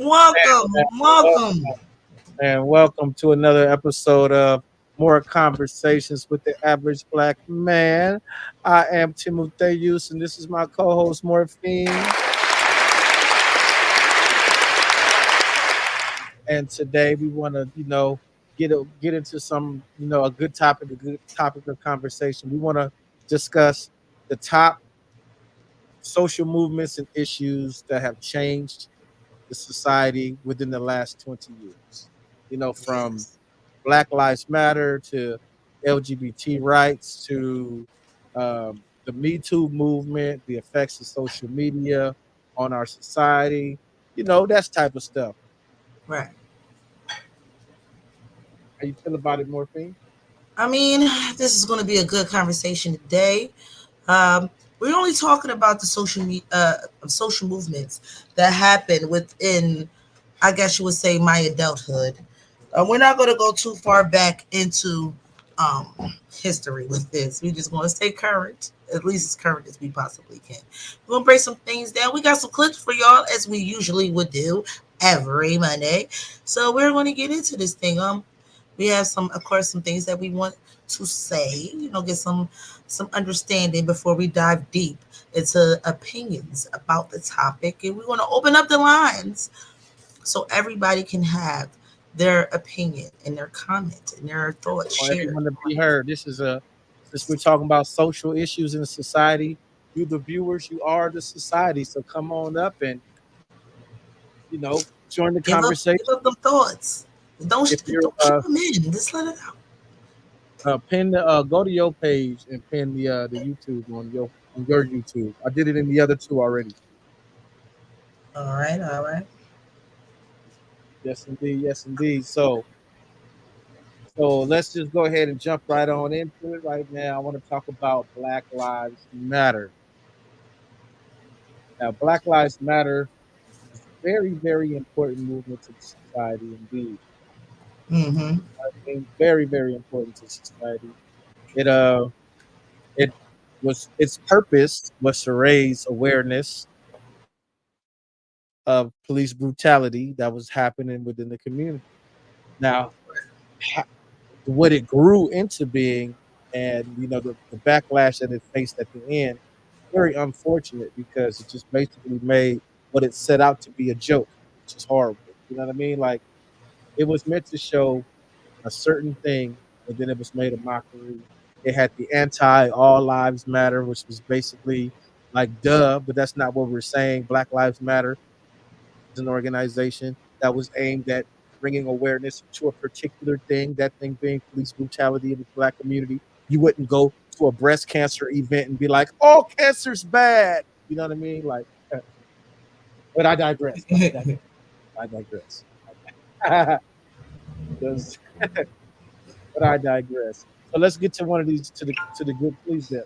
Welcome, welcome. And welcome to another episode of More Conversations with the Average Black Man. I am Timotheus, and this is my co-host Morphine. And today we want to, get into some, a good topic of conversation. We want to discuss the top social movements and issues that have changed the society within the last 20 years. From Yes. Black Lives Matter to LGBT rights to the Me Too movement, the effects of social media on our society, that type of stuff. Right. How you feel about it, Morphine? I mean, this is going to be a good conversation today. We're only talking about the social movements that happen within, I guess you would say, my adulthood. We're not going to go too far back into history with this. We're just going to stay current, at least as current as we possibly can. We're going to break some things down. We got some clips for y'all, as we usually would do every Monday. So we're going to get into this thing. We have some, of course, some things that we want to say. Get some understanding before we dive deep into opinions about the topic, and we want to open up the lines so everybody can have their opinion and their comment and their thoughts For shared. everyone to be heard. Since we're talking about social issues in society, you the viewers, you are the society. So come on up and join the Give conversation. up them thoughts. If you're Don't keep them in. Just let it out. pin go to your page and pin the YouTube on your YouTube. I did it in the other two already. All right, all right. Yes, indeed. Yes, indeed. So let's just go ahead and jump right on into it right now. I want to talk about Black Lives Matter. Now, Black Lives Matter is a very, very important movement to the society indeed. Mm-hmm. I mean, very, very important to society. It its purpose was to raise awareness of police brutality that was happening within the community. Now, ha- what it grew into being, and the backlash that it faced at the end, very unfortunate because it just basically made what it set out to be a joke, which is horrible. You know what I mean? Like it was meant to show a certain thing, and then it was made a mockery. It had the anti All Lives Matter, which was basically like duh, but that's not what we're saying. Black Lives Matter is an organization that was aimed at bringing awareness to a particular thing, that thing being police brutality in the black community. You wouldn't go to a breast cancer event and be like, "Oh, cancer's bad." You know what I mean? Like, but I digress. I digress. Because- but I digress. So let's get to one of these to the good please them.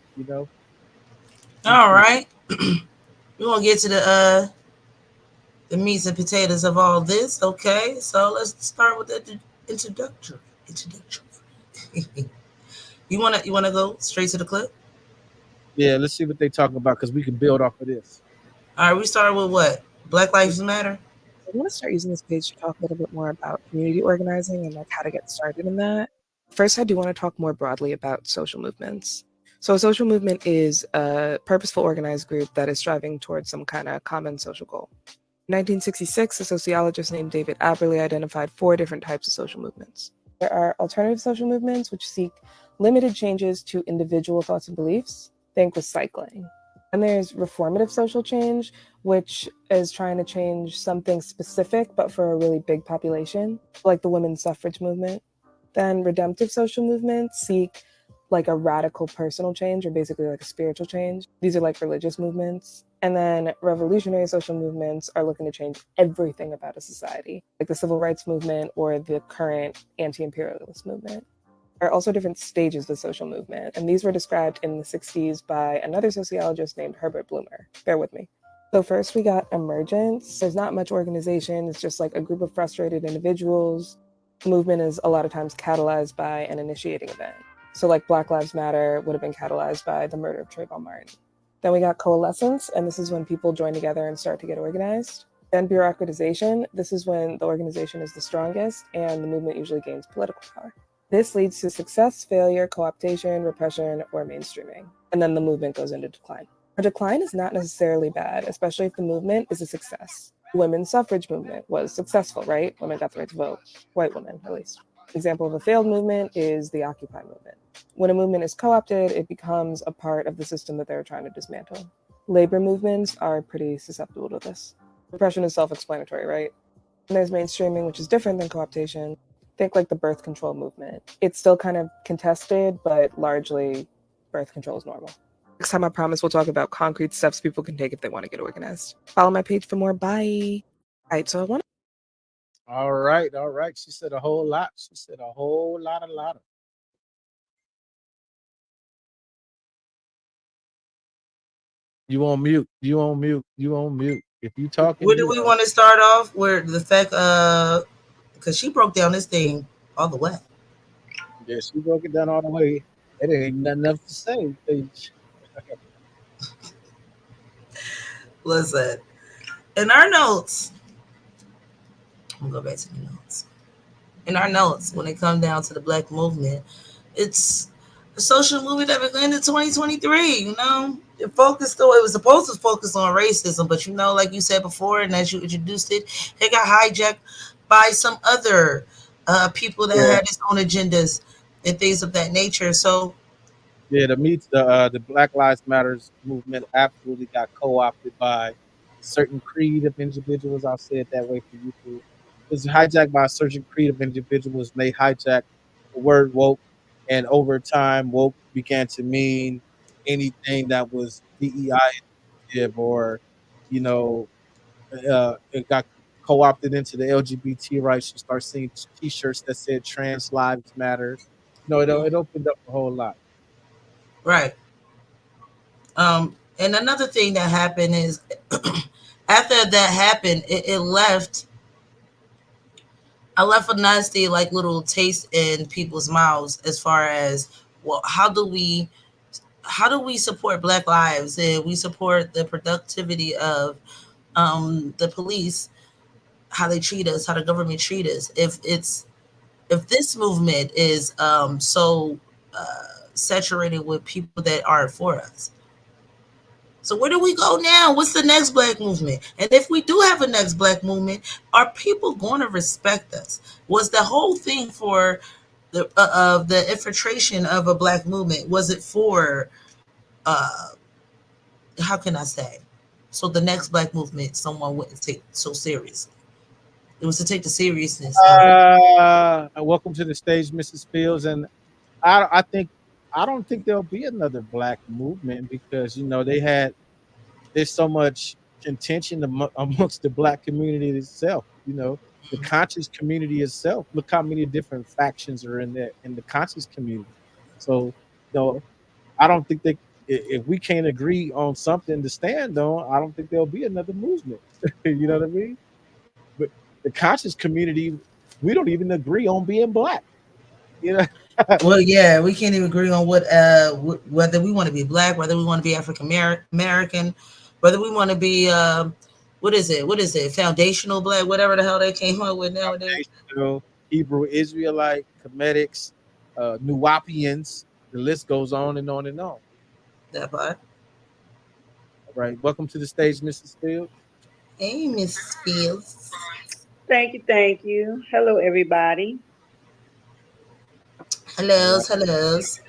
All right. We're gonna get to the meats and potatoes of all this. Okay, so let's start with the introductory. Introductory. You wanna go straight to the clip? Yeah, let's see what they talking about because we can build off of this. All right, we started with what? Black Lives Matter. I want to start using this page to talk a little bit more about community organizing and like how to get started in that. First, I do want to talk more broadly about social movements. So, a social movement is a purposeful organized group that is striving towards some kind of common social goal. In 1966, a sociologist named David Aberley identified 4 different types of social movements. There are alternative social movements, which seek limited changes to individual thoughts and beliefs. Think recycling. And there's reformative social change, which is trying to change something specific, but for a really big population, like the women's suffrage movement. Then redemptive social movements seek like a radical personal change or basically like a spiritual change. These are like religious movements. And then revolutionary social movements are looking to change everything about a society, like the civil rights movement or the current anti-imperialist movement. There are also different stages of the social movement, and these were described in the 60s by another sociologist named Herbert Blumer. Bear with me. So first we got emergence. There's not much organization. It's just like a group of frustrated individuals. The movement is a lot of times catalyzed by an initiating event. So like Black Lives Matter would have been catalyzed by the murder of Trayvon Martin. Then we got coalescence, and this is when people join together and start to get organized. Then bureaucratization. This is when the organization is the strongest and the movement usually gains political power. This leads to success, failure, co-optation, repression, or mainstreaming. And then the movement goes into decline. A decline is not necessarily bad, especially if the movement is a success. The women's suffrage movement was successful, right? Women got the right to vote. White women, at least. Example of a failed movement is the Occupy movement. When a movement is co-opted, it becomes a part of the system that they're trying to dismantle. Labor movements are pretty susceptible to this. Repression is self-explanatory, right? And there's mainstreaming, which is different than co-optation. Think like the birth control movement. It's still kind of contested, but largely birth control is normal. Next time, I promise we'll talk about concrete steps people can take if they want to get organized. Follow my page for more. Bye. All right, so I want All right, all right. She said a whole lot. She said a whole lot, a lot. You on mute. You on mute. You on mute. If you talking, Where do we want to start off? Where the fact, because she broke down this thing all the way. Yeah, she broke it down all the way. It ain't nothing else to say. Listen, in our notes, I'm gonna go back to the notes. In our notes, when it comes down to the Black movement, it's a social movement that began in 2023. You know, it focused though it was supposed to focus on racism, but you know, like you said before, and as you introduced it, it got hijacked by some other people that had its own agendas and things of that nature. So yeah, the Black Lives Matters movement absolutely got co-opted by a certain creed of individuals. I'll say it that way for you too. It was hijacked by a certain creed of individuals, and they hijacked the word woke. And over time, woke began to mean anything that was DEI initiative or, you know, it got co-opted into the LGBT rights. You start seeing T-shirts that said "Trans Lives Matter." No, it opened up a whole lot. right. And another thing that happened is after that happened, it left. I left a nasty like little taste in people's mouths as far as well, how do we support Black lives and we support the productivity of the police, how they treat us, how the government treat us. If this movement is so saturated with people that aren't for us. So where do we go now? What's the next Black movement? And if we do have a next Black movement, are people going to respect us? Was the whole thing for the infiltration of a Black movement? Was it for uh, how can I say? So the next Black movement, someone wouldn't take so seriously. It was to take the seriousness of it. Welcome to the stage, Mrs. Fields, and I think I don't think there'll be another Black movement because there's so much contention amongst the Black community itself. You know, the conscious community itself. Look how many different factions are in the conscious community. So, I don't think that if we can't agree on something to stand on, I don't think there'll be another movement. You know what I mean? But the conscious community, we don't even agree on being Black. You know, Well, yeah, we can't even agree on whether we want to be Black, whether we want to be African American, whether we want to be what is it? What is it? Foundational Black, whatever the hell they came up with nowadays. Hebrew Israelite, Comedics, Nuwapians. The list goes on and on and on. That part. All right. Welcome to the stage, Mrs. Field. Hey, Miss Fields. Thank you, thank you. Hello, everybody. All right. Hellos, hellos.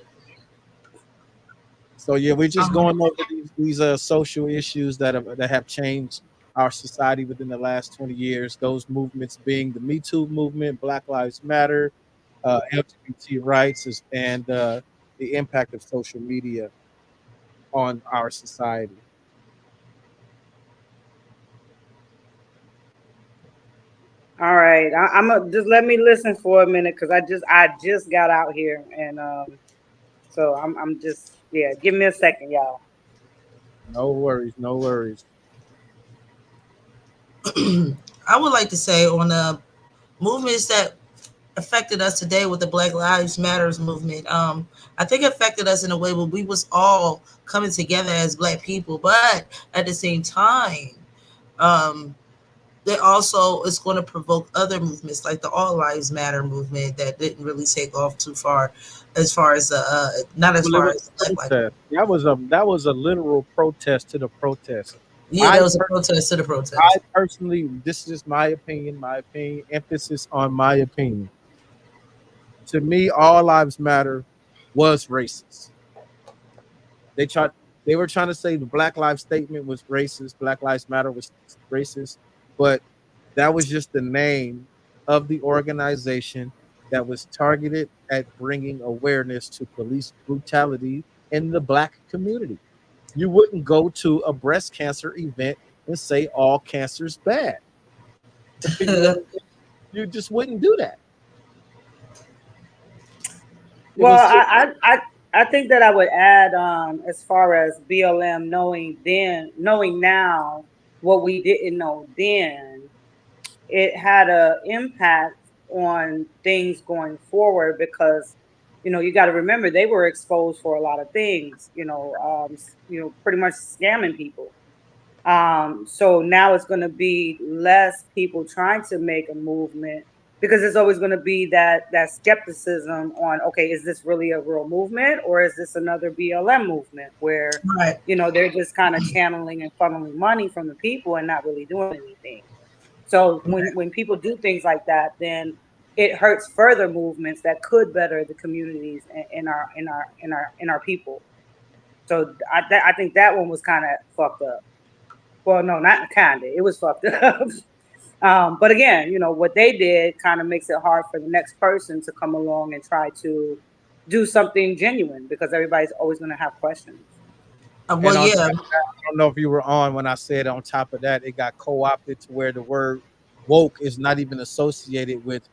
So yeah, we're just Uh-huh. going over these social issues that have changed our society within the last 20 years. Those movements being the Me Too movement, Black Lives Matter, LGBT rights, and the impact of social media on our society. All right, I'm just let me listen for a minute because I just got out here and so I'm just yeah. Give me a second, y'all. No worries, no worries. I would like to say on the movements that affected us today with the Black Lives Matters movement. I think it affected us in a way where we was all coming together as Black people, but at the same time, um, they also is going to provoke other movements like the All Lives Matter movement that didn't really take off too far, as not as Well, it far was as a Black Lives. protest. That was a literal protest to the protest. Yeah, I there was a protest to the I protest. personally, this is my opinion. My opinion. Emphasis on my opinion. To me, all lives matter was racist. They tried. They were trying to say the Black Lives statement was racist. Black Lives Matter was racist, but that was just the name of the organization that was targeted at bringing awareness to police brutality in the Black community. You wouldn't go to a breast cancer event and say all cancer's bad. You know what I'm saying? You just wouldn't do that. It Well, was just I think that I would add, as far as BLM, knowing now what we didn't know then, it had a impact on things going forward because, you got to remember they were exposed for a lot of things, pretty much scamming people. So now it's going to be less people trying to make a movement because there's always going to be that skepticism on, okay, is this really a real movement or is this another BLM movement where Right. they're just kind of channeling and funneling money from the people and not really doing anything. So when people do things like that, then it hurts further movements that could better the communities in our people. So I think that one was kind of fucked up. Well, no, not kinda. It was fucked up. But again, what they did kind of makes it hard for the next person to come along and try to do something genuine because everybody's always going to have questions. and Well, on top yeah. of that, I don't know if you were on when I said on top of that, it got co-opted to where the word woke is not even associated with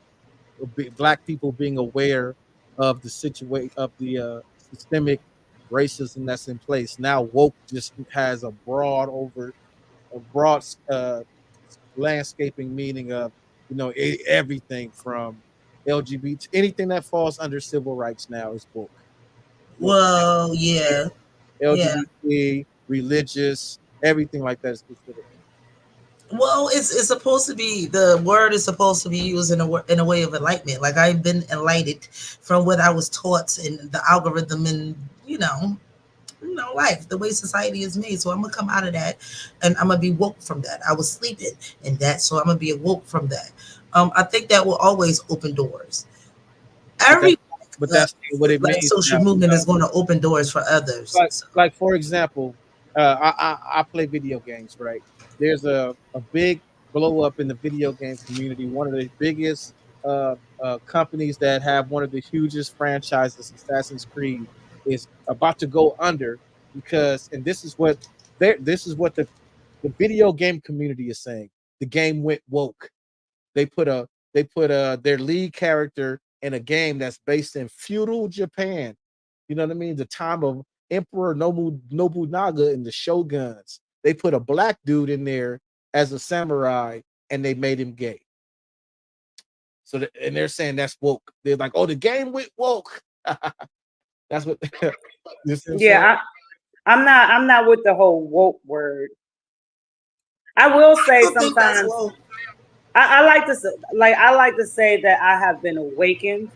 Black people being aware of the situation of the systemic racism that's in place. Now woke just has a broad landscaping meaning of everything from LGBT, anything that falls under civil rights now is woke. Woke. Well, yeah. Yeah. LGBT, religious, everything like that is considered. Well, it's supposed to be, the word is supposed to be used in a way of enlightenment. Like I've been enlightened from what I was taught in the algorithm and life, the way society is made. So I'm gonna come out of that, and I'm gonna be woke from that. I was sleeping in that, so I'm gonna be awoke from that. I think that will always open doors. But that Every but uh, that's what it like means social now. movement is going to open doors for others. like So, like for example, I play video games, right? There's a big blow up in the video game community. One of the biggest companies that have one of the hugest franchises, Assassin's Creed, is about to go under because, and this is what the video game community is saying. The game went woke. They put their lead character in a game that's based in feudal Japan. You know what I mean? The time of Emperor Nobunaga and the shoguns. They put a black dude in there as a samurai and they made him gay. And they're saying that's woke. They're like, oh, the game went woke. That's what you see what I'm saying? Yeah, I'm not with the whole woke word. I will say I think that's sometimes well. I like to say that I have been awakened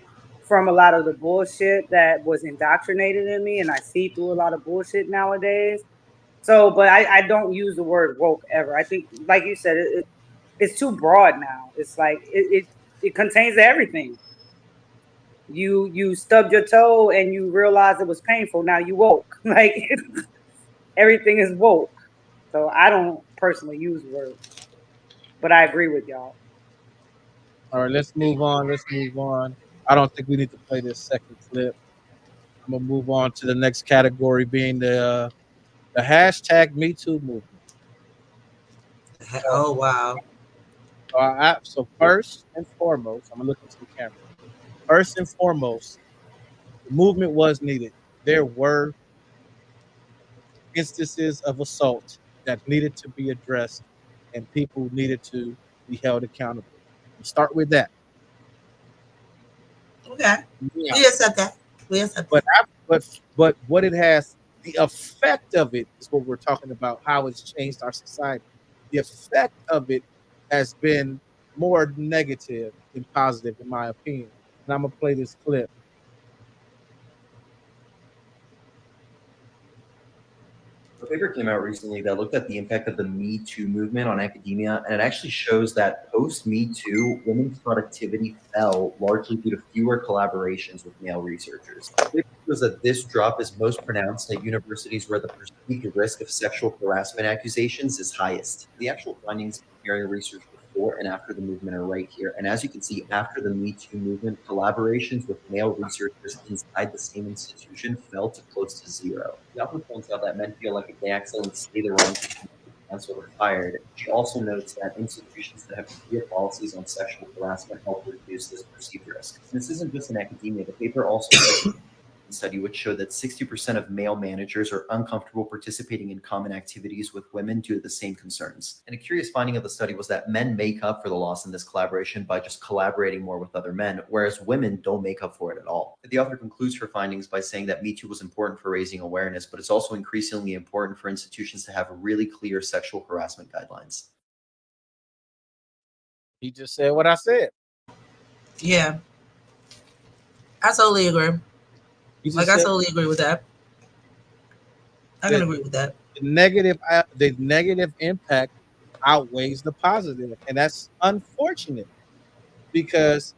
from a lot of the bullshit that was indoctrinated in me, and I see through a lot of bullshit nowadays. So, but I don't use the word woke ever. I think, like you said, it's too broad now. It's like it contains everything. You stubbed your toe and you realized it was painful. Now you woke. Like everything is woke. So I don't personally use the word, but I agree with y'all. All right, let's move on. Let's move on. I don't think we need to play this second clip. I'm gonna move on to the next category, being the hashtag Me Too movement. So, Oh wow. so first and foremost, I'm gonna look into the camera. First and foremost, the movement was needed. There were instances of assault that needed to be addressed, and people needed to be held accountable. Let's start with that. Okay. Yeah. We accept that. We accept But that. but what it has, the effect of it is what we're talking about. How it's changed our society. The effect of it has been more negative than positive, in my opinion. And I'm gonna play this clip. A paper came out recently that looked at the impact of the Me Too movement on academia, and it actually shows that post Me Too, women's productivity fell largely due to fewer collaborations with male researchers. It shows that this drop is most pronounced at universities where the perceived risk of sexual harassment accusations is highest. The actual findings comparing research before and after the movement are right here. And as you can see, after the Me Too movement, collaborations with male researchers inside the same institution fell to close to zero. The author points out that men feel like if they accidentally say the wrong thing, canceled or fired. She also notes that institutions that have clear policies on sexual harassment help reduce this perceived risk. This isn't just in academia. The paper also study which showed that 60% of male managers are uncomfortable participating in common activities with women due to the same concerns. And a curious finding of the study was that men make up for the loss in this collaboration by just collaborating more with other men, whereas women don't make up for it at all. The author concludes her findings by saying that Me Too was important for raising awareness, but it's also increasingly important for institutions to have really clear sexual harassment guidelines. He just said what I said. Yeah, I totally agree. I totally agree with that. I can agree with that. The negative impact outweighs the positive, and that's unfortunate because,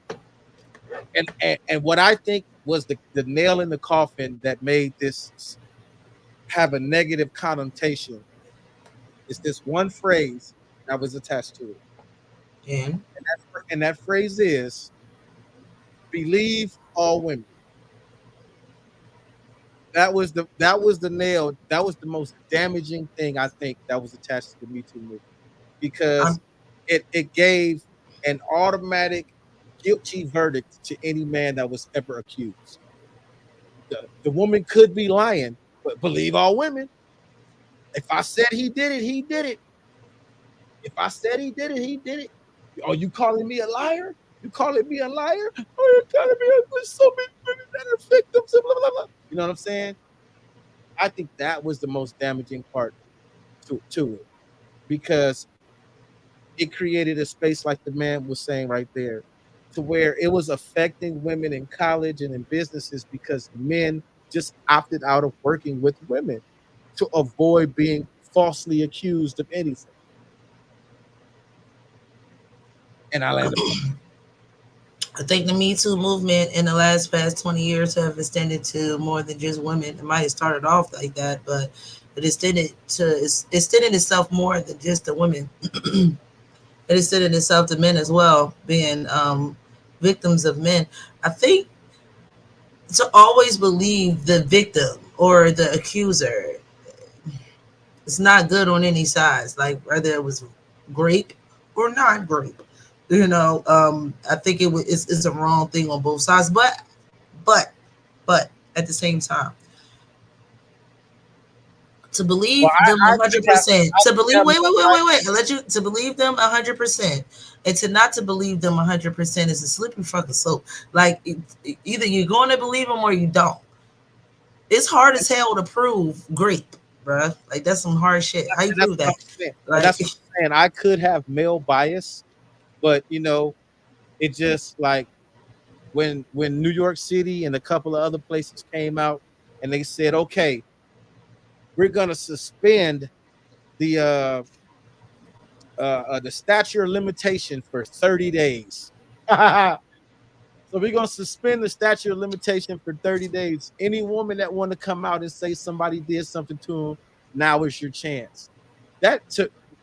and what I think was the nail in the coffin that made this have a negative connotation is this one phrase that was attached to it, and that phrase is "believe all women." That was the nail. That was the most damaging thing I think that was attached to the Me Too movement because it gave an automatic guilty verdict to any man that was ever accused. The woman could be lying, but believe all women. If I said he did it, he did it. If I said he did it, he did it. Are you calling me a liar? You calling me a liar? Oh, you're telling me there's so many women that are victims of blah, blah, blah. You know what I'm saying? I think that was the most damaging part to it because it created a space like the man was saying right there to where it was affecting women in college and in businesses because men just opted out of working with women to avoid being falsely accused of anything. And I landed. I think the Me Too movement in the past 20 years have extended to more than just women. It might have started off like that, but it extended itself more than just the women. It extended itself to men as well, being victims of men. I think to always believe the victim or the accuser, it's not good on any sides, like whether it was grape or not grape. I think it's a wrong thing on both sides, but at the same time, to believe them 100%, to believe to believe them 100%, and to not to believe them 100% is a slippery fucking slope. Like either you're going to believe them or you don't. It's hard as hell to prove grape, bruh. Like that's some hard shit. How you prove that? Like, that's what I'm saying. I could have male bias, but it just like when New York City and a couple of other places came out and they said, okay, we're gonna suspend the statute of limitation for 30 days. So we're gonna suspend the statute of limitation for 30 days. Any woman that want to come out and say somebody did something to him, now is your chance.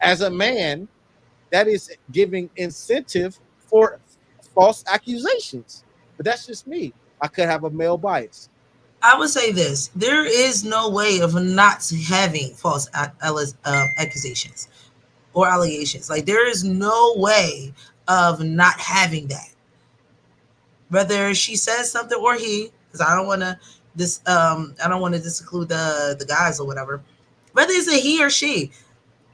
As a man, that is giving incentive for false accusations. But that's just me. I could have a male bias. I would say this: there is no way of not having false accusations or allegations. Like there is no way of not having that. Whether she says something or he, because I don't want to disclude the guys or whatever. Whether it's a he or she,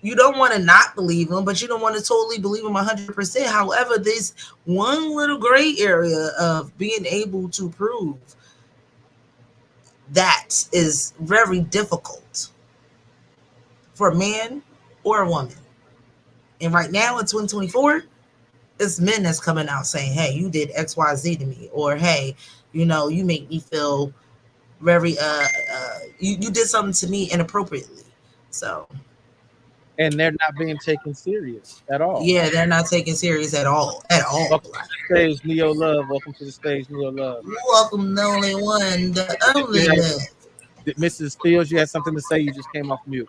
you don't want to not believe him, but you don't want to totally believe him 100%. However, this one little gray area of being able to prove that is very difficult for a man or a woman. And right now in 2024, it's men that's coming out saying, hey, you did XYZ to me, or hey, you make me feel very you did something to me inappropriately. So and they're not being taken serious at all. yeah, they're not taken serious at all. At all. Welcome to the stage, Neo Love. Welcome to the stage, Neo Love. Welcome, the only one, the only Mrs. Fields, you had something to say. You just came off mute.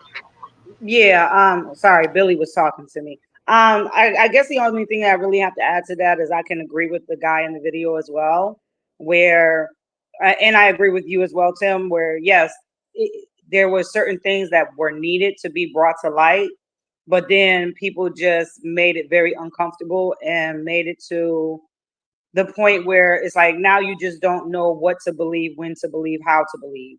Yeah, sorry, Billy was talking to me. I guess the only thing I really have to add to that is I can agree with the guy in the video as well, where, and I agree with you as well, Tim, where yes, there were certain things that were needed to be brought to light, but then people just made it very uncomfortable and made it to the point where it's like now you just don't know what to believe, when to believe, how to believe.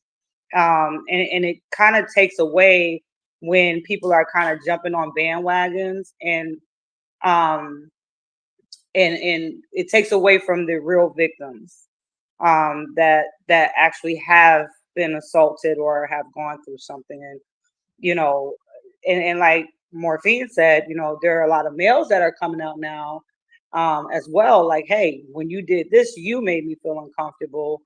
And it kind of takes away when people are kind of jumping on bandwagons um and it takes away from the real victims that actually have been assaulted or have gone through something. And you know and like Morphine said, there are a lot of males that are coming out now as well, like, hey, when you did this, you made me feel uncomfortable.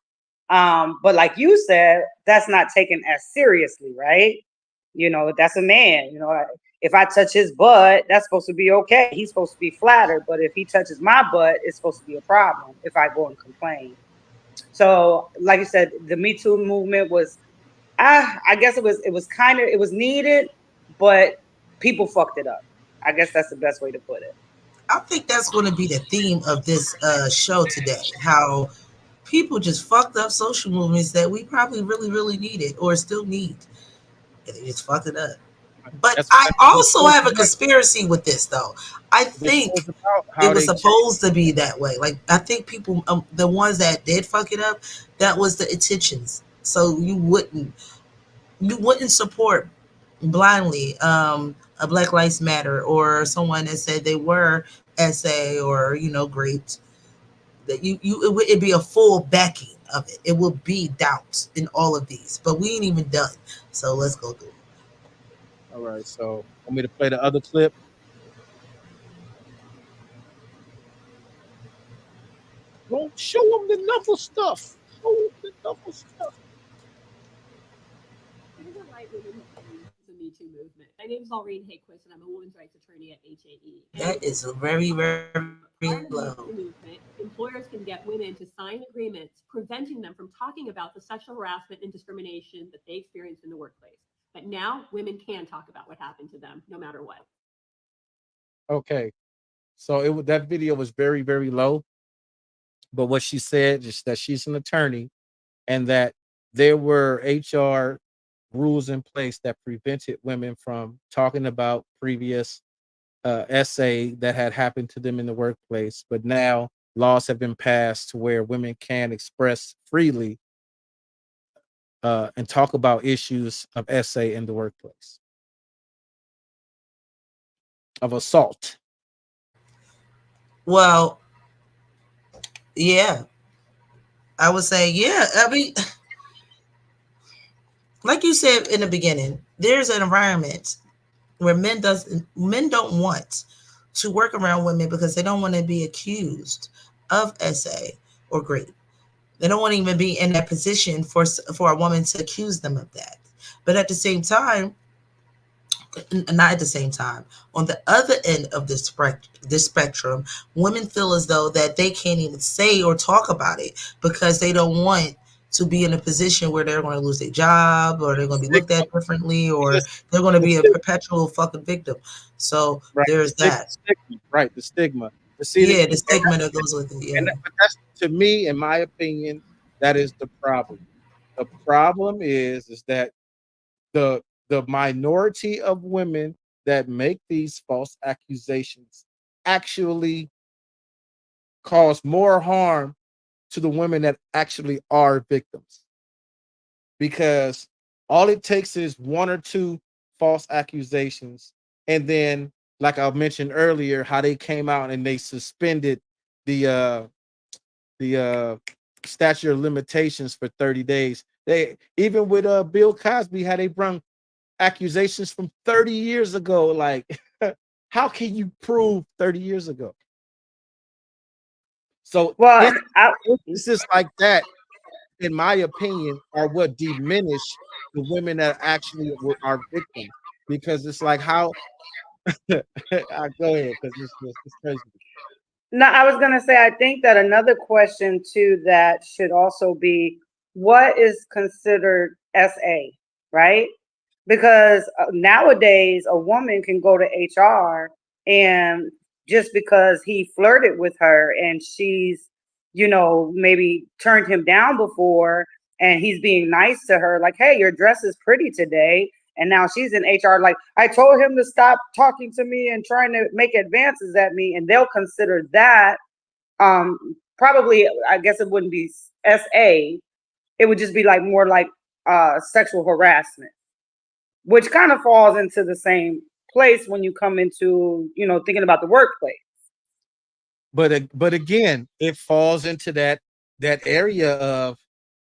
But like you said, that's not taken as seriously, right? That's a man. If I touch his butt, that's supposed to be okay. He's supposed to be flattered. But if he touches my butt, it's supposed to be a problem if I go and complain. So, like you said, the Me Too movement was, I guess it was it was needed, but people fucked it up. I guess that's the best way to put it. I think that's going to be the theme of this show today. How people just fucked up social movements that we probably really, really needed or still need. And they just fucked it up. But I also have a conspiracy with this, though. I think it was supposed to be that way. Like, I think people, the ones that did fuck it up, that was the intentions. So you wouldn't support blindly a Black Lives Matter or someone that said they were SA or great. That it'd be a full backing of it. It will be doubts in all of these, but we ain't even done. So let's go through it. All right, so want me to play the other clip? Don't show them the knuckle stuff. Show them the knuckle stuff. The Me Too movement. My name is Maureen Hayquist, and I'm a women's rights attorney at HAE. That is a very, very low. Movement, employers can get women to sign agreements preventing them from talking about the sexual harassment and discrimination that they experienced in the workplace. But now women can talk about what happened to them, no matter what. Okay, so that video was very, very low. But what she said is that she's an attorney, and that there were HR rules in place that prevented women from talking about previous essay that had happened to them in the workplace. But now laws have been passed to where women can express freely and talk about issues of essay in the workplace, of assault. Well, yeah, I would say, yeah. I mean, like you said in the beginning, there's an environment where men don't want to work around women because they don't want to be accused of SA or great. They don't want to even be in that position for a woman to accuse them of that. But at the same time, not at the same time, on the other end of this spectrum, women feel as though that they can't even say or talk about it because they don't want to be in a position where they're going to lose their job or they're going to be looked at differently or they're going to be a perpetual fucking victim. So there's that. Stigma, right, the stigma. The stigma that goes with it. Yeah. And that's, to me, in my opinion, that is the problem. The problem is that the minority of women that make these false accusations actually cause more harm to the women that actually are victims. Because all it takes is one or two false accusations. And then, like I mentioned earlier, how they came out and they suspended the statute of limitations for 30 days. They even with Bill Cosby, how they brung accusations from 30 years ago. Like, How can you prove 30 years ago? So Well, instances like that, in my opinion, are what diminish the women that actually are victims. Because it's like how I go ahead because it's crazy. no, I was going to say, I think that another question too that should also be what is considered SA, right? Because nowadays a woman can go to HR and just because he flirted with her and she's, maybe turned him down before and he's being nice to her, like, hey, your dress is pretty today. And now she's in HR, like, I told him to stop talking to me and trying to make advances at me. And they'll consider that probably, I guess it wouldn't be SA. It would just be like more like sexual harassment, which kind of falls into the same place when you come into, thinking about the workplace. But again, it falls into that area of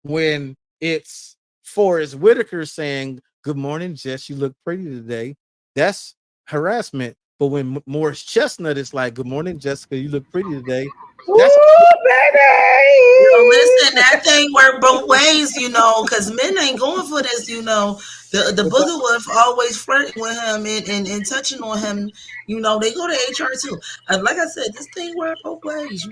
when it's Forrest Whitaker saying, "Good morning, Jess. You look pretty today." That's harassment. But when Morris Chestnut is like, "Good morning, Jessica. You look pretty today." That's baby. Listen, that thing work both ways, because men ain't going for this, The booger wolf always flirting with him and touching on him, they go to HR too. Like I said, this thing work both ways,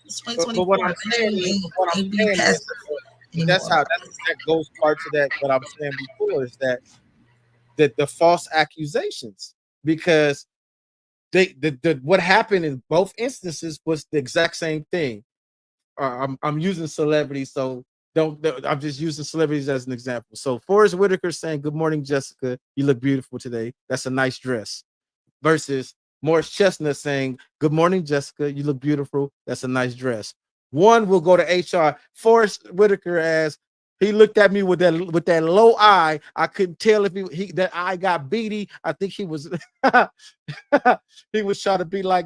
It's but 2024. what I'm saying Ain't be passive but that's anymore. that goes part to that. What I'm saying before is that the false accusations, because what happened in both instances was the exact same thing. I'm using celebrities, so I'm just using celebrities as an example. So Forrest Whitaker saying, "Good morning, Jessica. You look beautiful today. That's a nice dress." Versus Morris Chestnut saying, "Good morning, Jessica. You look beautiful. That's a nice dress." One will go to HR. Forrest Whitaker, as he looked at me with that low eye. I couldn't tell if he that eye got beady. I think he was he was trying to be like,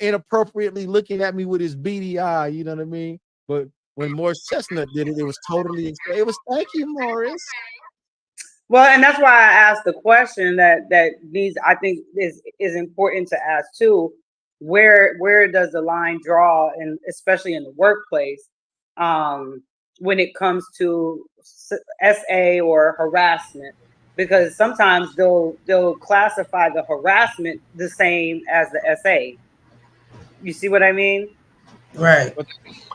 inappropriately looking at me with his beady eye. You know what I mean? But when Morris Chestnut did it, it was totally. It was thank you, Morris. Well, and that's why I asked the question that these I think is important to ask too. Where does the line draw, and especially in the workplace, when it comes to SA or harassment? Because sometimes they'll classify the harassment the same as the SA. You see what I mean? Right. But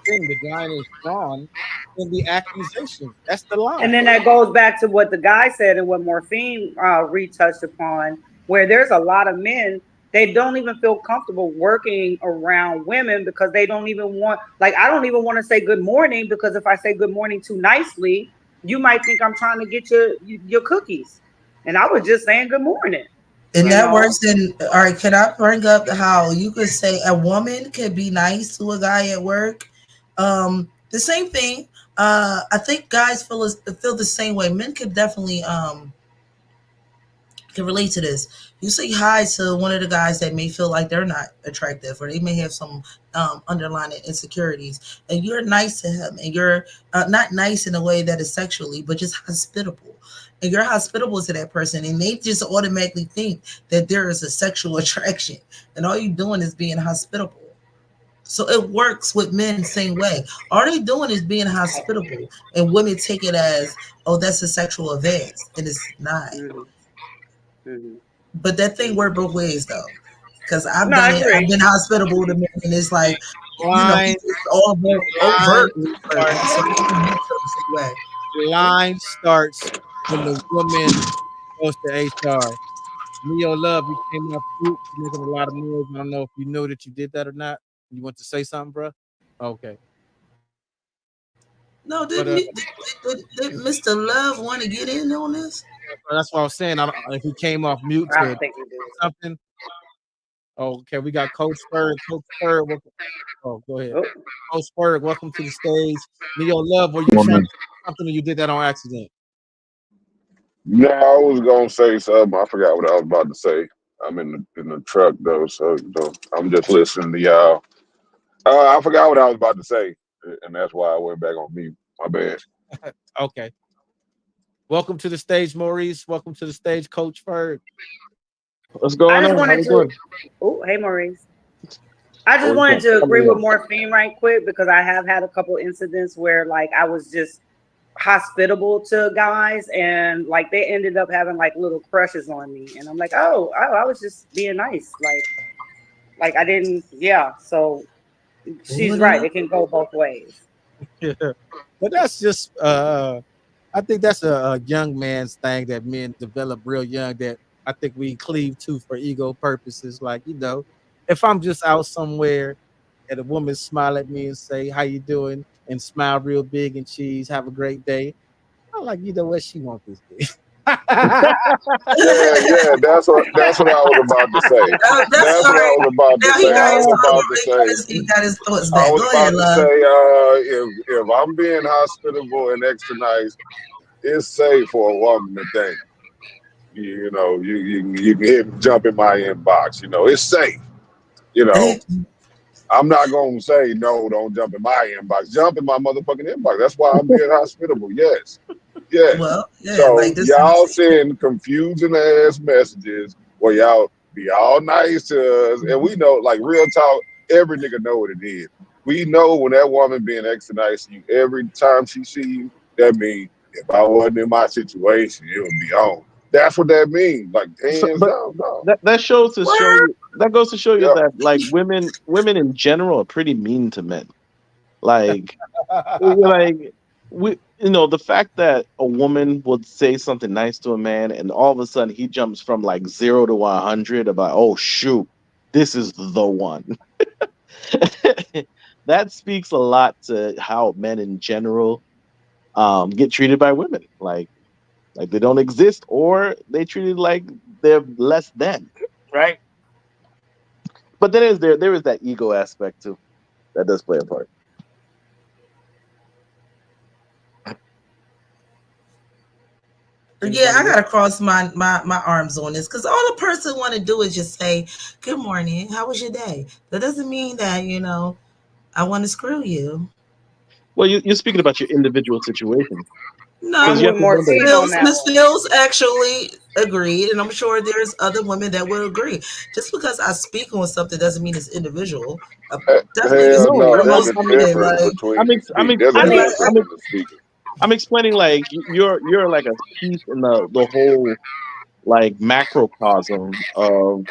the line is drawn in the accusation. That's the line. And then that goes back to what the guy said and what Morphine retouched upon, where there's a lot of men, they don't even feel comfortable working around women because they don't even want, like, I don't even want to say good morning because if I say good morning too nicely, you might think I'm trying to get your cookies. And I was just saying good morning. And that works in, all right, can I bring up how you could say a woman could be nice to a guy at work? The same thing. I think guys feel the same way. Men could definitely can relate to this. You say hi to one of the guys that may feel like they're not attractive or they may have some underlying insecurities, and you're nice to him, and you're not nice in a way that is sexually, but just hospitable. And you're hospitable to that person, and they just automatically think that there is a sexual attraction, and all you're doing is being hospitable. So it works with men the same way. All they doing is being hospitable, and women take it as, oh, that's a sexual advance, and it's not. Mm-hmm. But that thing worked both ways though, because I've No, done I it. agree. I've been hospitable to men, and it's like, Line, it's all overt. line starts when the woman goes to HR. Neo Love, you came off mute, you're making a lot of noise. I don't know if you know that you did that or not. You want to say something, bro? Okay. No, did Mr. Love want to get in on this? That's what I was saying. I don't, if he came off mute I to don't think we do. something. Okay, we got Coach Spurg. Coach Spurg, welcome. Oh, go ahead. Oh. Coach Spurg, welcome to the stage. Neo Love, were you trying to do something or you did that on accident? No, I was gonna say something. I forgot what I was about to say. I'm in the truck though, so I'm just listening to y'all. I forgot what I was about to say, and that's why I went back on mute. My bad. Okay. Welcome to the stage, Maurice. Welcome to the stage, Coach Ferg. What's I going just on? How wanted you to. doing? Oh, hey, Maurice. I just What's wanted up? to Come agree with on. Morphine right quick because I have had a couple incidents where like I was just hospitable to guys and like they ended up having like little crushes on me, and I'm like, oh, I was just being nice, like I didn't, yeah. So she's What right; up? it can go both ways. Yeah. But that's just I think that's a young man's thing that men develop real young that I think we cleave to for ego purposes. Like, if I'm just out somewhere and a woman smile at me and say, "How you doing?" and smile real big and cheese, have a great day. I'm like, what she want this day. Yeah, that's what I was about to say. That's That's all what I right. was about to Now say. he I got his was thoughts. about to say. He got his thoughts I back. was Go ahead, about to say, love. if I'm being hospitable and extra nice, it's safe for a woman to think. You can jump in my inbox. It's safe. You know, I'm not gonna say no. Don't jump in my inbox. Jump in my motherfucking inbox. That's why I'm being hospitable. Yes, yes. Well, yeah, So like this y'all is send confusing ass messages where y'all be all nice to us, and we know, like real talk. Every nigga know what it is. We know when that woman being extra nice to you every time she see you. That means if I wasn't in my situation, it would be on. That's what that means. Like So, hands but down, no. that shows to show word. you that goes to show you Yeah. that like women in general are pretty mean to men. Like like the fact that a woman would say something nice to a man and all of a sudden he jumps from like 0 to 100 about, oh shoot, this is the one. That speaks a lot to how men in general get treated by women. Like they don't exist or they treated like they're less than, right? But then there is that ego aspect too that does play a part. Yeah, I Anybody else? gotta cross my arms on this because all a person want to do is just say, "Good morning, how was your day?" That doesn't mean that I want to screw you. Well, you're speaking about your individual situation because I'm you No, have with to remember. Morphine on that Miss one. Fields actually agreed, and I'm sure there's other women that will agree. Just because I speak on something doesn't mean it's individual. Definitely, if you're Hell speaking No, no. for no, There's I'm, a most I'm, women, difference like I'm, between ex- I'm, speak. ex- There's a I I'm, ex- mean, difference I'm, ex- between speaking. I'm explaining like you're like a piece in the whole like macrocosm of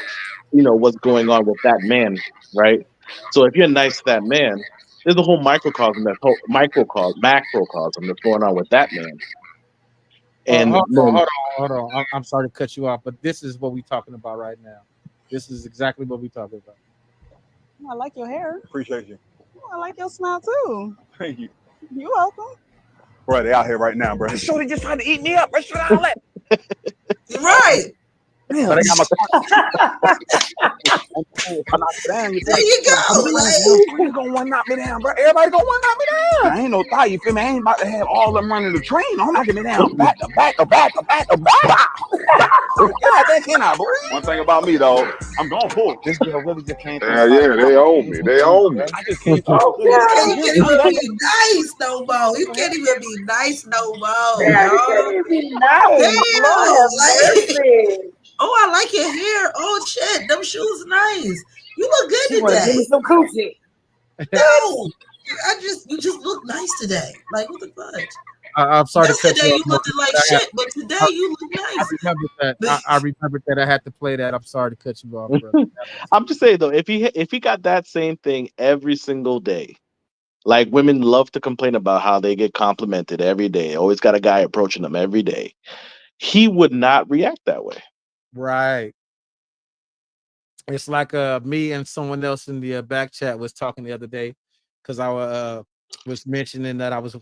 what's going on with that man, right? So if you're nice to that man, there's a whole microcosm, that whole microcosm, macrocosm that's going on with that man, and Hold on, then hold on. I'm sorry to cut you off, but this is what we're talking about right now. This is exactly what we're talking about. I like your hair. Appreciate you. I like your smile too. Thank you. You welcome. Bro, they out here right now, bro. Shorty just tried to eat me up. Bro, shut all that. you're right. Damn. But I got my if I knock it down, you feel There me? you Come go. on, Like, bro. You gonna one knock me down, bro. Everybody gonna one knock me down. I ain't no thought, you feel me? I ain't about to have all them running the train. I'm knocking me down. Back to back to back to back to back. God, that can I, boy? One thing about me, though, I'm gonna pull. This girl really just came through. Yeah, they own me. They own me. I just came through. okay, you can't I'm even back. be nice no more. You can't even be nice no more, yeah, you can't dog. even be nice. Lord Damn, have like, mercy. oh, I like your hair. Oh shit, them shoes nice. You look She good want to give me today. some coochie. No, you just look nice today. Like what the fudge? I'm sorry to cut Yesterday you off, you Maurice, looked like but shit, but today I, you look I nice. remembered that. I remembered that I had to play that. I'm sorry to cut you off, brother. I'm just saying though, if he got that same thing every single day, like women love to complain about how they get complimented every day, always got a guy approaching them every day, he would not react that way. Right. It's like me and someone else in the back chat was talking the other day because I was mentioning that I was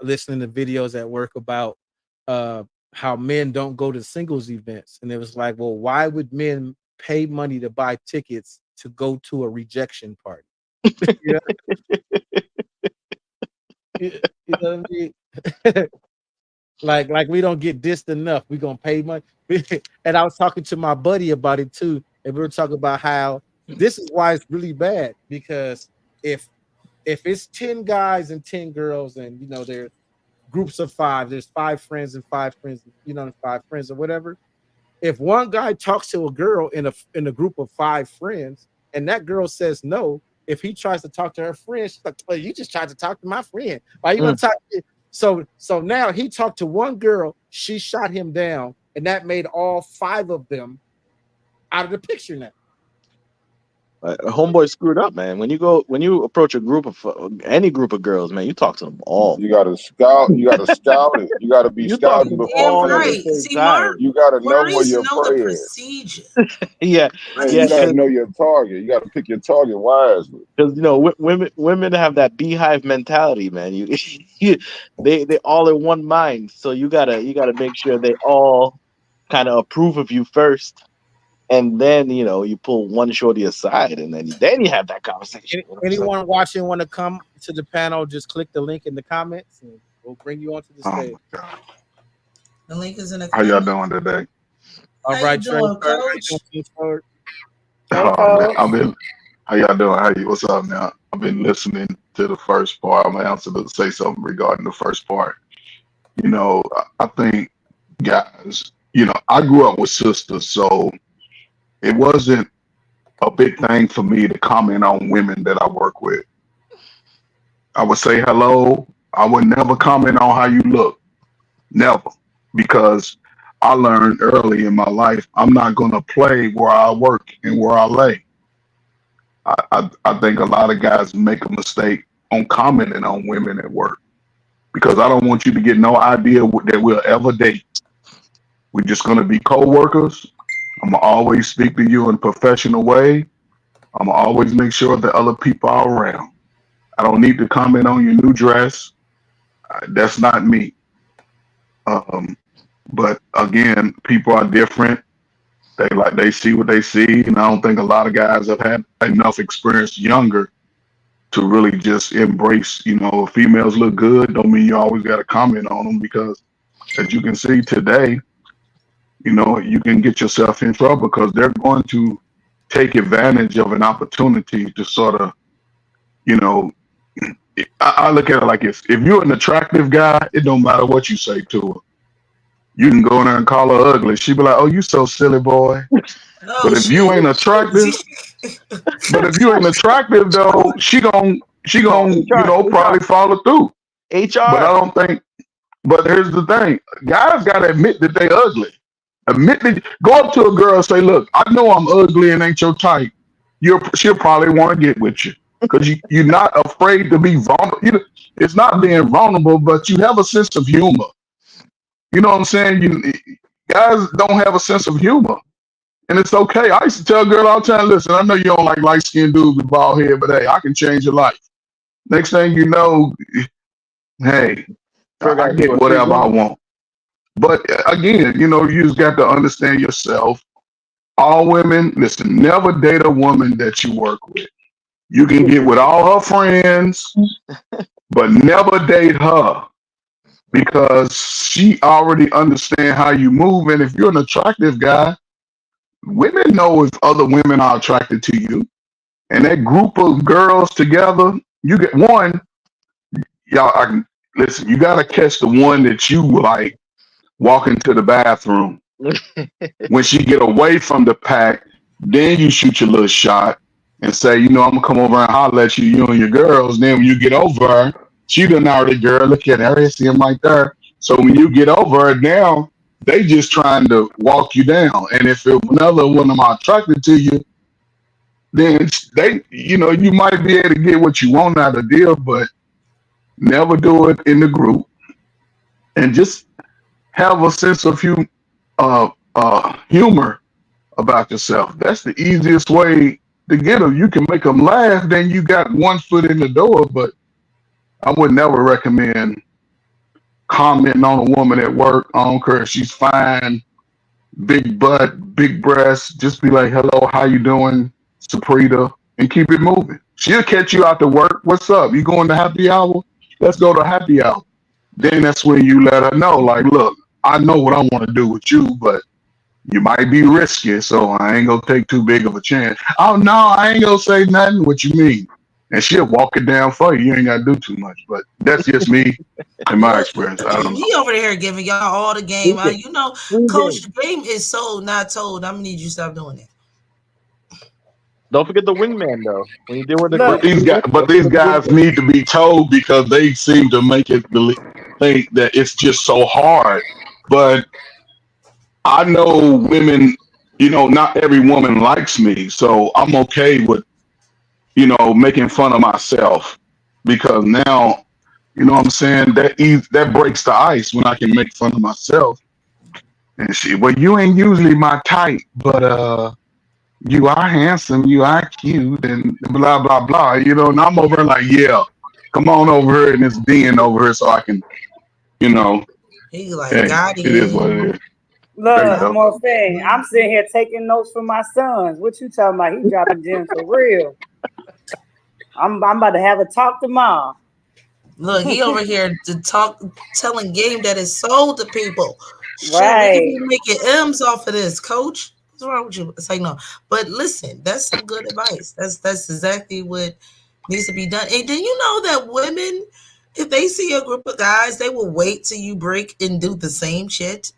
listening to videos at work about how men don't go to singles events, and it was like, well, why would men pay money to buy tickets to go to a rejection party? you know, you know what I mean? like we don't get dissed enough. We gonna pay money. And I was talking to my buddy about it too, and we were talking about how this is why it's really bad, because if it's 10 guys and 10 girls, and they're groups of 5, there's 5 friends and 5 friends, and 5 friends or whatever. if one guy talks to a girl in a group of 5 friends, and that girl says no, if he tries to talk to her friend, she's like, well, you just tried to talk to my friend. Why you gonna talk to me? So now he talked to one girl, she shot him down, and that made all 5 of them out of the picture now. Homeboy screwed up, man. When you approach a group of any group of girls, man, you talk to them all. You gotta scout. You gotta scout it. You gotta be You talk to scouting them Damn before. all at the right. same See, time. You gotta know where Maurice your know the prey is. procedure. Yeah, Man, yeah, you gotta because know your target. You gotta pick your target wisely. women have that beehive mentality, man. They all in one mind. So you gotta make sure they all kind of approve of you first, and then you pull one shorty aside, and then you have that conversation. Anyone watching want to come to the panel, just click the link in the comments and we'll bring you onto the Oh stage. my God. The link is in the How y'all comments. doing today? All How right, you Trey. doing, How you Coach? doing, Coach Ford? Oh man, how y'all doing? What's up now? I've been listening to the first part. I'm gonna answer to say something regarding the first part. I think guys, I grew up with sisters, so it wasn't a big thing for me to comment on women that I work with. I would say hello. I would never comment on how you look. Never. Because I learned early in my life, I'm not going to play where I work and where I lay. I think a lot of guys make a mistake on commenting on women at work because I don't want you to get no idea that we'll ever date. We're just going to be co-workers. I'm going to always speak to you in a professional way. I'm going to always make sure that other people are around. I don't need to comment on your new dress. That's not me. But again, people are different. They see what they see, and I don't think a lot of guys have had enough experience younger to really just embrace. If females look good, don't mean you always got to comment on them because, as you can see today, you can get yourself in trouble because they're going to take advantage of an opportunity to sort of, I look at it like this: if you're an attractive guy, it don't matter what you say to her. You can go in there and call her ugly. She be like, "Oh, you so silly, boy." Oh, But if you ain't attractive, though, she gon' probably follow through. But I don't think. But here's the thing: guys gotta admit that they ugly. Admit that. Go up to a girl and say, "Look, I know I'm ugly and ain't your type." She'll probably want to get with you because you're not afraid to be vulnerable. It's not being vulnerable, but you have a sense of humor. You know what I'm saying? Guys don't have a sense of humor. And it's okay. I used to tell a girl all the time, listen, I know you don't like light-skinned dudes with bald head, but hey, I can change your life. Next thing you know, hey, I get whatever I want. But again, you just got to understand yourself. All women, listen, never date a woman that you work with. You can get with all her friends, but never date her. Because she already understands how you move. And if you're an attractive guy, women know if other women are attracted to you. And that group of girls together, you get one, listen, you got to catch the one that you like walk into the bathroom. When she get away from the pack, then you shoot your little shot and say, I'm going to come over and holler at you and your girls. Then when you get over her, she done already, girl, look at her, see him right there. So when you get over it now, they just trying to walk you down. And if another one of them are attracted to you, then you might be able to get what you want out of the deal, but never do it in the group. And just have a sense of humor about yourself. That's the easiest way to get them. You can make them laugh, then you got one foot in the door, but I would never recommend commenting on a woman at work. I don't care if she's fine, big butt, big breasts. Just be like, hello, how you doing, Saprita, and keep it moving. She'll catch you out to work. What's up? You going to happy hour? Let's go to happy hour. Then that's when you let her know, like, look, I know what I want to do with you, but you might be risky, so I ain't going to take too big of a chance. Oh, no, I ain't going to say nothing. What you mean? and she'll walk it down for you. You ain't gotta do too much, but that's just me and my Look, experience. I don't know. he over here giving y'all all the game. Free You know, game. Coach, the game is sold, not told. I'm gonna need you to stop doing it. Don't forget the wingman though. When you deal with the Look, But these guys need to be told because they seem to make it think that it's just so hard. But I know women, not every woman likes me, so I'm okay with, making fun of myself because now, what I'm saying, that breaks the ice when I can make fun of myself. And well, you ain't usually my type, but you are handsome, you are cute, and blah blah blah. And I'm over here like, yeah, come on over here in this den over here so I can, He like, hey, got it is what it is. look, There you I'm go. gonna say, I'm sitting here taking notes for my sons. What you talking about? He dropping gems for real. I'm about to have a talk tomorrow. Look, he over here telling game that is sold to people. Shit, we Right. can be making M's off of this, Coach. What's wrong with you? It's like, no. But listen, that's some good advice. That's exactly what needs to be done. And then you know that women, if they see a group of guys, they will wait till you break and do the same shit.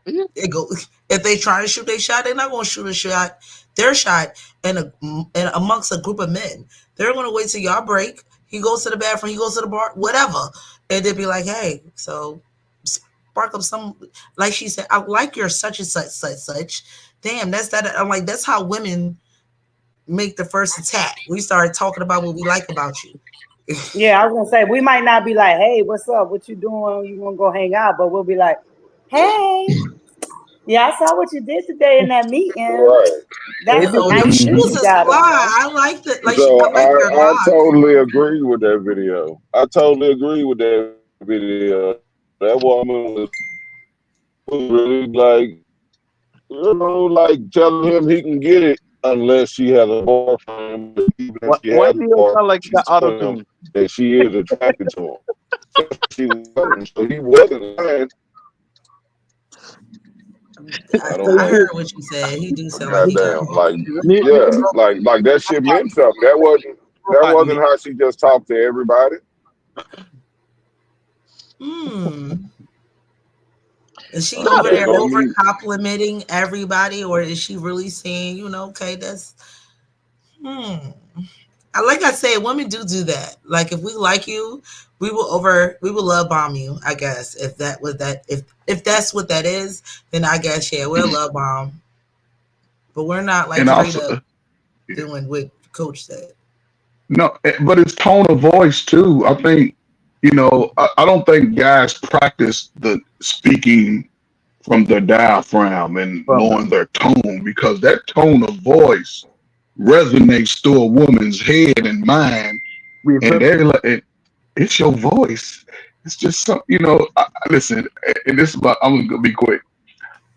They go, if they try to shoot their shot, they're not going to shoot their shot and amongst a group of men. They're going to wait till y'all break. He goes to the bathroom, he goes to the bar, whatever. And they'll be like, hey, so spark up some, like she said, I like your such and such. Damn, that's that. I'm like, that's how women make the first attack. We started talking about what we like about you. Yeah, I was gonna say we might not be like, hey, what's up? What you doing? You wanna go hang out? But we'll be like, hey, yeah, I saw what you did today in that meeting. Right. That's Oh, a them nice shoes shoes is you fly. got on. I like that. Like, So I like your I vibe. totally agree with that video. I totally agree with that video. That woman was really like, like telling him he can get it unless she has a boyfriend. But even if she Why has do a you boyfriend, sound like you she's got auto telling him tune? that she is attracted to him. She wasn't, so he wasn't lying. I heard what you said. He do sound like he got Goddamn, all. like like that shit meant something. That wasn't how she just talked to everybody. Is she That over there don't over mean complimenting everybody, or is she really saying, okay, that's like I said, women do that. Like if we like you, we will love bomb you, I guess. If that's what that is, then I guess we'll love bomb. But we're not like And straight also, up doing what Coach said. no, but it's tone of voice too. I think, I don't think guys practice the speaking from their diaphragm and knowing their tone because that tone of voice resonates through a woman's head and mind, and they're like, it's your voice. It's just something, listen, and this is about, I'm gonna be quick.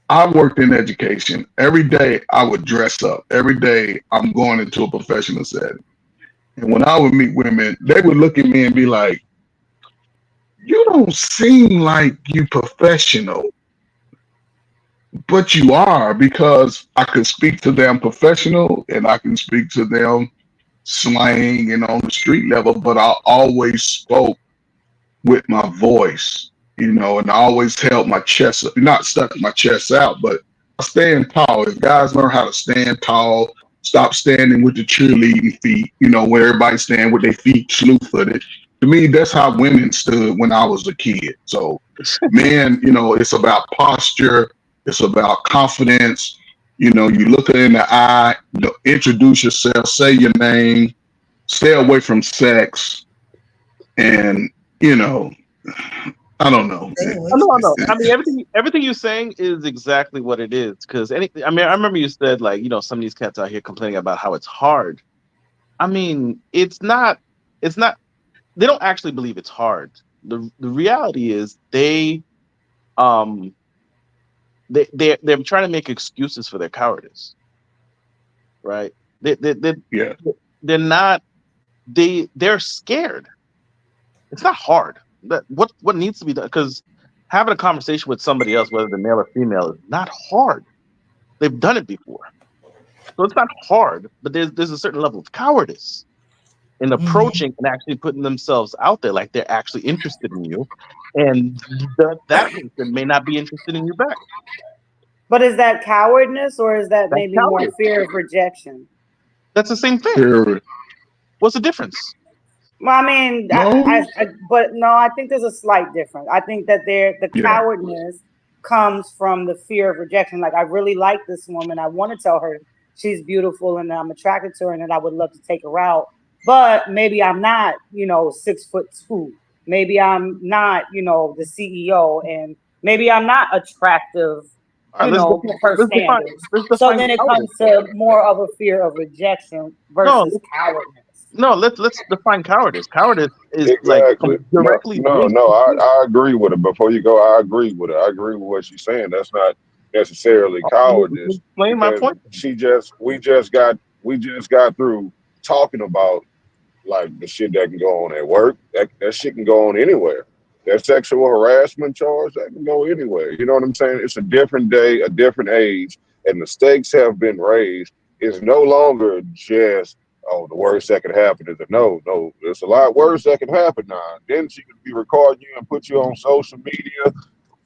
I worked in education. Every day I would dress up. Every day I'm going into a professional setting. And when I would meet women, they would look at me and be like, you don't seem like you professional, but you are, because I could speak to them professional and I can speak to them slang and on the street level, but I always spoke with my voice, and I always held my chest up, not stuck my chest out, but I stand tall. If guys learn how to stand tall, stop standing with the cheerleading feet, where everybody stand with their feet slew-footed. To me, that's how women stood when I was a kid. So, man, it's about posture. It's about confidence. You look her in the eye, introduce yourself, say your name, stay away from sex, and I don't know. No. I mean, everything you're saying is exactly what it is. Because I remember you said like, some of these cats out here complaining about how it's hard. I mean, it's not. They don't actually believe it's hard. The reality is they're trying to make excuses for their cowardice, right? They're not. They're scared. It's not hard. What needs to be done? Because having a conversation with somebody else, whether they're male or female, is not hard. They've done it before, so it's not hard. But there's a certain level of cowardice in approaching and actually putting themselves out there, like they're actually interested in you, and that person may not be interested in you back. But is that cowardness or is that That's maybe more cowardice. fear of rejection? That's the same thing. Period. What's the difference? Well, I mean, No. but no, I think there's a slight difference. I think that the Yeah. cowardness comes from the fear of rejection. Like, I really like this woman. I want to tell her she's beautiful and that I'm attracted to her and that I would love to take her out. But maybe I'm not, 6'2". Maybe I'm not, the CEO, and maybe I'm not attractive, All right, per standards. So then it comes to more of a fear of rejection versus cowardice. No, let's define cowardice. Cowardice is Exactly. like directly. I agree with it. Before you go, I agree with it. I agree with what she's saying. That's not necessarily cowardice. Explain my point. We just got through talking about like the shit that can go on at work. That shit can go on anywhere. That sexual harassment charge, that can go anywhere. You know what I'm saying? It's a different day, a different age, and the stakes have been raised. It's no longer just, oh, the worst that could happen is no, there's a lot worse that can happen now. Then she could be recording you and put you on social media,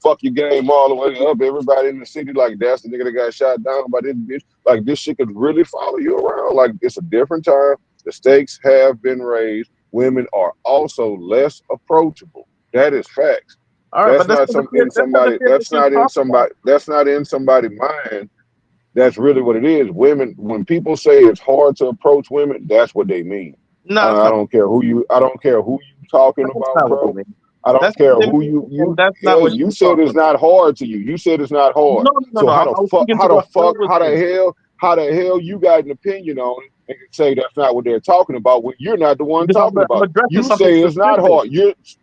fuck your game all the way up. Everybody in the city, like, that's the nigga that got shot down by this bitch. Like, this shit could really follow you around. Like, it's a different time. The stakes have been raised. Women are also less approachable. That is facts. All right, That's not in somebody's mind. That's really what it is. Women, when people say it's hard to approach women, that's what they mean. No, I don't care who you talking about, bro. I don't care who you said it's not hard to you. You said it's not hard. So how the hell you got an opinion on it and can say that's not what they're talking about when you're not the one talking about it? You say it's not hard.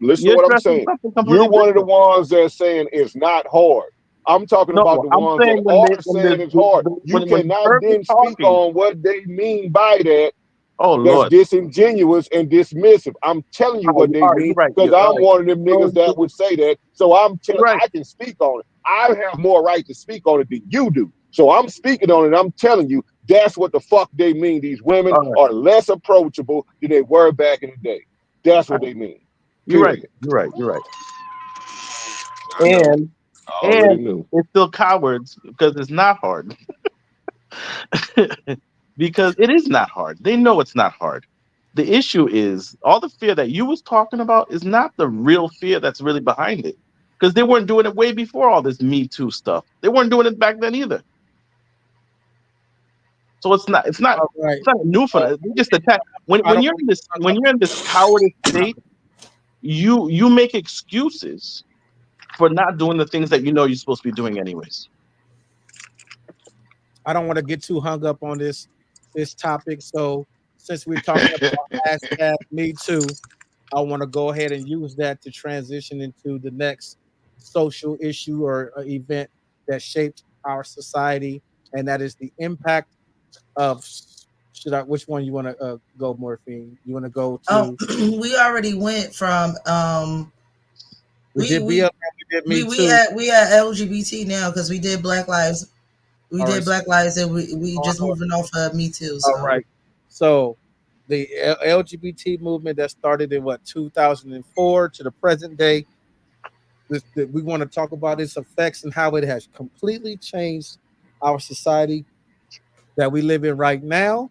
Listen to what I'm saying. You're one of the ones that's saying it's not hard. I'm talking about the ones that are saying it's hard. You cannot then speak on what they mean by that. That's disingenuous and dismissive. I'm telling you what they mean because I'm one of them niggas that would say that. So I'm telling I can speak on it. I have more right to speak on it than you do. So I'm speaking on it. I'm telling you that's what the fuck they mean. These women are less approachable than they were back in the day. That's what they mean. You're right. And it's still cowards because it's not hard. Because it is not hard. They know it's not hard. The issue is all the fear that you was talking about is not the real fear that's really behind it. Because they weren't doing it way before all this Me Too stuff. They weren't doing it back then either. So it's not new for them. They just attack. When you're in this cowardice state, you make excuses for not doing the things that you know you're supposed to be doing anyways. I don't want to get too hung up on this topic. So since we're talking about hashtag Me Too, I want to go ahead and use that to transition into the next social issue or event that shaped our society, and that is the impact of. Which one you want to go, Morphine? You want to go to? We already went from. We did BLM. We did Me Too. We at LGBT now because we did Black Lives. We did Black Lives, and we just moving off of Me Too. So. All right. So the LGBT movement that started in 2004 to the present day. We want to talk about its effects and how it has completely changed our society that we live in right now.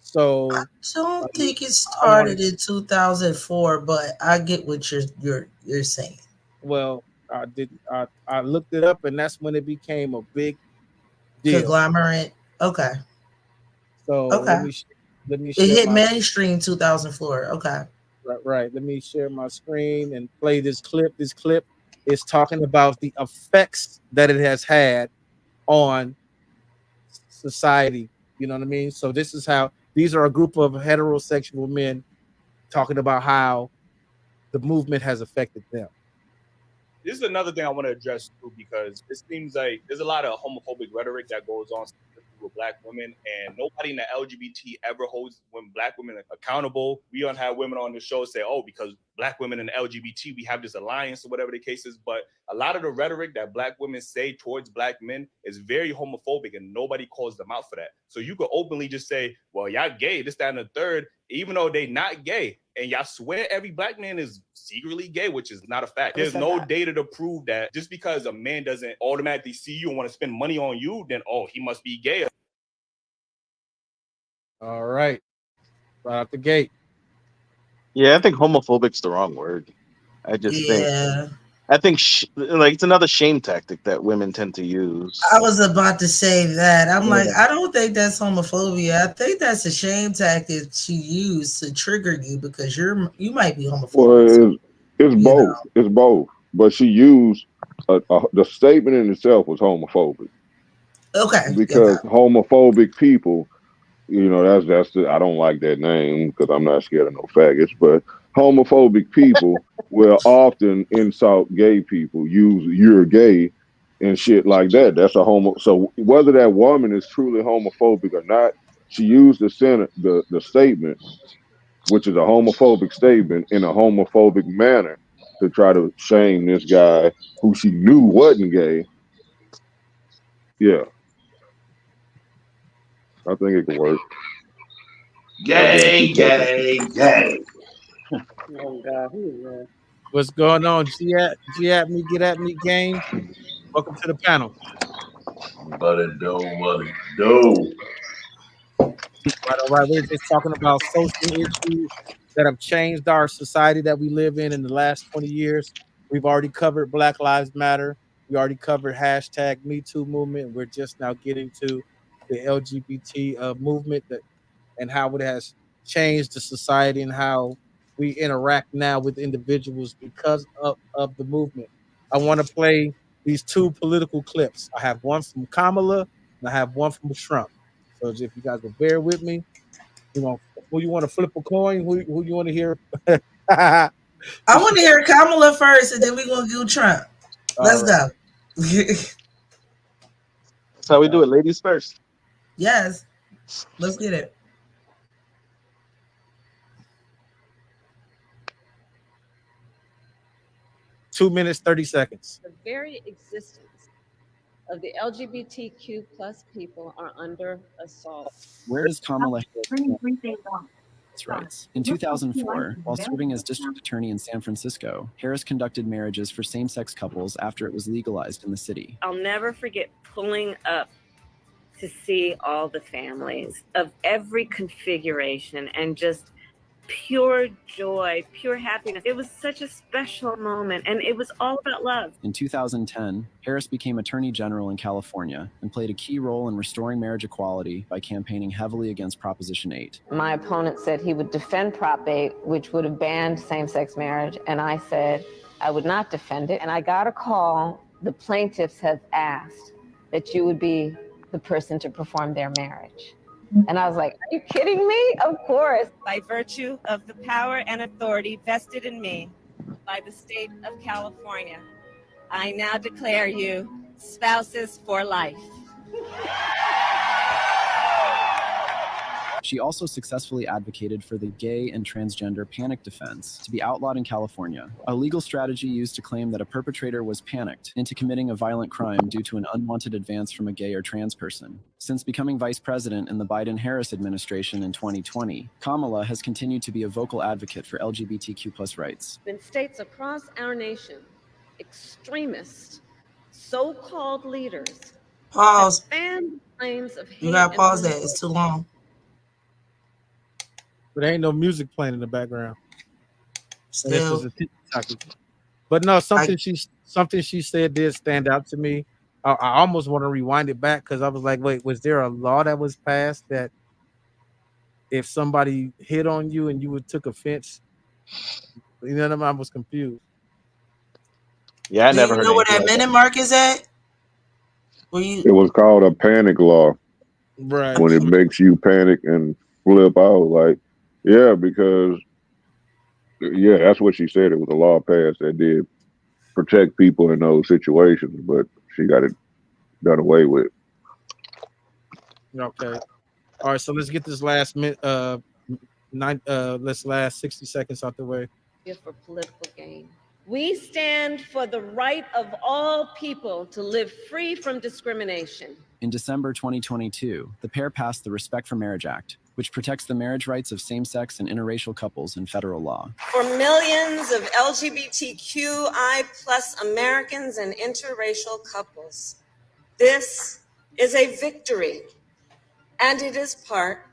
So I don't think it started in 2004, but I get what you're saying. Well, I looked it up, and that's when it became a big deal. Conglomerate. Okay. So okay. Let me. It hit mainstream 2004. Okay. Right. Let me share my screen and play this clip. This clip is talking about the effects that it has had on society. You know what I mean? So these are a group of heterosexual men talking about how the movement has affected them. This is another thing I want to address too, because it seems like there's a lot of homophobic rhetoric that goes on with Black women, and nobody in the LGBT ever holds Black women accountable. We don't have women on the show say, "Oh, because black women and LGBT, we have this alliance or whatever the case is. But a lot of the rhetoric that black women say towards black men is very homophobic, and nobody calls them out for that. So you could openly just say, well, y'all gay, this, that, and the third, even though they not gay. And y'all swear every black man is secretly gay, which is not a fact. There's no data to prove that. Just because a man doesn't automatically see you and want to spend money on you, then, oh, he must be gay. All right. Right out the gate. Yeah, I think homophobic's the wrong word. I just think like it's another shame tactic that women tend to use. I was about to say that. I'm like, I don't think that's homophobia. I think that's a shame tactic to use to trigger you because you might be homophobic. Well, it's both. It's both. But she used the statement in itself was homophobic. Okay. Because homophobic people, you know, that's I don't like that name because I'm not scared of no faggots, but homophobic people will often insult gay people, use "you're gay" and shit like that. That's a So whether that woman is truly homophobic or not, she used the statement, which is a homophobic statement, in a homophobic manner to try to shame this guy who she knew wasn't gay. Yeah. I think it could work. Gay. Oh God, who is that? What's going on? G at me, get at me, gang. Welcome to the panel. What it do? All right. We're just talking about social issues that have changed our society that we live in the last 20 years. We've already covered Black Lives Matter. We already covered hashtag Me Too movement. We're just now getting to the LGBT movement and how it has changed the society and how we interact now with individuals because of the movement. I want to play these two political clips. I have one from Kamala and I have one from Trump. So if you guys will bear with me, who you want to flip a coin? Who you want to hear? I want to hear Kamala first, and then we're gonna do Trump. Let's go. That's how we do it, ladies first. Yes, let's get it. Two minutes, 30 seconds. The very existence of the LGBTQ plus people are under assault. Where does Kamala Harris rights? In 2004, while serving as district attorney in San Francisco, Harris conducted marriages for same-sex couples after it was legalized in the city. I'll never forget pulling up to see all the families of every configuration and just pure joy, pure happiness. It was such a special moment, and it was all about love. In 2010, Harris became Attorney General in California and played a key role in restoring marriage equality by campaigning heavily against Proposition 8. My opponent said he would defend Prop 8, which would have banned same-sex marriage, and I said I would not defend it. And I got a call. The plaintiffs have asked that you would be the person to perform their marriage. And I was like, are you kidding me? Of course. By virtue of the power and authority vested in me by the state of California, I now declare you spouses for life. She also successfully advocated for the gay and transgender panic defense to be outlawed in California, a legal strategy used to claim that a perpetrator was panicked into committing a violent crime due to an unwanted advance from a gay or trans person. Since becoming vice president in the Biden-Harris administration in 2020, Kamala has continued to be a vocal advocate for LGBTQ+ rights. In states across our nation, extremists, so-called leaders, Pause. fan claims of hate. You gotta pause that. It's too long. But there ain't no music playing in the background. Still. This is a TikTok. But no, something she said did stand out to me. I almost want to rewind it back because I was like, wait, was there a law that was passed that if somebody hit on you and you took offense? You know what I mean? I was confused. Yeah, I never heard. You know where that minute mark is at? It was called a panic law. Right. When it makes you panic and flip out, like, yeah, because that's what she said. It was a law passed that did protect people in those situations, but she got it done away with. Okay. All right, so let's get this last last 60 seconds out the way. for political gain. We stand for the right of all people to live free from discrimination. In December 2022, the pair passed the Respect for Marriage Act, which protects the marriage rights of same-sex and interracial couples in federal law. For millions of LGBTQI+ Americans and interracial couples, this is a victory, and it is part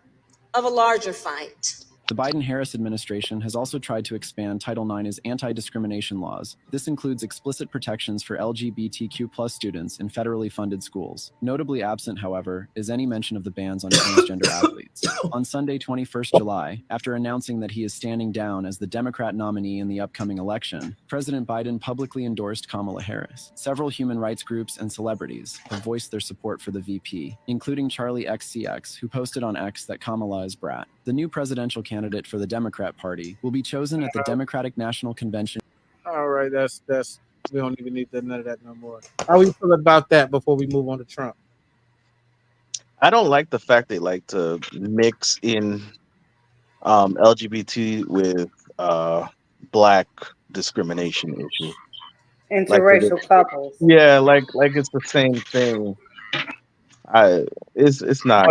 of a larger fight. The Biden-Harris administration has also tried to expand Title IX's anti-discrimination laws. This includes explicit protections for LGBTQ+ students in federally funded schools. Notably absent, however, is any mention of the bans on transgender athletes. On Sunday, 21st July, after announcing that he is standing down as the Democrat nominee in the upcoming election, President Biden publicly endorsed Kamala Harris. Several human rights groups and celebrities have voiced their support for the VP, including Charlie XCX, who posted on X that Kamala is brat. The new presidential candidate for the Democrat Party will be chosen at the Democratic National Convention. All right, that's we don't even need none of that no more. How we feel about that before we move on to Trump? I don't like the fact they like to mix in LGBT with black discrimination issue. Interracial couples. Yeah, like it's the same thing. It's not,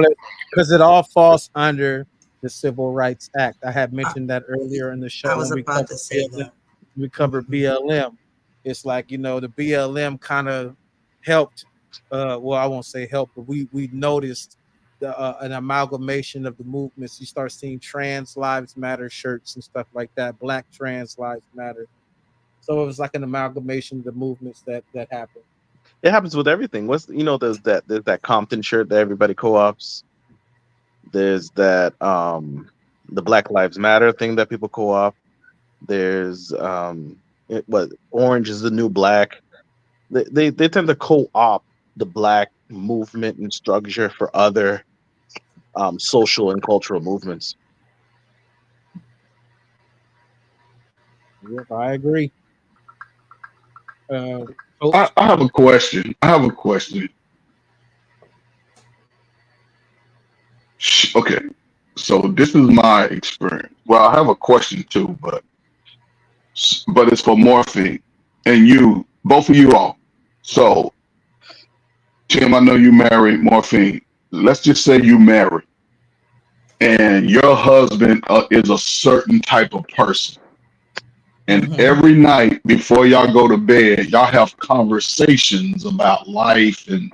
because it all falls under the Civil Rights Act. I had mentioned that earlier in the show. I was about to say that. We covered BLM. It's like, the BLM kind of helped. Well, I won't say help, but we noticed an amalgamation of the movements. You start seeing Trans Lives Matter shirts and stuff like that. Black Trans Lives Matter. So it was like an amalgamation of the movements that happened. it happens with everything. There's that Compton shirt that everybody co-ops. There's that the Black Lives Matter thing that people co-op. There's orange is the new black. They tend to co-opt the black movement and structure for other social and cultural movements. Yep, I agree. I have a question. Okay, so this is my experience. Well, I have a question too, but it's for Morphine and you, both of you all. So, Tim, I know you married Morphine. Let's just say you married, and your husband is a certain type of person. And every night before y'all go to bed, y'all have conversations about life and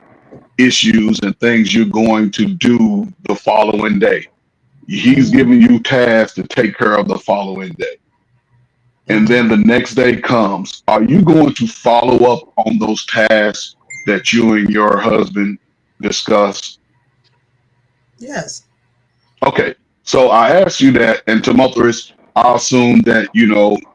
issues and things you're going to do the following day. He's giving you tasks to take care of the following day. And then the next day comes. Are you going to follow up on those tasks that you and your husband discussed? Yes. Okay. So I asked you that, and Tumultuous, I assume that,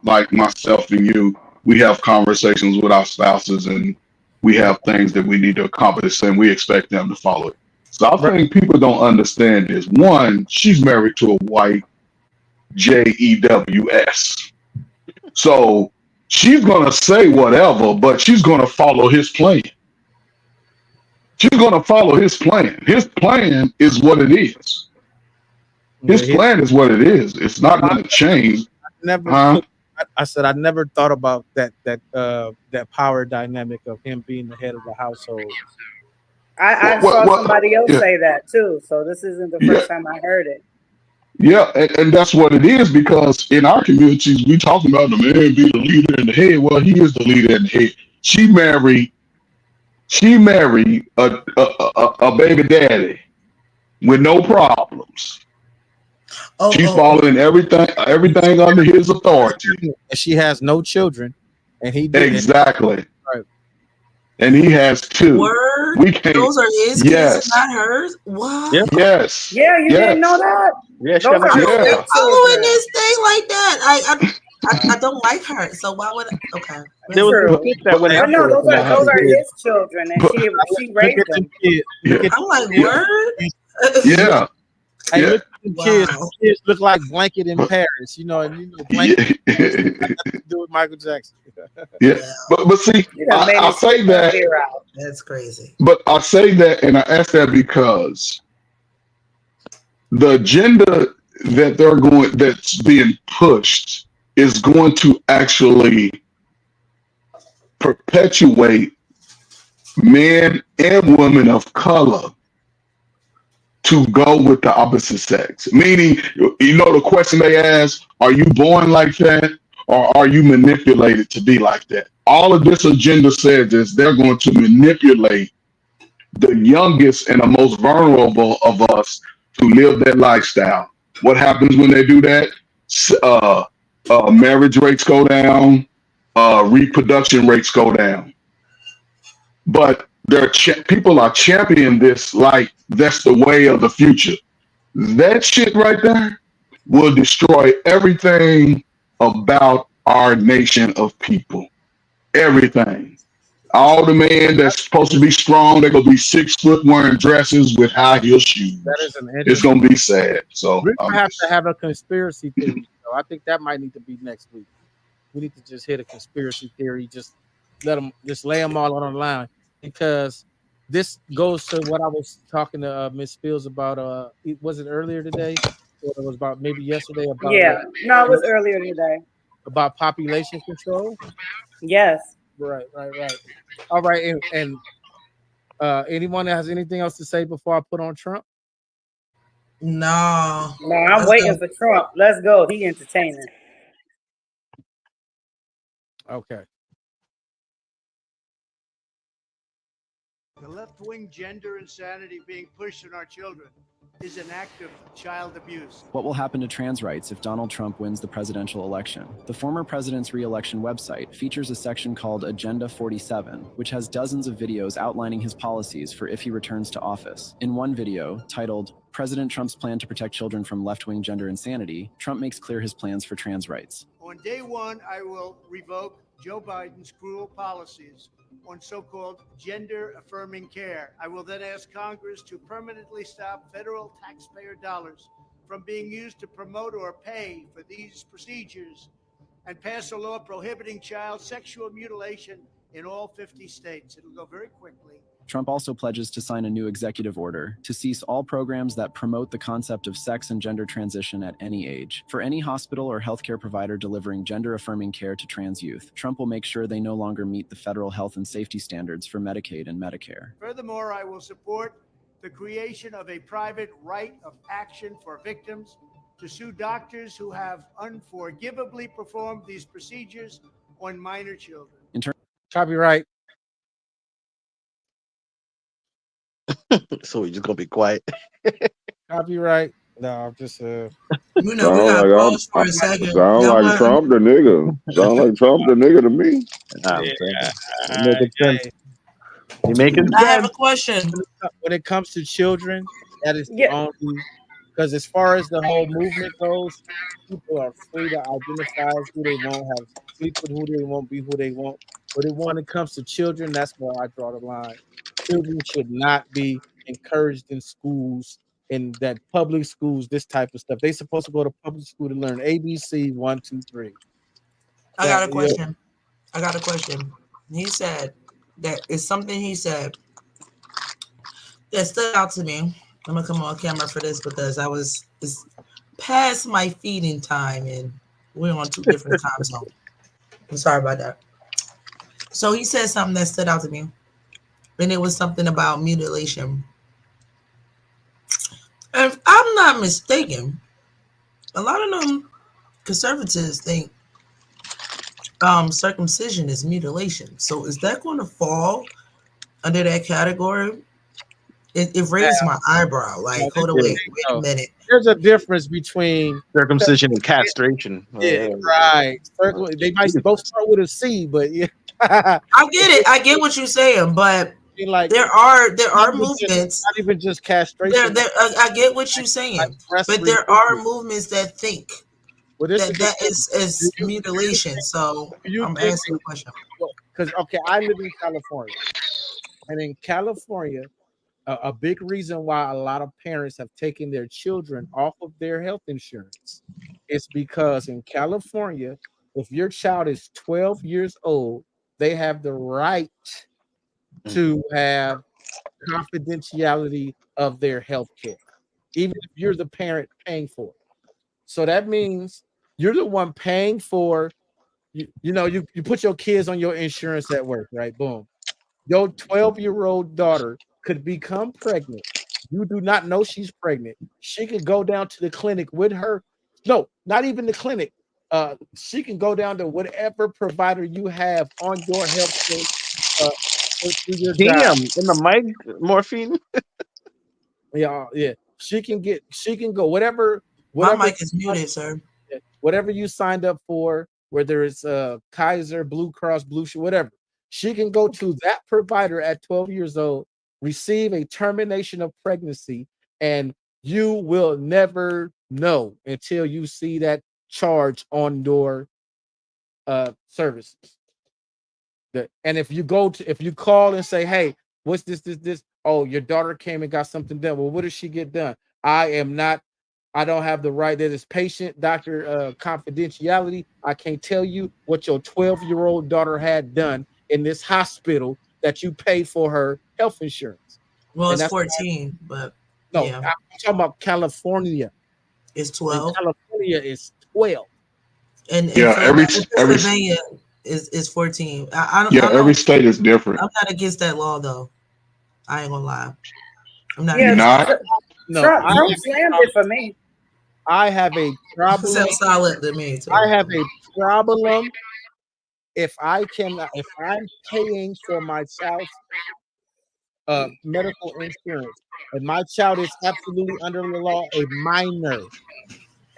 like myself and you, we have conversations with our spouses and we have things that we need to accomplish and we expect them to follow it. So I think people don't understand this. One, she's married to a white JEWS. So she's going to say whatever, but she's going to follow his plan. She's going to follow his plan. His plan is what it is. His plan is what it is. It's not going to change. I said I never thought about that power dynamic of him being the head of the household. I saw somebody else say that too. So this isn't the first time I heard it. Yeah, and that's what it is, because in our communities we talk about the man being the leader in the head. Well, he is the leader in the head. She married a baby daddy with no problems. She's following everything under his authority. And she has no children, and he did. Exactly. Right. And he has two. Word? We can't. Those are his kids, not hers. What? Yeah. Yes. Yeah, you didn't know that? Yeah, Those are his following this thing like that. I don't like her, so why would I? Okay. There was a pic that went I know those are his children, and she raised them. I'm like, word? Yeah. Hey, look at the kids look like Blanket in Paris, and Blanket nothing to do with Michael Jackson. Yeah, but see, I say that. That's crazy. But I say that, and I ask that because the agenda that's being pushed is going to actually perpetuate men and women of color to go with the opposite sex. Meaning, the question they ask, are you born like that or are you manipulated to be like that? All of this agenda says is they're going to manipulate the youngest and the most vulnerable of us to live that lifestyle. What happens when they do that? Marriage rates go down, reproduction rates go down. But people are championing this like that's the way of the future. That shit right there will destroy everything about our nation of people. Everything. All the men that's supposed to be strong, they're gonna be 6 foot wearing dresses with high heel shoes. That is an It's gonna be sad. So we're gonna have to have a conspiracy theory. So I think that might need to be next week. We need to just hit a conspiracy theory. Just lay them all on the line, because this goes to what I was talking to Miss Fields about. Was it earlier today? Or it was about maybe yesterday. About no, it was earlier today. About population control. Yes. Right. All right, and anyone that has anything else to say before I put on Trump? No, I'm waiting for Trump. Let's go. He entertaining. Okay. The left-wing gender insanity being pushed on our children is an act of child abuse. What will happen to trans rights if Donald Trump wins the presidential election? The former president's re-election website features a section called Agenda 47, which has dozens of videos outlining his policies for if he returns to office. In one video, titled President Trump's Plan to Protect Children from Left-Wing Gender Insanity, Trump makes clear his plans for trans rights. On day one, I will revoke Joe Biden's cruel policies on so-called gender-affirming care. I will then ask Congress to permanently stop federal taxpayer dollars from being used to promote or pay for these procedures and pass a law prohibiting child sexual mutilation in all 50 states. It'll go very quickly. Trump also pledges to sign a new executive order to cease all programs that promote the concept of sex and gender transition at any age. For any hospital or healthcare provider delivering gender-affirming care to trans youth, Trump will make sure they no longer meet the federal health and safety standards for Medicaid and Medicare. Furthermore, I will support the creation of a private right of action for victims to sue doctors who have unforgivably performed these procedures on minor children. Copyright. So we're just gonna be quiet. Copyright. No, I'm just we gotta pause for a second. Sound like Trump the nigga. Sound like Trump the nigga to me. I have a question. When it comes to children, that is the only, because as far as the whole movement goes, people are free to identify who they want, have sleep with who they want, be who they want. But when it comes to children, that's where I draw the line. Children should not be encouraged in schools, in that public schools, this type of stuff. They're supposed to go to public school to learn ABC 1, 2, 3. I got a question. He said that it's something he said that stood out to me. I'm gonna come on camera for this because it's past my feeding time and we're on 2 different time zones. I'm sorry about that. So he said something that stood out to me, and it was something about mutilation. If I'm not mistaken, a lot of them conservatives think circumcision is mutilation. So is that going to fall under that category? It raised my eyebrow. Like, hold on, wait a minute. There's a difference between circumcision and castration. Yeah, right. They might both start with a C, but yeah. I get it. I get what you're saying, but like there are movements. Not even just castration. I get what you're saying, but there are movements that think that is mutilation. So I'm asking a question. Because I live in California, and in California, a big reason why a lot of parents have taken their children off of their health insurance is because in California, if your child is 12 years old, they have the right to have confidentiality of their health care, even if you're the parent paying for it. So that means You're the one paying for. You put your kids on your insurance at work, right? Boom. Your 12-year-old daughter could become pregnant. You do not know she's pregnant. She can go down to the clinic with her. No, not even the clinic. She can go down to whatever provider you have on your health care. Through your job. Damn, in the mic, morphine. Yeah. She can go whatever. My mic is muted, sir. Whatever you signed up for, whether it's Kaiser, Blue Cross, Blue Shield, whatever. She can go to that provider at 12 years old, receive a termination of pregnancy, and you will never know until you see that charge on your services. And if you call and say, hey, what's this? Oh, your daughter came and got something done. Well, what does she get done? I don't have the right. That is patient doctor confidentiality. I can't tell you what your 12-year-old daughter had done in this hospital that you paid for her health insurance. Well, And it's that's 14, but no, yeah. I'm talking about California. It's 12. California is 12. And Yeah, every Pennsylvania is 14. I don't every state is different. I'm not against that law though. I ain't gonna lie. I'm not. Yeah, You're not? No, Trump slammed it for me. I have a problem. Sounds solid to me too. I have a problem if I'm paying for my child's medical insurance and my child is absolutely under the law a minor.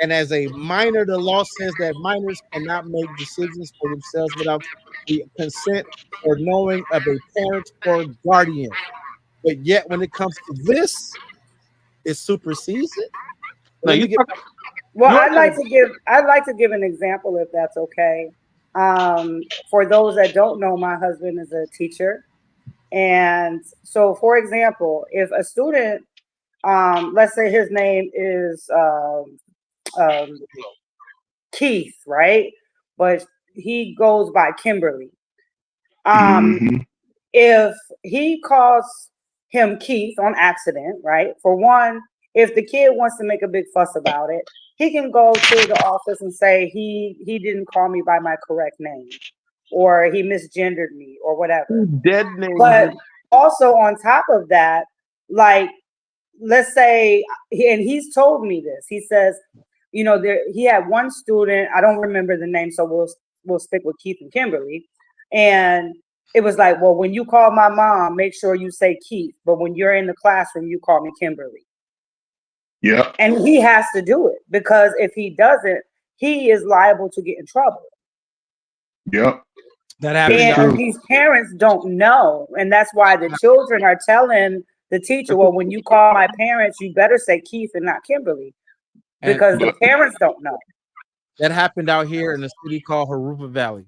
And as a minor, the law says that minors cannot make decisions for themselves without the consent or knowing of a parent or guardian. But yet, when it comes to this, it supersedes it. Well, I'd like to give an example if that's okay. For those that don't know, my husband is a teacher. And so, for example, if a student, let's say his name is Keith, right? But he goes by Kimberly. If he calls him Keith on accident, right? For one, if the kid wants to make a big fuss about it, he can go to the office and say he didn't call me by my correct name, or he misgendered me, or whatever. Dead name. But also on top of that, like, let's say, and he's told me this. He says, he had one student. I don't remember the name, so we'll stick with Keith and Kimberly. And it was like, well, when you call my mom, make sure you say Keith. But when you're in the classroom, you call me Kimberly. Yeah. And he has to do it, because if he doesn't, he is liable to get in trouble. Yep. That happens. And these parents don't know. And that's why the children are telling the teacher, well, when you call my parents, you better say Keith and not Kimberly, because the parents don't know. That happened out here in a city called Harupa Valley.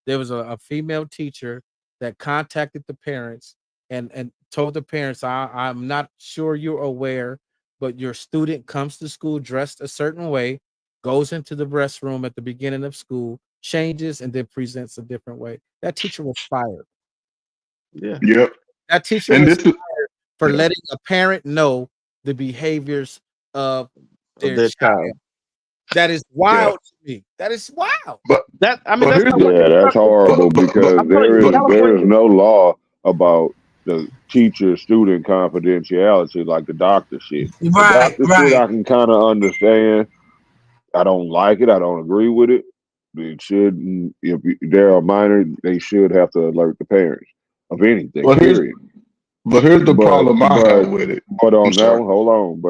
There was a female teacher that contacted the parents and told the parents, I'm not sure you're aware, but your student comes to school dressed a certain way, goes into the restroom at the beginning of school, changes, and then presents a different way. That teacher was fired. Yeah. Yep. That teacher was fired for letting a parent know the behaviors of their child. That is wild to me. That is wild. But that's horrible because there is no law about the teacher-student confidentiality like the doctor shit. Right, The doctor shit I can kind of understand. I don't like it. I don't agree with it. It should, if they're a minor, they should have to alert the parents of anything. But here's the problem I have with it. But on that one, hold on.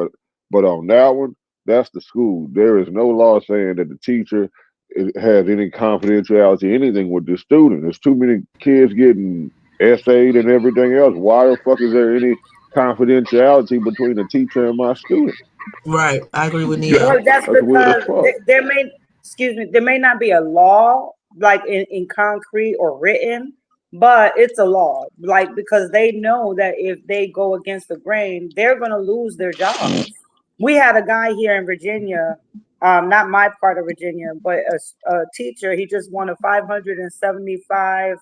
But on that one, that's the school. There is no law saying that the teacher has any confidentiality, anything with the student. There's too many kids getting essayed and everything else. Why the fuck is there any confidentiality between the teacher and my student? Right, I agree with Neo. Well, that's because there may not be a law like in concrete or written, but it's a law, like, because they know that if they go against the grain, they're going to lose their jobs. We had a guy here in Virginia, not my part of Virginia, but a teacher. He just won a 575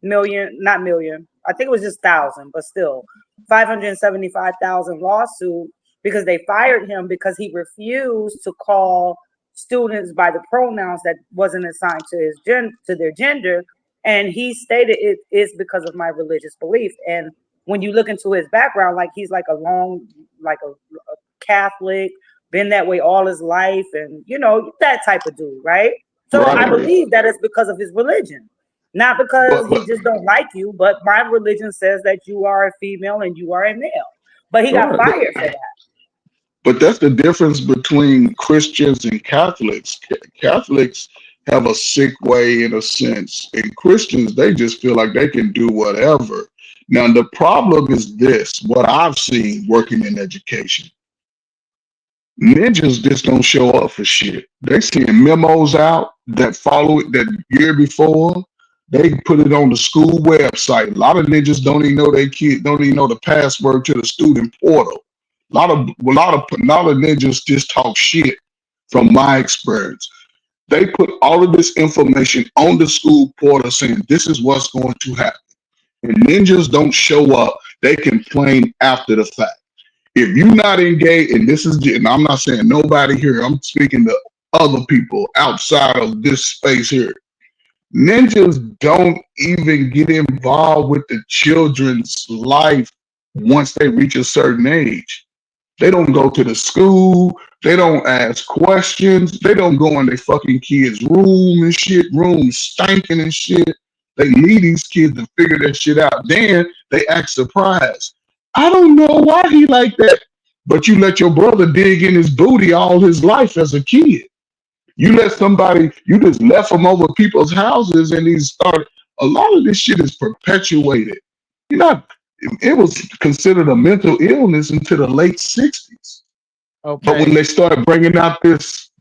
million, not million, I think it was just 1,000, but still 575,000 lawsuit because they fired him because he refused to call students by the pronouns that wasn't assigned to their gender, and he stated it is because of my religious belief. And when you look into his background, like he's like a Catholic, been that way all his life, and that type of dude, right? So I believe that it's because of his religion, not because he just don't like you, but my religion says that you are a female and you are a male. But he got fired for that. But that's the difference between Christians and Catholics. Catholics have a sick way in a sense, and Christians, they just feel like they can do whatever. Now, the problem is this, what I've seen working in education. Ninjas just don't show up for shit. They send memos out that follow it that year before. They put it on the school website. A lot of ninjas don't even know the password to the student portal. A lot of ninjas just talk shit from my experience. They put all of this information on the school portal saying this is what's going to happen. And ninjas don't show up. They complain after the fact. If you're not engaged, and I'm not saying nobody here, I'm speaking to other people outside of this space here. Ninjas don't even get involved with the children's life once they reach a certain age. They don't go to the school. They don't ask questions. They don't go in their fucking kids' room and shit, rooms stinking and shit. They leave these kids to figure that shit out. Then they act surprised. I don't know why he like that. But you let your brother dig in his booty all his life as a kid. You just left him over people's houses and a lot of this shit is perpetuated. It was considered a mental illness until the late 60s. Okay. But when they started bringing out this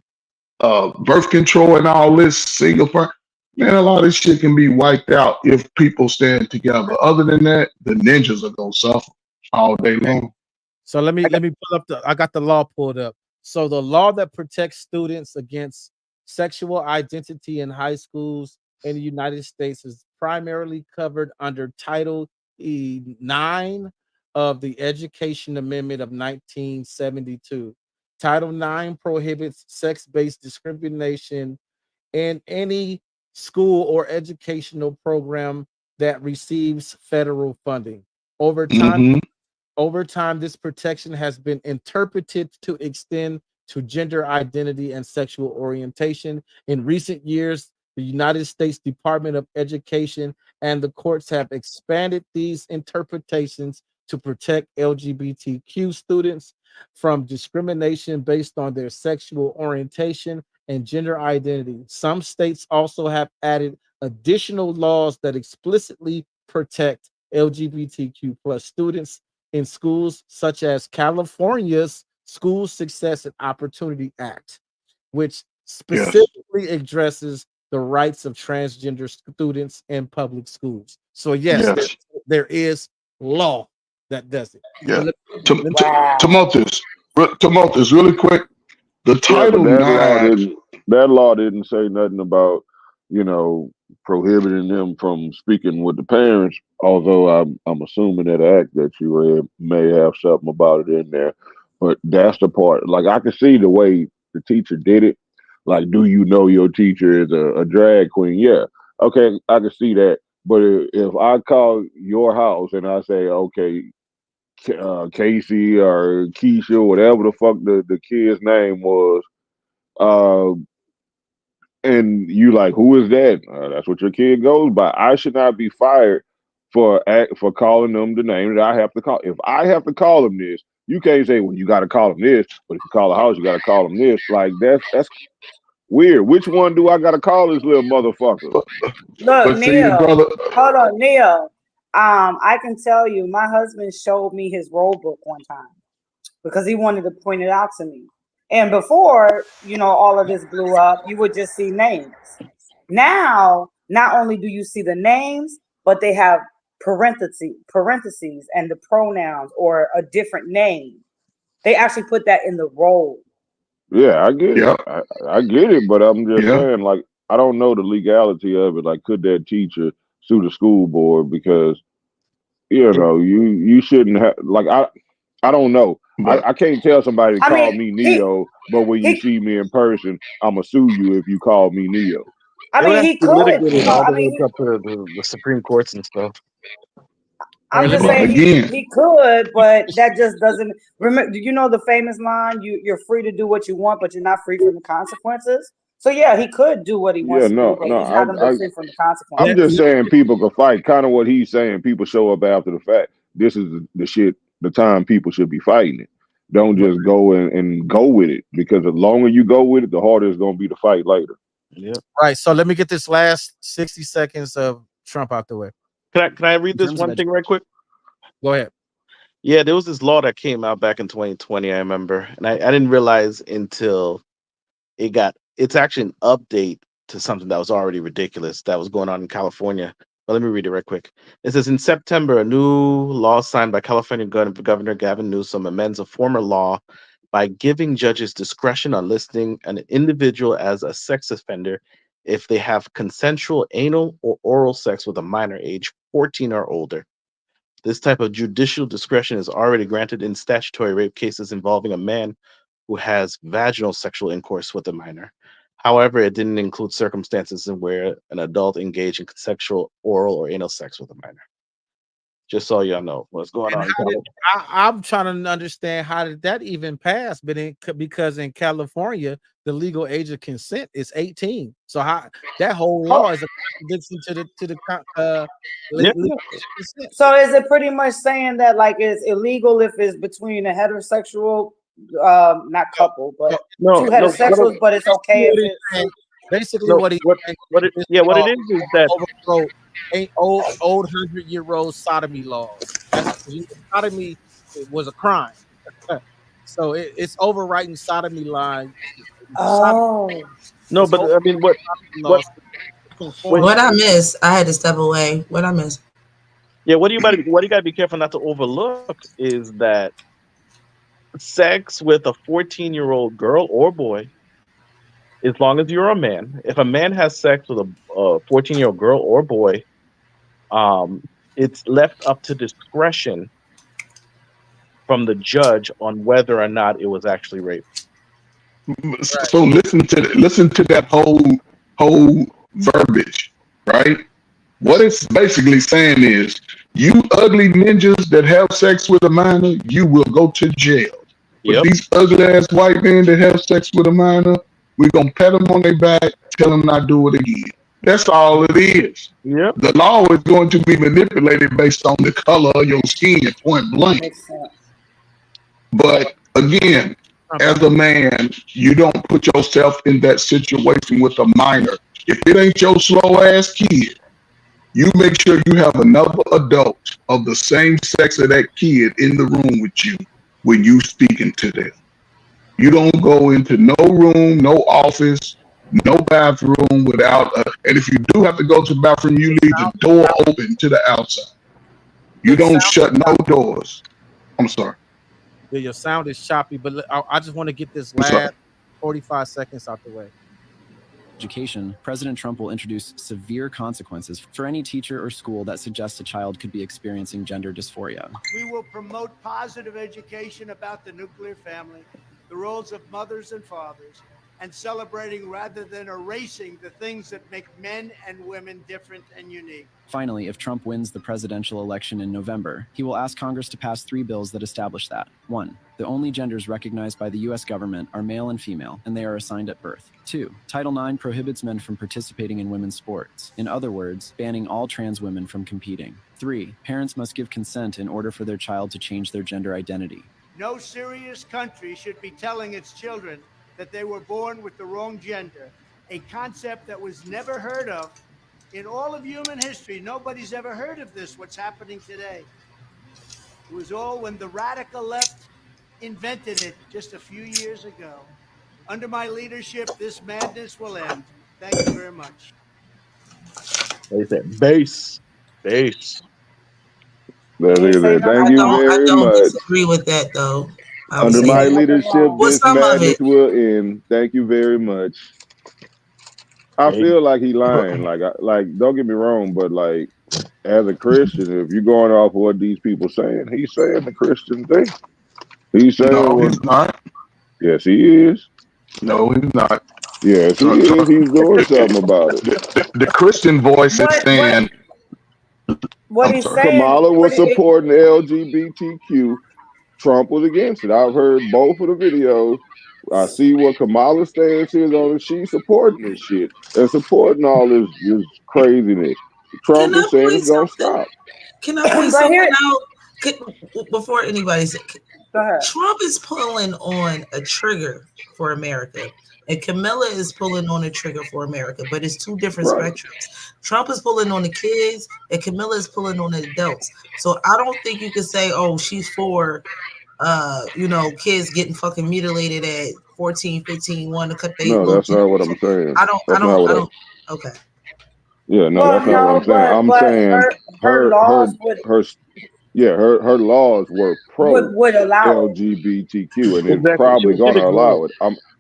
birth control and all this single part, man, a lot of this shit can be wiped out if people stand together. Other than that, the ninjas are gonna suffer all day long. So let me pull up I got the law pulled up. So the law that protects students against sexual identity in high schools in the United States is primarily covered under Title 9 of the Education Amendment of 1972. Title 9 prohibits sex-based discrimination in any school or educational program that receives federal funding. Over time, this protection has been interpreted to extend to gender identity and sexual orientation. In recent years, the United States Department of Education and the courts have expanded these interpretations to protect LGBTQ students from discrimination based on their sexual orientation and gender identity. Some states also have added additional laws that explicitly protect LGBTQ plus students in schools, such as California's School Success and Opportunity Act, which specifically addresses the rights of transgender students in public schools. So yes. There is law that does it. Yeah. Timotheus, really quick. The Title 9. That law didn't say nothing about, prohibiting them from speaking with the parents, although I'm assuming that act that you read may have something about it in there. But that's the part. Like, I can see the way the teacher did it. Like, do you know your teacher is a drag queen? Yeah. Okay, I can see that. But if I call your house and I say, okay, Casey or Keisha, whatever the fuck the kid's name was, and you like, who is that? That's what your kid goes by. I should not be fired for calling them the name that I have to call. If I have to call them this, you can't say, well, you got to call them this, but if you call a house, you got to call them this. Like, that's weird. Which one do I got to call this little motherfucker? Look, Neil, hold on, Neil. I can tell you, my husband showed me his roll book one time because he wanted to point it out to me. And before, all of this blew up, you would just see names. Now, not only do you see the names, but they have parentheses and the pronouns or a different name. They actually put that in the roll. Yeah, I get it. I get it, but I'm just saying, like, I don't know the legality of it. Like, could that teacher sue the school board? Because, you shouldn't have, like, I don't know. But I can't tell somebody to I call mean, me Neo, but when you he, see me in person, I'ma sue you if you call me Neo. I It would mean, have he to be could, you litigated know, all I the way mean, up to the Supreme Courts and stuff. I'm just but saying again, he could, but that just doesn't remember. You know the famous line, you're free to do what you want, but you're not free from the consequences. So yeah, he could do what he Yeah, wants to do, no, but no. he's not gonna be free from the I'm consequences. just saying people can fight. Kind of what he's saying. People show up after the fact. This is the shit. The time people should be fighting it. Don't just go and go with it, because the longer you go with it, the harder it's gonna be to fight later. Yeah. Right. So let me get this last 60 seconds of Trump out the way. Can I read In this terms of one thing right quick? Go ahead. Yeah, there was this law that came out back in 2020, I remember. And I didn't realize until it's actually an update to something that was already ridiculous that was going on in California. But let me read it right quick. It says in September, a new law signed by California Governor Gavin Newsom amends a former law by giving judges discretion on listing an individual as a sex offender if they have consensual anal or oral sex with a minor age 14 or older. This type of judicial discretion is already granted in statutory rape cases involving a man who has vaginal sexual intercourse with a minor. However, it didn't include circumstances in where an adult engaged in consensual oral or anal sex with a minor. Just so y'all know what's going on. I'm trying to understand how did that even pass? But because in California, the legal age of consent is 18. So how that whole law is a contradiction to the legal age of consent. So is it pretty much saying that like it's illegal if it's between a heterosexual, not couple, but two heterosexuals, but it's okay if it's Basically No, what he what it is that overthrow ain't old 100-year-old sodomy laws. Sodomy was a crime. So it's overwriting sodomy line. Oh. No, but I mean what What I miss? I had to step away. What I miss? Yeah, what you gotta be careful not to overlook is that sex with a 14-year-old girl or boy, as long as you're a man, if a man has sex with a 14-year-old girl or boy, it's left up to discretion from the judge on whether or not it was actually rape. so listen to that whole verbiage, right? What it's basically saying is, you ugly ninjas that have sex with a minor, you will go to jail. But these ugly ass white men that have sex with a minor, we're gonna pat them on their back, tell them not do it again. That's all it is. Yep. The law is going to be manipulated based on the color of your skin, point blank. Makes sense. But again, as a man, you don't put yourself in that situation with a minor. If it ain't your slow ass kid, you make sure you have another adult of the same sex of that kid in the room with you when you speaking to them. You don't go into no room, no office, no bathroom without and if you do have to go to the bathroom, you leave the door open to the outside. You don't shut no doors. I'm sorry. Yeah, your sound is choppy, but I just want to get this I'm sorry. last 45 seconds out the way. Education, President Trump will introduce severe consequences for any teacher or school that suggests a child could be experiencing gender dysphoria. We will promote positive education about the nuclear family, the roles of mothers and fathers, and celebrating rather than erasing the things that make men and women different and unique. Finally, if Trump wins the presidential election in November, he will ask Congress to pass 3 bills that establish that. 1. The only genders recognized by the U.S. government are male and female, and they are assigned at birth. 2. Title IX prohibits men from participating in women's sports. In other words, banning all trans women from competing. 3. Parents must give consent in order for their child to change their gender identity. No serious country should be telling its children that they were born with the wrong gender, a concept that was never heard of in all of human history. Nobody's ever heard of this, what's happening today. It was all when the radical left invented it just a few years ago. Under my leadership, this madness will end. Thank you very much. They said base. That nigga said, thank I you don't very much. disagree with that though. I would Under say my that. leadership, What's this some of madness it? will end. Thank you very much. I feel like he lying. Like, don't get me wrong, but like, as a Christian, if you're going off what these people saying, he's saying the Christian thing. He's saying No, what? he's not. Yes, he is. No, he's not. Yes, he Trump, is. Trump, He's doing something about it. the Christian voice is saying, What I'm he's sorry. saying? Kamala What was supporting the LGBTQ. Trump was against it. I've heard both of the videos. I see what Kamala's stance is on it. She's supporting this shit and supporting all this craziness. Trump Can I is saying point it's gonna something? stop. Can I point But something here, out? Before anybody says, go ahead. Trump is pulling on a trigger for America, and Camilla is pulling on a trigger for America, but it's two different Right. spectrums. Trump is pulling on the kids, and Camilla is pulling on the adults. So I don't think you can say, "Oh, she's for." Kids getting fucking mutilated at 14, 15, wanting to cut their No, little that's not what titties. I'm saying. I don't, okay. Yeah, no, Well, that's not what no, I'm saying. I'm but saying her laws her laws were pro would allow it. LGBTQ, and it's Exactly. She probably was gonna getting allow it.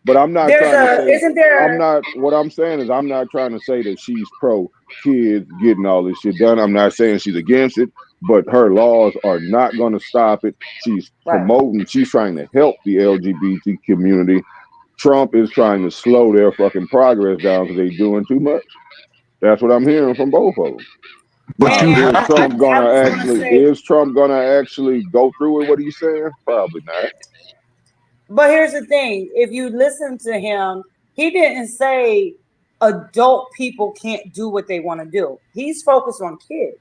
But I'm not There's trying to say. isn't there? I'm not. What I'm saying is, I'm not trying to say that she's pro kids getting all this shit done. I'm not saying she's against it, but her laws are not going to stop it. She's promoting. She's trying to help the LGBT community. Trump is trying to slow their fucking progress down because they're doing too much. That's what I'm hearing from both of them. But you Is have Trump to. gonna actually go through with what he's saying? Probably not. But here's the thing: if you listen to him, he didn't say adult people can't do what they want to do. He's focused on kids.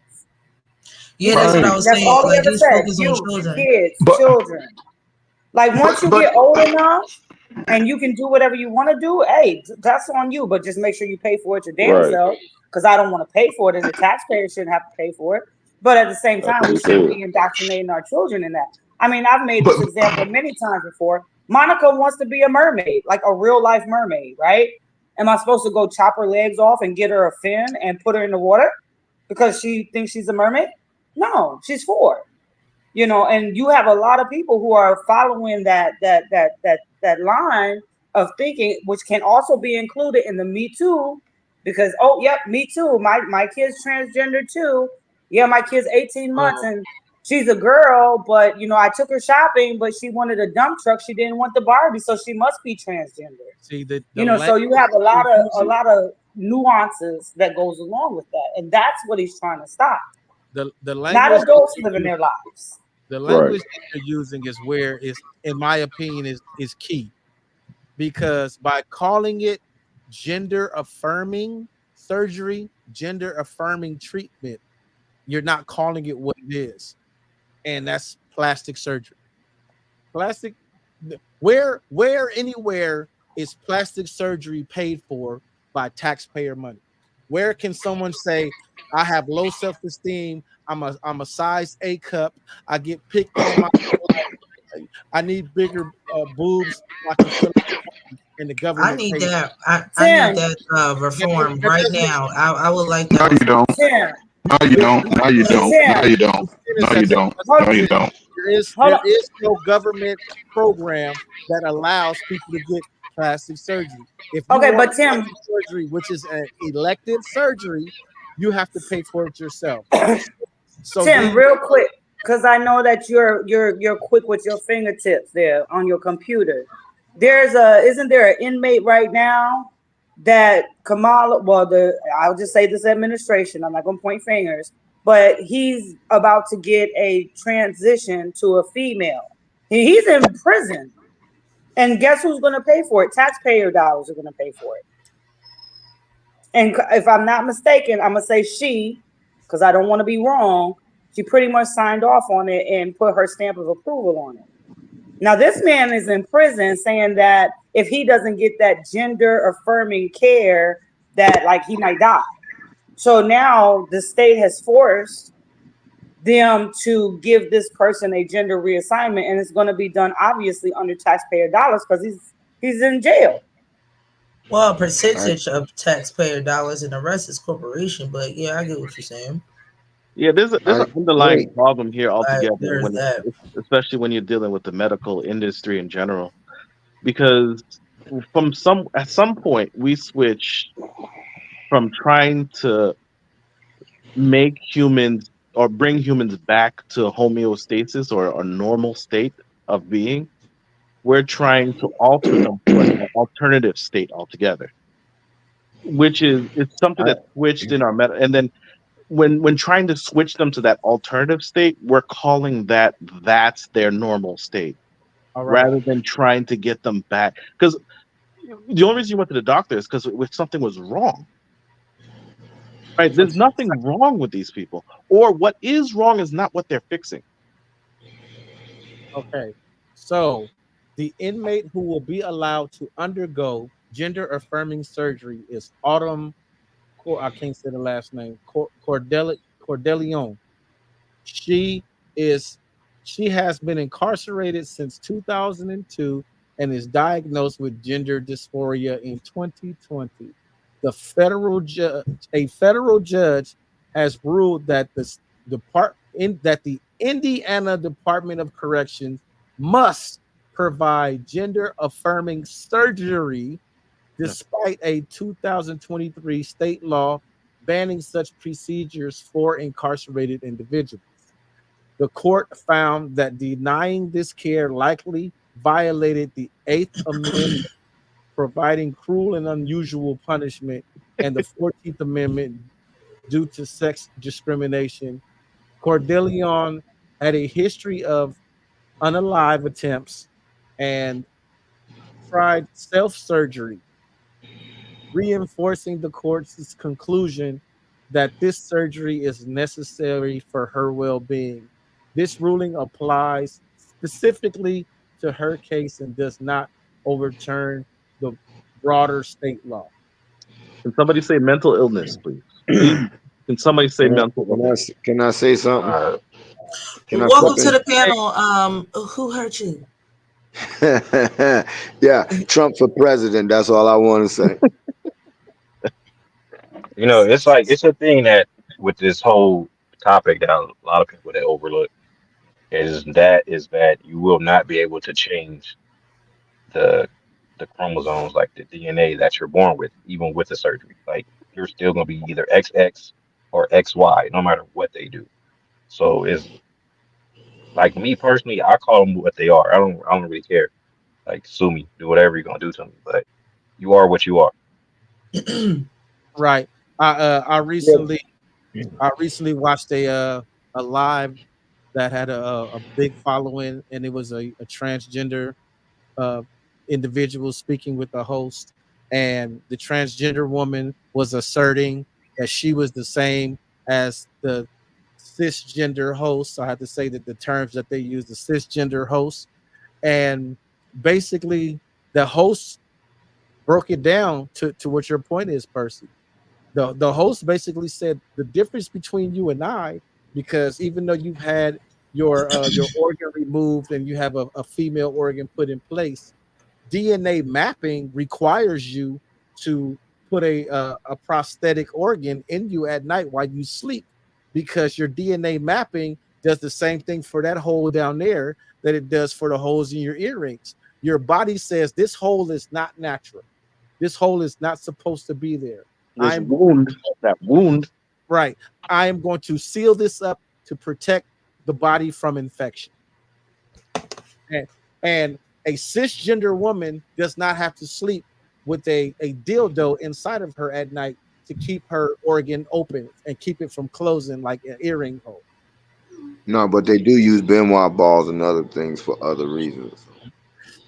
Yeah, that's what I was That's saying. all he Like ever he's said. focused on Youth, children. kids, But- children. Like once you get old enough and you can do whatever you want to do, hey, that's on you. But just make sure you pay for it your damn Right. self. Because I don't want to pay for it, and the taxpayer shouldn't have to pay for it. But at the same That's time, what we he shouldn't said. be indoctrinating our children in that. I mean, I've made this example many times before. Monica wants to be a mermaid, like a real life mermaid, right? Am I supposed to go chop her legs off and get her a fin and put her in the water because she thinks she's a mermaid? No, she's 4. And you have a lot of people who are following that line of thinking, which can also be included in the Me Too, because Me Too. My kid's transgender too. Yeah, my kid's 18 months and she's a girl, but I took her shopping, but she wanted a dump truck. She didn't want the Barbie, so she must be transgender. See the So you have a lot of nuances that goes along with that, and that's what he's trying to stop. the language Not that adults you're living their using- lives. The Right. language that you're using is where is, in my opinion, is key, because by calling it gender affirming surgery, gender affirming treatment, you're not calling it what it is, and that's plastic surgery. Plastic, where anywhere is plastic surgery paid for by taxpayer money? Where can someone say, I have low self-esteem, I'm a size A cup, I get picked on my I need bigger boobs so I can fill it, and the government I need pays that. for it. I need that reform That right doesn't make now. I would like No, that. you don't. Tim, No, you don't. No, you don't. No, you don't. No, you don't. No, you don't. There is no government program that allows people to get plastic surgery. If you Okay, want but Tim- plastic surgery, which is an elective surgery, you have to pay for it yourself. So Tim, then- real quick, because I know that you're quick with your fingertips there on your computer. Isn't there an inmate right now that Kamala? Well, I'll just say this administration. I'm not gonna point fingers, but he's about to get a transition to a female. He's in prison, and guess who's gonna pay for it? Taxpayer dollars are gonna pay for it. And if I'm not mistaken, I'm gonna say she, because I don't want to be wrong. She pretty much signed off on it and put her stamp of approval on it. Now, this man is in prison saying that if he doesn't get that gender affirming care, that like he might die. So now the state has forced them to give this person a gender reassignment, and it's going to be done obviously under taxpayer dollars because he's in jail. Well, a percentage of taxpayer dollars, and the rest is corporation. But yeah, I get what you're saying. Yeah, there's an underlying problem here altogether, there's that. especially when you're dealing with the medical industry in general, because at some point we switch from trying to make humans or bring humans back to homeostasis or a normal state of being, we're trying to alter them to an alternative state altogether, which is it's something that's switched in our meta. And then when trying to switch them to that alternative state, we're calling that's their normal state, All right. rather than trying to get them back. Because the only reason you went to the doctor is because if something was wrong, right? There's nothing wrong with these people, or what is wrong is not what they're fixing. Okay. So the inmate who will be allowed to undergo gender affirming surgery is Autumn. I can't say the last name. Cordelion. She has been incarcerated since 2002 and is diagnosed with gender dysphoria in 2020. A federal judge has ruled that the Indiana Department of Corrections must provide gender affirming surgery despite a 2023 state law banning such procedures for incarcerated individuals. The court found that denying this care likely violated the 8th Amendment, providing cruel and unusual punishment, and the 14th Amendment due to sex discrimination. Cordelion had a history of unalive attempts and tried self-surgery, reinforcing the court's conclusion that this surgery is necessary for her well-being. This ruling applies specifically to her case and does not overturn the broader state law. Can somebody say mental illness, please? Can somebody say mental illness? Can I say something? Welcome to the panel. Who hurt you? Yeah, Trump for president. That's all I want to say. You know, it's like it's a thing that with this whole topic that a lot of people that overlook is that you will not be able to change the chromosomes, like the DNA that you're born with, even with the surgery. Like you're still gonna be either XX or XY, no matter what they do. So it's like me personally, I call them what they are. I don't really care. Like sue me, do whatever you're gonna do to me, but you are what you are. Right. I recently watched a live that had a big following, and it was a transgender individual speaking with the host, and the transgender woman was asserting that she was the same as the cisgender host. So I have to say that the terms that they use, the cisgender host, and basically the host broke it down to what your point is, Percy. The host basically said the difference between you and I, because even though you've had your organ removed and you have a female organ put in place, DNA mapping requires you to put a prosthetic organ in you at night while you sleep, because your DNA mapping does the same thing for that hole down there that it does for the holes in your earrings. Your body says this hole is not natural. This hole is not supposed to be there. That wound. Right. I am going to seal this up to protect the body from infection. And a cisgender woman does not have to sleep with a dildo inside of her at night to keep her organ open and keep it from closing like an earring hole. No, but they do use Benoit balls and other things for other reasons.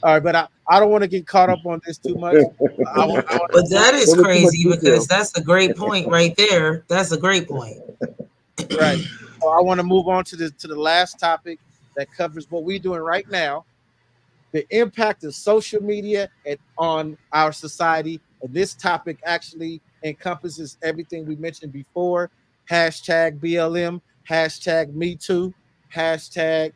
All right, but I don't want to get caught up on this too much. But that is crazy, because that's a great point right there. That's a great point. Right. So I want to move on to the last topic that covers what we're doing right now: the impact of social media on our society. And this topic actually encompasses everything we mentioned before: hashtag BLM, hashtag Me Too, hashtag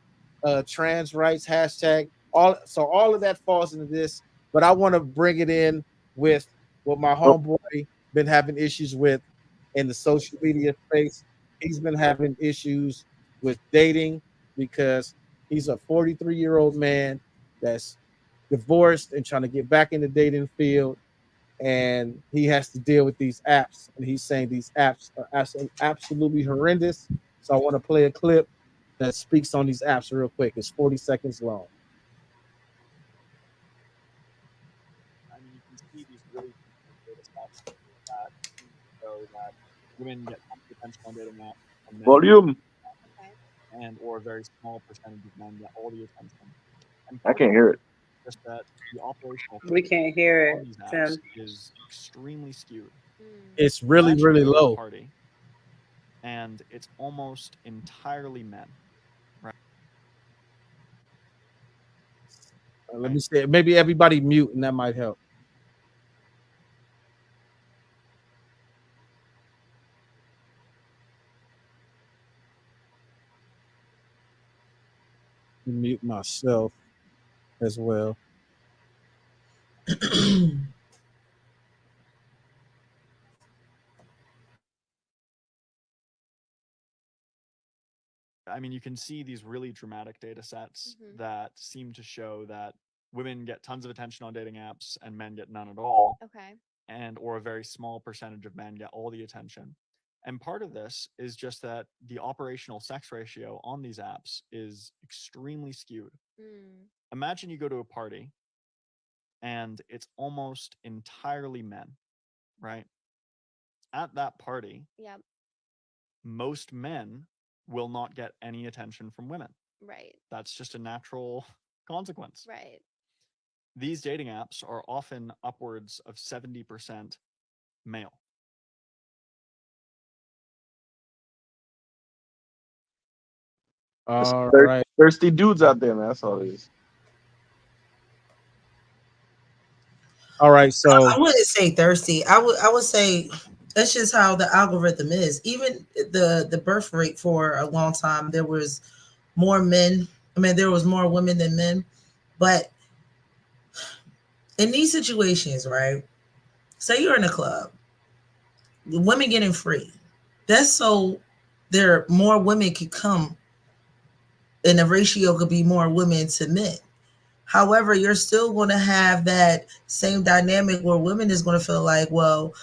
trans rights, hashtag all of that falls into this. But I want to bring it in with what my homeboy been having issues with in the social media space. He's been having issues with dating because he's a 43-year-old man that's divorced and trying to get back in the dating field, and he has to deal with these apps, and he's saying these apps are absolutely horrendous. So I want to play a clip that speaks on these apps real quick. It's 40 seconds long. women get tons of attention on dating apps, and men Volume. and or a very small percentage of men get all the attention. And I can't hear it. just that the operational We can't hear on it, these apps Tim. is extremely skewed. It's really, Imagine really you go to a low. party, and it's almost entirely men. Right? Let me say, maybe everybody mute, and that might help. Mute myself as well. I mean, you can see these really dramatic data sets that seem to show that women get tons of attention on dating apps and men get none at all. Okay. And or a very small percentage of men get all the attention. And part of this is just that the operational sex ratio on these apps is extremely skewed. Imagine you go to a party and it's almost entirely men, right? At that party, Yep. most men will not get any attention from women. Right. That's just a natural consequence. Right. These dating apps are often upwards of 70% male. All Thir- right. Thirsty dudes out there, man. That's all it is. All right. So I wouldn't say thirsty. I would say that's just how the algorithm is. Even the birth rate for a long time, there was more men. I mean, there was more women than men. But in these situations, right? Say you're in a club, women getting free. That's so there more women could come, and the ratio could be more women to men. However, you're still going to have that same dynamic where women is going to feel like, well,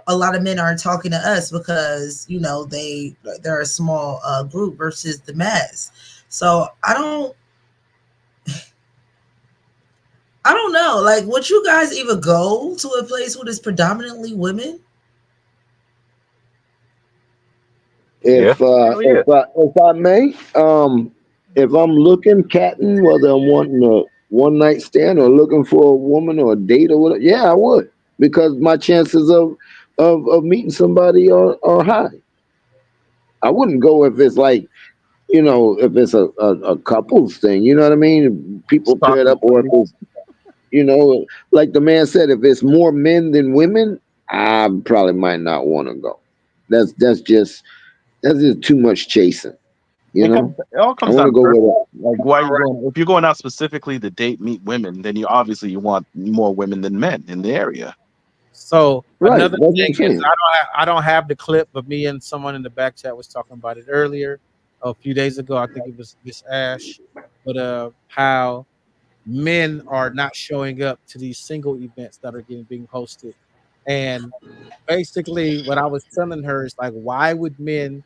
a lot of men aren't talking to us because, you know, they're a small group versus the mass. So I don't know. Like, would you guys even go to a place where it's predominantly women? If I may, if I'm looking, catting, whether I'm wanting a one night stand or looking for a woman or a date or whatever, yeah, I would, because my chances of meeting somebody are high. I wouldn't go if it's like, you know, if it's a couples thing, you know what I mean? People paired up, or if it's, you know, like the man said, if it's more men than women, I probably might not want to go. That's just too much chasing. You know, It all comes I down want to to go where like why you going. If you're going out specifically to date, meet women, then you obviously you want more women than men in the area. So Right, another that's what thing I'm is saying. I don't have the clip, but me and someone in the back chat was talking about it earlier, a few days ago. I think it was Miss Ash, but how men are not showing up to these single events that are being hosted, and basically what I was telling her is like, why would men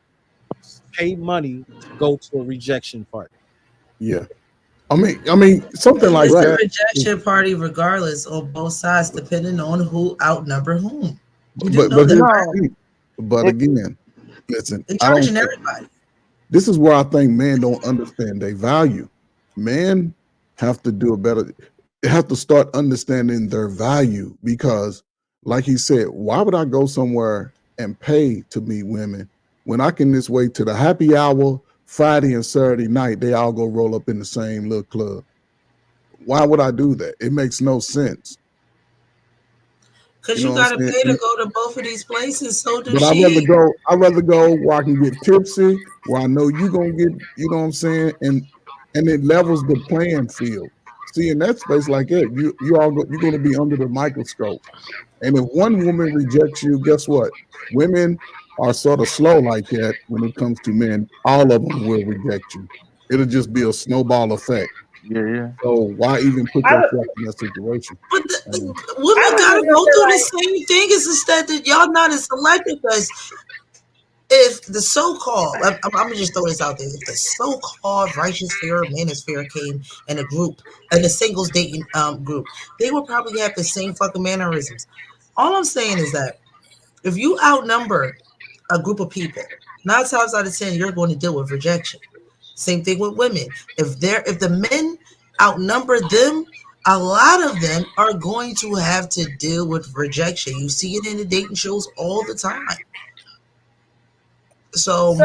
pay money to go to a rejection party? Yeah. I mean, something like It's a that. rejection party regardless on both sides, depending on who outnumber whom. You do But know that, right? again, listen, They're I don't. charging everybody. This is where I think men don't understand their value. Men have to do a better. They have to start understanding their value, because, like he said, why would I go somewhere and pay to meet women when I can just wait to the happy hour Friday and Saturday night? They all go roll up in the same little club. Why would I do that? It makes no sense. Because You you know what got I'm to saying? pay to go to both of these places. So do But I'd she. rather go where I can get tipsy, where I know you're gonna get, you know what I'm saying, and it levels the playing field. See, in that space like that, you're gonna be under the microscope. And if one woman rejects you, guess what? Women are sort of slow like that when it comes to men. All of them will reject you. It'll just be a snowball effect. Yeah. So why even put yourself in that situation? Women would got to just go feel through the like same thing. It's instead that y'all not as selective as if the so-called, I'm gonna just throw this out there. If the so-called righteous fair, manosphere came in a group, in a singles dating group, they would probably have the same fucking mannerisms. All I'm saying is that if you outnumber a group of people. 9 times out of 10, you're going to deal with rejection. Same thing with women. If the men outnumber them, a lot of them are going to have to deal with rejection. You see it in the dating shows all the time. So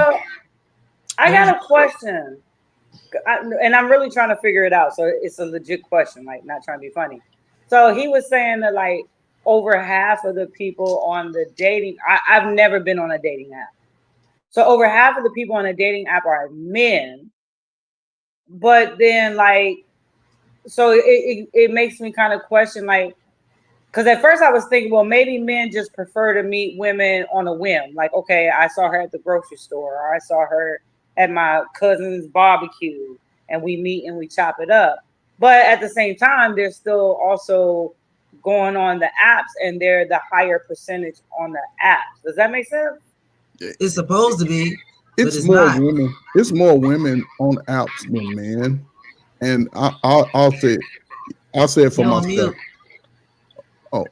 I got a question, and I'm really trying to figure it out. So it's a legit question, like not trying to be funny. So he was saying that like over half of the people on the dating, I've never been on a dating app. So over half of the people on a dating app are men. But then like, so it makes me kind of question like, because at first I was thinking, well, maybe men just prefer to meet women on a whim. Like, okay, I saw her at the grocery store, or I saw her at my cousin's barbecue, and we meet and we chop it up. But at the same time, they're still also going on the apps, and they're the higher percentage on the apps. Does that make sense? It's supposed to be. It's it's more not. women. It's more women on apps than men, and I'll say it for You're on myself. mute. Oh,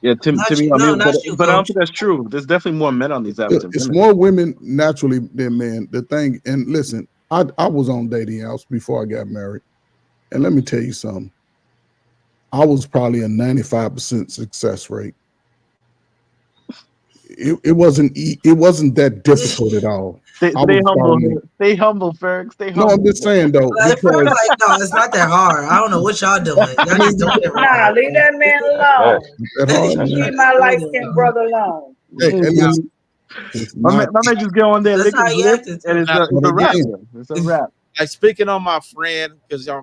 Yeah, Not Timmy, you. I No, mean, not you, but I don't Coach. think that's true. There's definitely more men on these apps than it's women. more women naturally than men. The thing, and listen, I was on dating apps before I got married, and let me tell you something. I was probably a 95% success rate. It wasn't that difficult at all. Stay I was humble. probably Stay humble, Ferg. Stay no. humble. I'm just saying though, Like, because no, it's not that hard. I don't know what y'all doing. Y'all just doing it Nah, wrong. leave that man alone. that hard, man. Leave my light-skinned brother alone. Hey, and listen, it's My not. man just go on there, That's lick how his he lip, acted and too. it's a wrap. again, It's a wrap. Like speaking on my friend, because I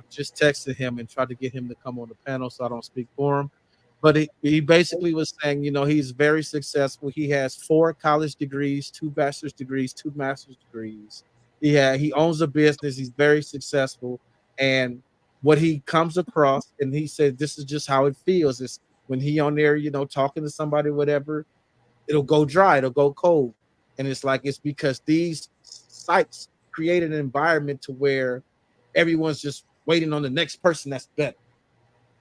just texted him and tried to get him to come on the panel so I don't speak for him. But he basically was saying, he's very successful. He has 4 college degrees, 2 bachelor's degrees, 2 master's degrees. He owns a business. He's very successful. And what he comes across, and he said, this is just how it feels. Is when he on there, talking to somebody, whatever, it'll go dry, it'll go cold. And it's because these sites create an environment to where everyone's just waiting on the next person that's better.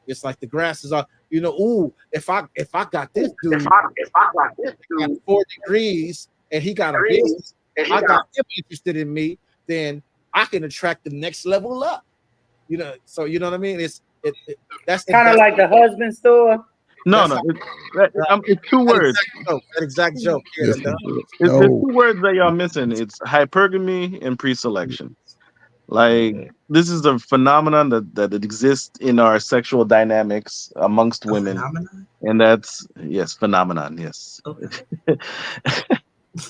It's like the grass is all, if I got this dude, got 4 degrees and he got a business, I got him interested in me, then I can attract the next level up. So you know what I mean? That's Kind of like the husband store. No, it's 2 words. That exact joke. Yeah, Yes, There's 2 words that y'all missing. It's hypergamy and pre-selection. Like this is a phenomenon that exists in our sexual dynamics amongst women, and that's phenomenon. Yes,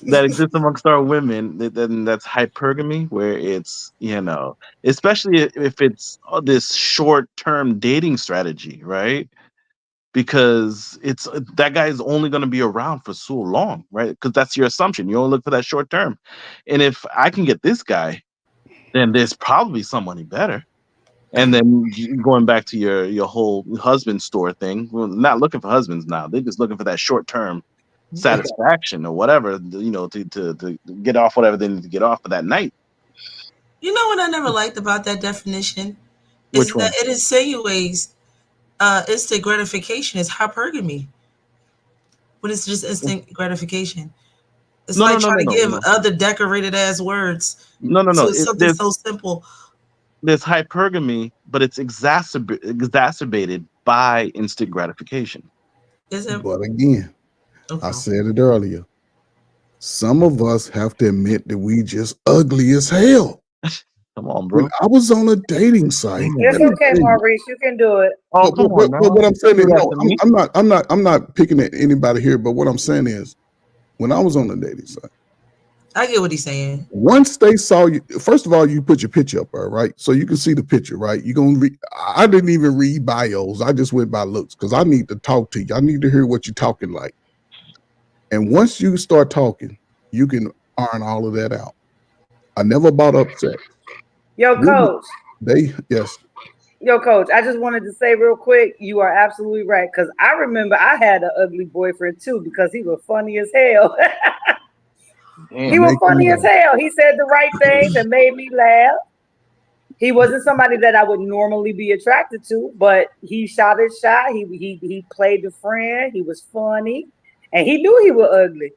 that exists amongst our women. Then that's hypergamy, where it's especially if it's this short-term dating strategy, right? Because it's that guy is only going to be around for so long, right? Because that's your assumption. You only look for that short term, and if I can get this guy, then there's probably somebody better. And then going back to your whole husband store thing, we're not looking for husbands now. They're just looking for that short term satisfaction or whatever, to get off whatever they need to get off for that night. You know what I never liked about that definition? Which Is one? that it insinuates instant gratification is hypergamy. But it's just instant gratification. It's No, like no, no, trying no, to give no. other decorated ass words No. to something so simple. There's hypergamy, but it's exacerbated by instant gratification. Is it? But again, Okay. I said it earlier. Some of us have to admit that we just ugly as hell. Come on, bro. When I was on a dating site, It's let me okay, tell you, Maurice. You can do it. Oh, come on, but what I'm saying is, Don't do no, that to me. I'm not picking at anybody here. But what I'm saying is, when I was on a dating site, I get what he's saying. once they saw you, first of all, you put your picture up there, right? So you can see the picture, right? You're gonna read. I didn't even read bios. I just went by looks because I need to talk to you. I need to hear what you're talking like. And once you start talking, you can iron all of that out. I never bought up sex. Yo, coach. Yes. Yo, coach, I just wanted to say real quick, you are absolutely right. Because I remember I had an ugly boyfriend too because he was funny as hell. He was funny as hell. He said the right things and made me laugh. He wasn't somebody that I would normally be attracted to, but he shot his shot. He played the friend. He was funny. And he knew he was ugly.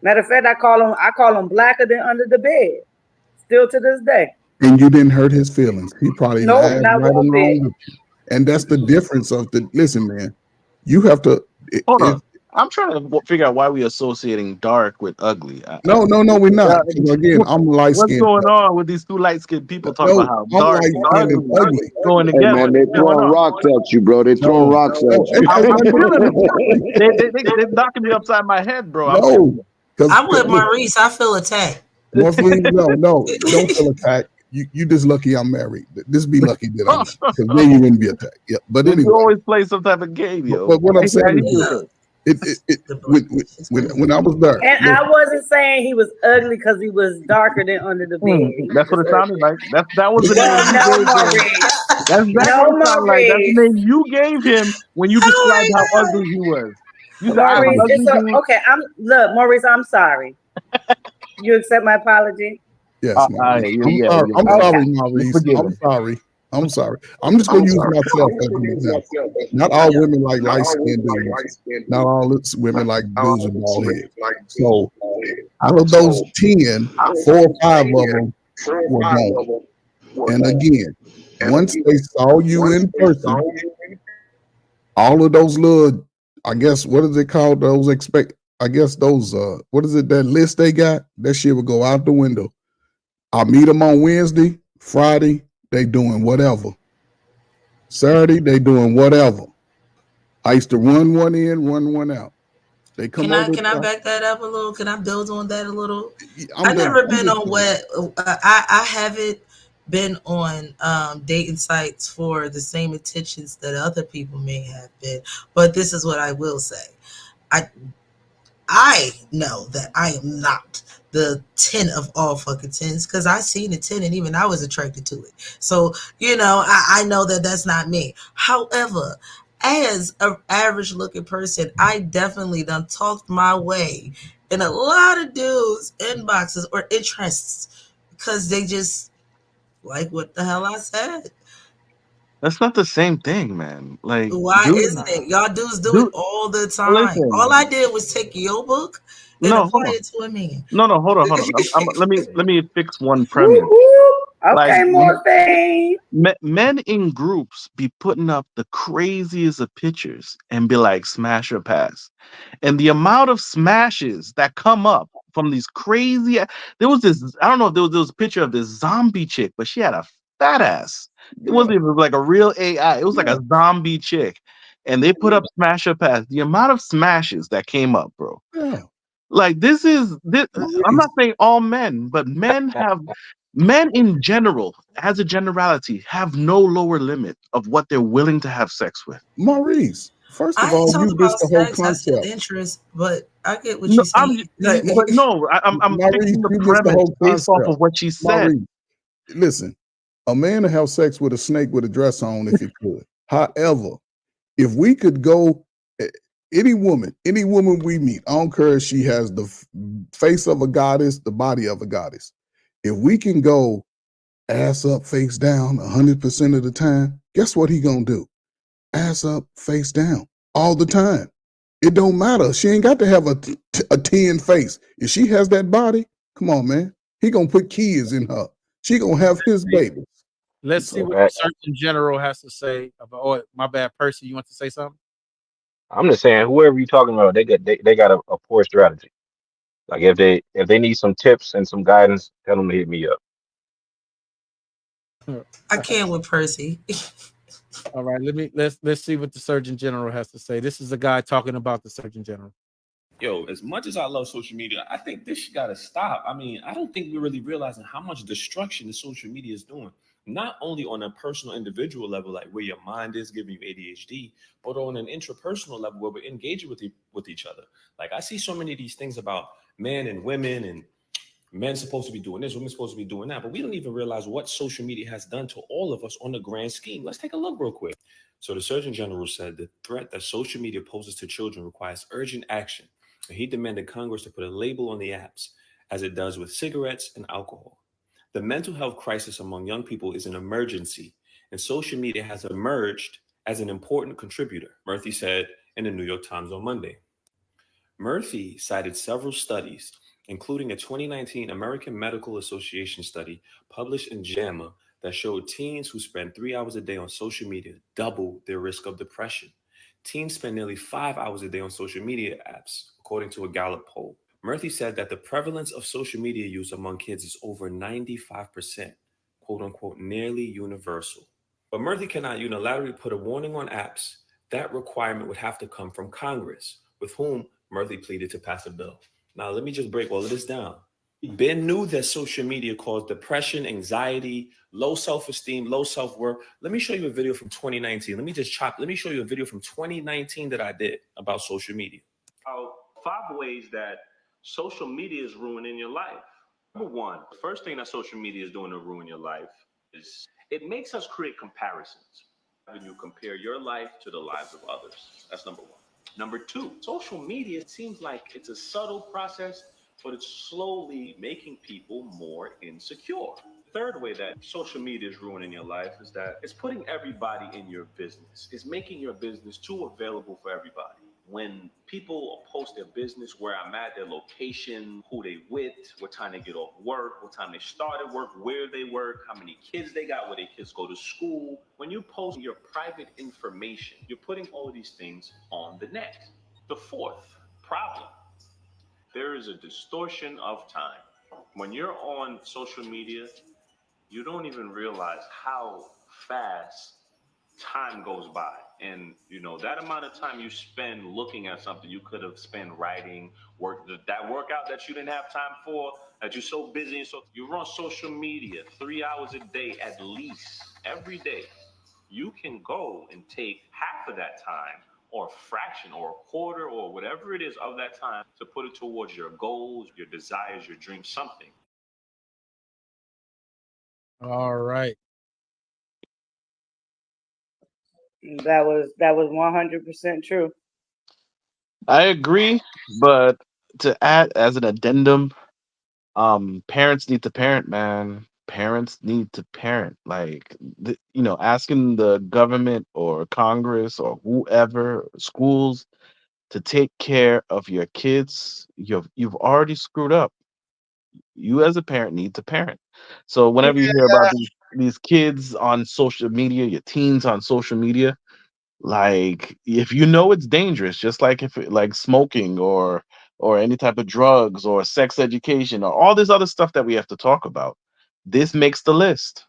Matter of fact, I call him blacker than under the bed. Still to this day. And you didn't hurt his feelings. He probably Nope, laughed not right one bit. along with you. And that's the difference of the. Listen, man, you have to. Hold on. I'm trying to figure out why we associating dark with ugly. No, we're not. Again, I'm light What's skinned. going on with these two light skinned people talking about how I'm dark light and skinned and ugly ugly. going Hey together? man, they What's going throwing on? rocks at you, bro. They throwing rocks at you. I'm feeling them. They're knocking me upside my head, bro. No, because I'm with Maurice. I feel attacked. no, don't feel attacked. You just lucky I'm married. Just be lucky that I'm not, because then you wouldn't be attacked. Yeah, but You anyway. always play some type of game, yo. But what I'm saying How you is, doing? when I was there, And I wasn't saying he was ugly because he was darker than under the bed. That's what it sounded like. That was the Well, name you no, gave him. Maurice. That's exactly No, what it sounded like. That's the Maurice. name you gave him when you described how ugly he was. You said, "I'm Maurice, ugly, it's dude." okay. Maurice, I'm sorry. You accept my apology? yes, yeah, I'm yeah. sorry, You're Maurice. forgiven. I'm sorry. I'm just gonna use myself as an example. Not all women like light skinned dudes. Not all women like dudes with bald heads. So out of those 10, 4 or 5 of them were gone. And again, once they saw you in person, all of those little, I guess, what is it called? Those what is it, that list they got? That shit would go out the window. I meet them on Wednesday, Friday, they doing whatever. Saturday, they doing whatever. I used to run one in, run one out. They come Can I over. back that up a little? Can I build on that a little? I'm I've done. never I'm been just on done. I haven't been on dating sites for the same intentions that other people may have been. But this is what I will say. I know that I am not the 10 of all fucking 10s because I seen a 10 and even I was attracted to it. So, I know that that's not me. However, as an average looking person, I definitely done talked my way in a lot of dudes' inboxes or interests because they just like what the hell I said. That's not the same thing, man. Like, Why dude, isn't it? Y'all dudes do it all the time. listen. All I did was take your book and No, hold apply on. it to a man. No, hold on. Let me fix one premise. Woo, woo. Like, Okay, Morphine. men in groups be putting up the craziest of pictures and be like smash or pass, and the amount of smashes that come up from these crazy. There was this. I don't know if there was a picture of this zombie chick, but she had a fat ass. It wasn't even like a real AI. It was like a zombie chick, and they put up smash or pass. The amount of smashes that came up, bro. Yeah. Like this. I'm not saying all men, but men in general, as a generality, have no lower limit of what they're willing to have sex with. Maurice, first of I ain't all, talking you about missed the whole sex. I said concept. interest, but I get what No, you're saying. I'm Maurice, fixing the you missed the premise whole based off concept. of what she said. Maurice, listen, a man will have sex with a snake with a dress on if he could. However, if we could go, any woman we meet, I don't care if she has the face of a goddess, the body of a goddess. If we can go ass up, face down 100% of the time, guess what he gonna do? Ass up, face down all the time. It don't matter. She ain't got to have a 10 face. If she has that body, come on, man. He gonna put kids in her. She gonna have his babies. Let's see what the Surgeon General has to say about. Oh, my bad, Percy. You want to say something? I'm just saying, whoever you're talking about, they got a poor strategy. Like if they need some tips and some guidance, tell them to hit me up. I can't with Percy. All right, let's see what the Surgeon General has to say. This is a guy talking about the Surgeon General. Yo, as much as I love social media, I think this got to stop. I mean, I don't think we're really realizing how much destruction the social media is doing. Not only on a personal, individual level, like where your mind is giving you ADHD, but on an interpersonal level where we're engaging with each other. Like I see so many of these things about men and women and men supposed to be doing this, women supposed to be doing that, but we don't even realize what social media has done to all of us on the grand scheme. Let's take a look real quick. So the Surgeon General said the threat that social media poses to children requires urgent action. And he demanded Congress to put a label on the apps, as it does with cigarettes and alcohol. The mental health crisis among young people is an emergency, and social media has emerged as an important contributor, Murthy said in the New York Times on Monday. Murphy cited several studies, including a 2019 American Medical Association study published in JAMA that showed teens who spend 3 hours a day on social media double their risk of depression. Teens spend nearly 5 hours a day on social media apps, according to a Gallup poll. Murphy said that the prevalence of social media use among kids is over 95%, quote unquote, nearly universal. But Murphy cannot unilaterally put a warning on apps. That requirement would have to come from Congress, with whom Murphy pleaded to pass a bill. Now, let me just break all of this down. Ben knew that social media caused depression, anxiety, low self-esteem, low self-worth. Let me show you a video from 2019. Let me show you a video from 2019 that I did about social media. 5 ways that social media is ruining your life. Number one, the first thing that social media is doing to ruin your life is it makes us create comparisons. When you compare your life to the lives of others. That's number one. Number two, social media, it seems like it's a subtle process, but it's slowly making people more insecure. Third way that social media is ruining your life is that it's putting everybody in your business. It's making your business too available for everybody. When people post their business, where I'm at, their location, who they with, what time they get off work, what time they started work, where they work, how many kids they got, where their kids go to school. When you post your private information, you're putting all of these things on the net. The fourth problem, there is a distortion of time. When you're on social media, you don't even realize how fast time goes by. And that amount of time you spend looking at something you could have spent writing, that workout that you didn't have time for, that you're so busy, and so you're on social media 3 hours a day at least, every day. You can go and take half of that time or a fraction or a quarter or whatever it is of that time to put it towards your goals, your desires, your dreams, something. All right. That was 100% true. I agree, but to add as an addendum, parents need to parent, man. Parents need to parent. Like, asking the government or Congress or whoever, schools, to take care of your kids, you've already screwed up. You as a parent need to parent. So whenever you hear about these kids on social media, your teens on social media, like, if you know it's dangerous, just like like smoking or any type of drugs or sex education or all this other stuff that we have to talk about, this makes the list.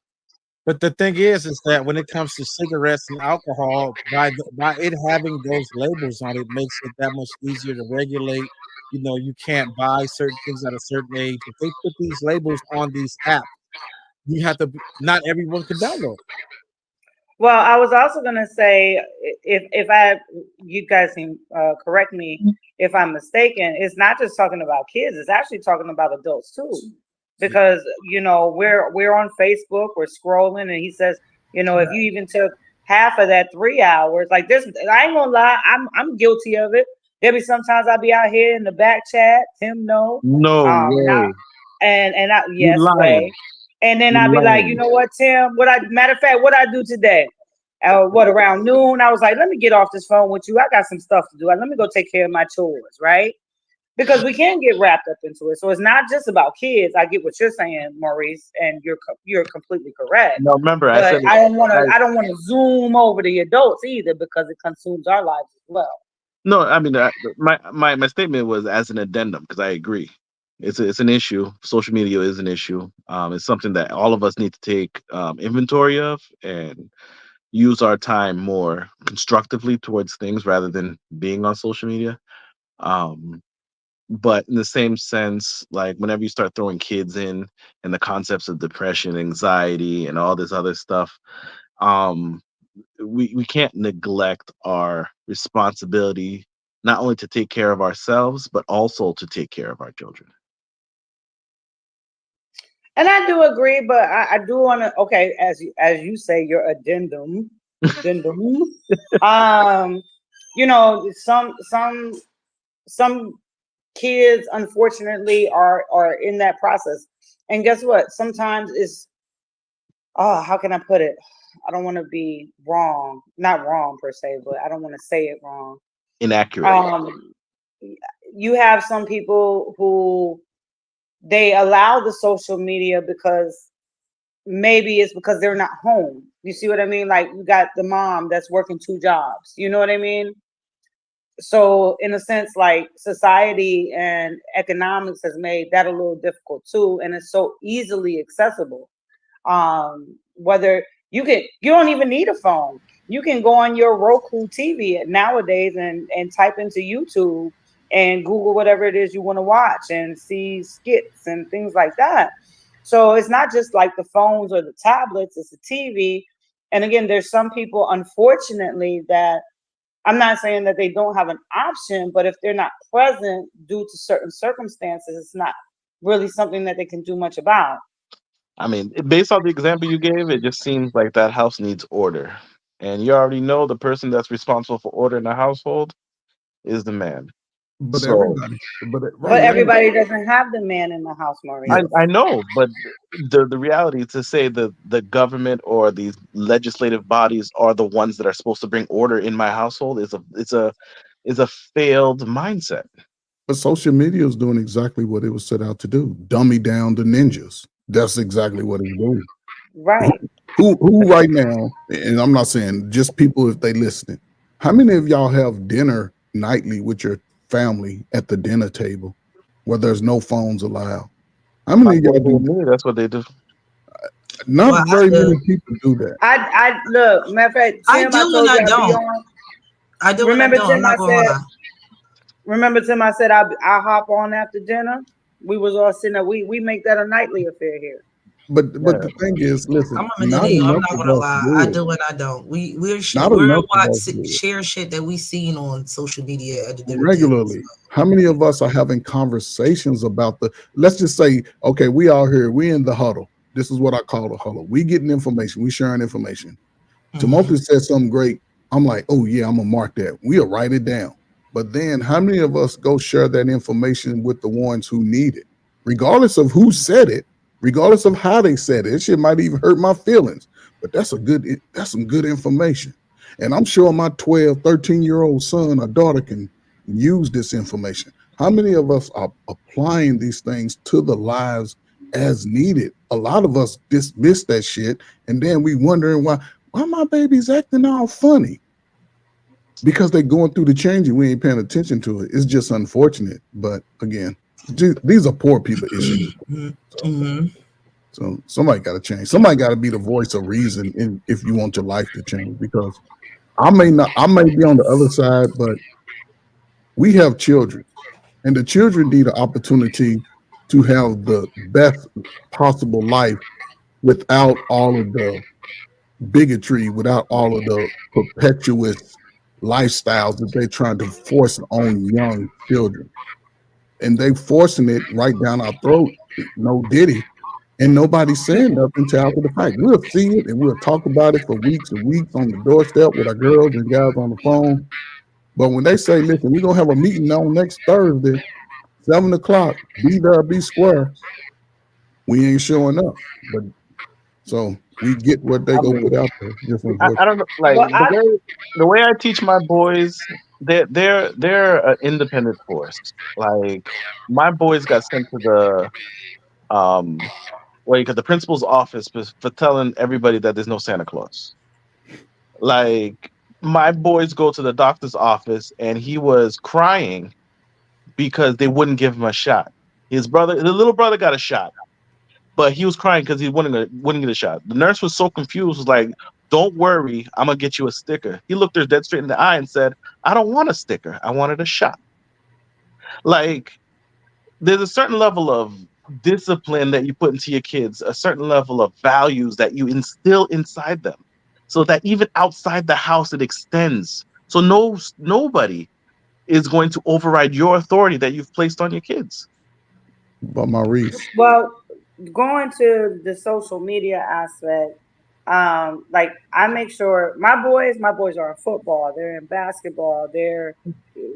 But the thing is that when it comes to cigarettes and alcohol, by it having those labels on it makes it that much easier to regulate. You can't buy certain things at a certain age. If they put these labels on these apps, you have to. Not everyone can download. Well, I was also gonna say, if you guys can correct me if I'm mistaken, it's not just talking about kids; it's actually talking about adults too. Because we're on Facebook, we're scrolling, and he says, if you even took half of that 3 hours, like this, I ain't gonna lie, I'm guilty of it. There be sometimes I'll be out here in the back chat, Tim no way. Yes lying. way. And then You I'd be like, lying. you know what, Tim? Matter of fact, what I do today? Around noon? I was like, let me get off this phone with you. I got some stuff to do. Let me go take care of my chores, right? Because we can get wrapped up into it. So it's not just about kids. I get what you're saying, Maurice, and you're completely correct. No, remember I But said I don't want to zoom over the adults either, because it consumes our lives as well. no. I mean, my statement was as an addendum because I agree. It's an issue. Social media is an issue. It's something that all of us need to take inventory of and use our time more constructively towards things rather than being on social media. But in the same sense, like whenever you start throwing kids in and the concepts of depression, anxiety, and all this other stuff, we can't neglect our responsibility not only to take care of ourselves but also to take care of our children. And I do agree, but I do want to. Okay, as you say, your addendum. Some kids unfortunately are in that process, and guess what? Sometimes it's how can I put it? I don't want to be not wrong per se, but I don't want to say it wrong. Inaccurate. you have some people who they allow the social media because maybe it's because they're not home. You see what I mean? Like you got the mom that's working 2 jobs. You know what I mean? So in a sense, like society and economics has made that a little difficult too, and it's so easily accessible. Whether you don't even need a phone. You can go on your Roku TV nowadays and type into YouTube and Google whatever it is you want to watch and see skits and things like that. So it's not just like the phones or the tablets, it's the TV. And again, there's some people, unfortunately, that I'm not saying that they don't have an option, but if they're not present due to certain circumstances, it's not really something that they can do much about. I mean, based on the example you gave, it just seems like that house needs order. And you already know the person that's responsible for order in the household is the man. But So everybody, But right now, everybody doesn't have the man in the house, Maurice. I know, but the reality to say that the government or these legislative bodies are the ones that are supposed to bring order in my household is a failed mindset. but social media is doing exactly what it was set out to do: dummy down the ninjas. That's exactly what it's doing. Right. Who right now? And I'm not saying just people if they listening. How many of y'all have dinner nightly with your family at the dinner table, where there's no phones allowed? How many of y'all do that? That's what they do. Not Well, I very do. many people do that. I look, matter of fact, I Tim, do I and told I you I'd be don't. on. I do and I Remember, don't. I'm Tim, I not gonna said. lie. Remember, Tim, I said I hop on after dinner. We was all sitting there. We make that a nightly affair here. But the thing is, listen, I'm a not millennial. I'm enough not of gonna us lie. do I it. do and I don't. We're Not enough of us do it. share shit that we seen on social media at the dinner table. Regularly. How many of us are having conversations about let's just say, okay, we all here, we in the huddle. This is what I call the huddle. We getting information, we sharing information. Timothy said something great. I'm like, oh yeah, I'm gonna mark that. We'll write it down. But then how many of us go share that information with the ones who need it? Regardless of who said it, regardless of how they said it, it shit might even hurt my feelings. But that's some good information. And I'm sure my 12, 13-year-old son or daughter can use this information. How many of us are applying these things to the lives as needed? A lot of us dismiss that shit, and then we wondering why my baby's acting all funny. Because they're going through the change and we ain't paying attention to it. It's just unfortunate. But again, these are poor people issues. So somebody got to change. Somebody got to be the voice of reason if you want your life to change. Because I may be on the other side, but we have children, and the children need an opportunity to have the best possible life without all of the bigotry, without all of the perpetuous lifestyles that they're trying to force on young children. And they forcing it right down our throat. No Diddy. And nobody's saying nothing till after the fact. We'll see it and we'll talk about it for weeks and weeks on the doorstep with our girls and guys on the phone. But when they say, listen, we're gonna have a meeting on next Thursday, 7 o'clock, be there, be square, we ain't showing up. But so we get what they go put out there. Just I don't know, like the way I teach my boys, they're an independent force. Like my boys got sent to the the principal's office for telling everybody that there's no Santa Claus. Like my boys go to the doctor's office and he was crying because they wouldn't give him a shot. The little brother got a shot, but he was crying because he wouldn't get a shot. The nurse was so confused, was like, "Don't worry, I'm gonna get you a sticker." He looked her dead straight in the eye and said, "I don't want a sticker. I wanted a shot." Like, there's a certain level of discipline that you put into your kids, a certain level of values that you instill inside them, so that even outside the house it extends. So nobody is going to override your authority that you've placed on your kids. But Maurice, Well, going to the social media aspect, like I make sure my boys are in football, they're in basketball, they're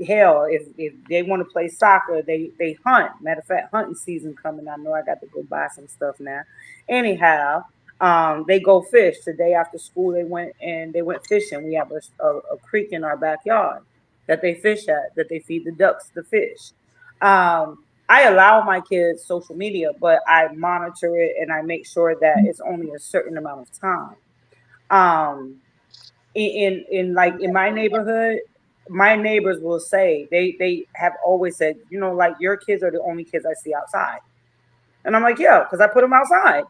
hell, if they want to play soccer, they hunt. Matter of fact, hunting season coming. I know I got to go buy some stuff now. Anyhow, they go fish. The day after school they went fishing. We have a creek in our backyard that they fish at, that they feed the ducks the fish. I allow my kids social media, but I monitor it and I make sure that it's only a certain amount of time. In my neighborhood, my neighbors will say they have always said, you know, like your kids are the only kids I see outside, and I'm like, yeah, because I put them outside.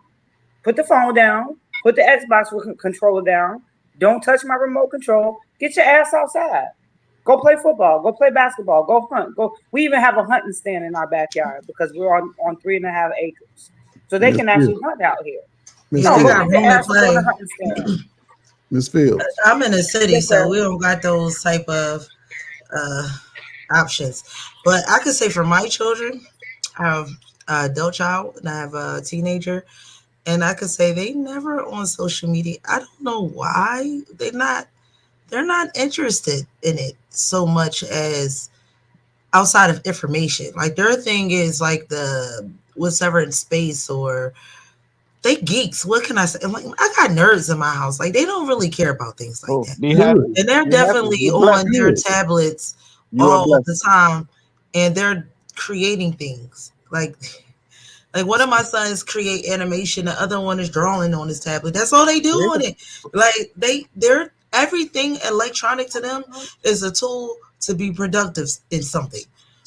Put the phone down. Put the Xbox controller down. Don't touch my remote control. Get your ass outside. Go play football. Go play basketball. Go hunt. Go. We even have a hunting stand in our backyard because we're on 3.5 acres, so they Miss can actually Fields. hunt out here. Miss Yeah, they Fields. got room to on the play. hunting stand. Miss Fields. I'm in the city, Yes, so sir. we don't got those type of options. But I could say for my children, I have an adult child and I have a teenager, and I could say they never on social media. I don't know why they're not interested in it so much as outside of information. Like their thing is like the whatever in space, or they geeks. What can I say? Like I got nerds in my house. Like they don't really care about things like that. Be happy. And they're Be happy. definitely You're blessed. on their tablets You are all blessed. the time, and they're creating things. Like one of my sons create animation, the other one is drawing on his tablet. That's all they do on it. Like they're everything electronic to them is a tool to be productive in something.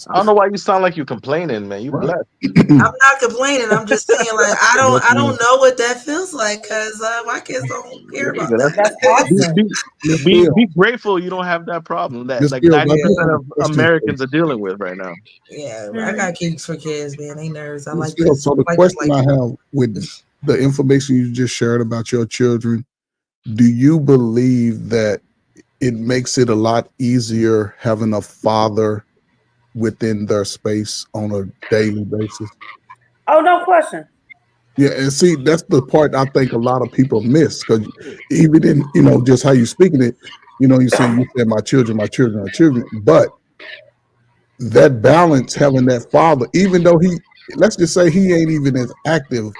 I don't know why you sound like you're complaining, man. You blessed. I'm not complaining. I'm just saying, like I don't know what that feels like because my kids don't care about that. That's awesome. Be grateful you don't have that problem that Miss like Fields, I 90% do have a of question for Americans are dealing with right now. Yeah, I got geeks for kids, man. They nerds. I Miss like Fields, this. so the Like question I have with the information you just shared about your children, do you believe that it makes it a lot easier having a father within their space on a daily basis? Oh, no question. Yeah, and see, that's the part I think a lot of people miss, because even in, just how you speaking it, you said my children, but that balance, having that father, even though let's just say he ain't even as active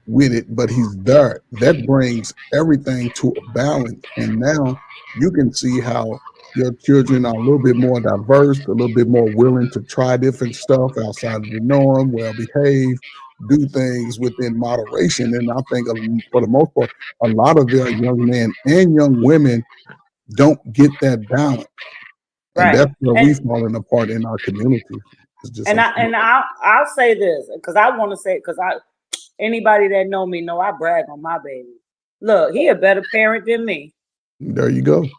with it, but he's there, that brings everything to a balance. And now you can see how your children are a little bit more diverse, a little bit more willing to try different stuff outside of the norm, well behaved, do things within moderation. And I think for the most part, a lot of their young men and young women don't get that balance. And Right. that's where we falling apart in our community. It's just I'll say this because I want to say, because anybody that know me know I brag on my baby. Look, he a better parent than me. there you go.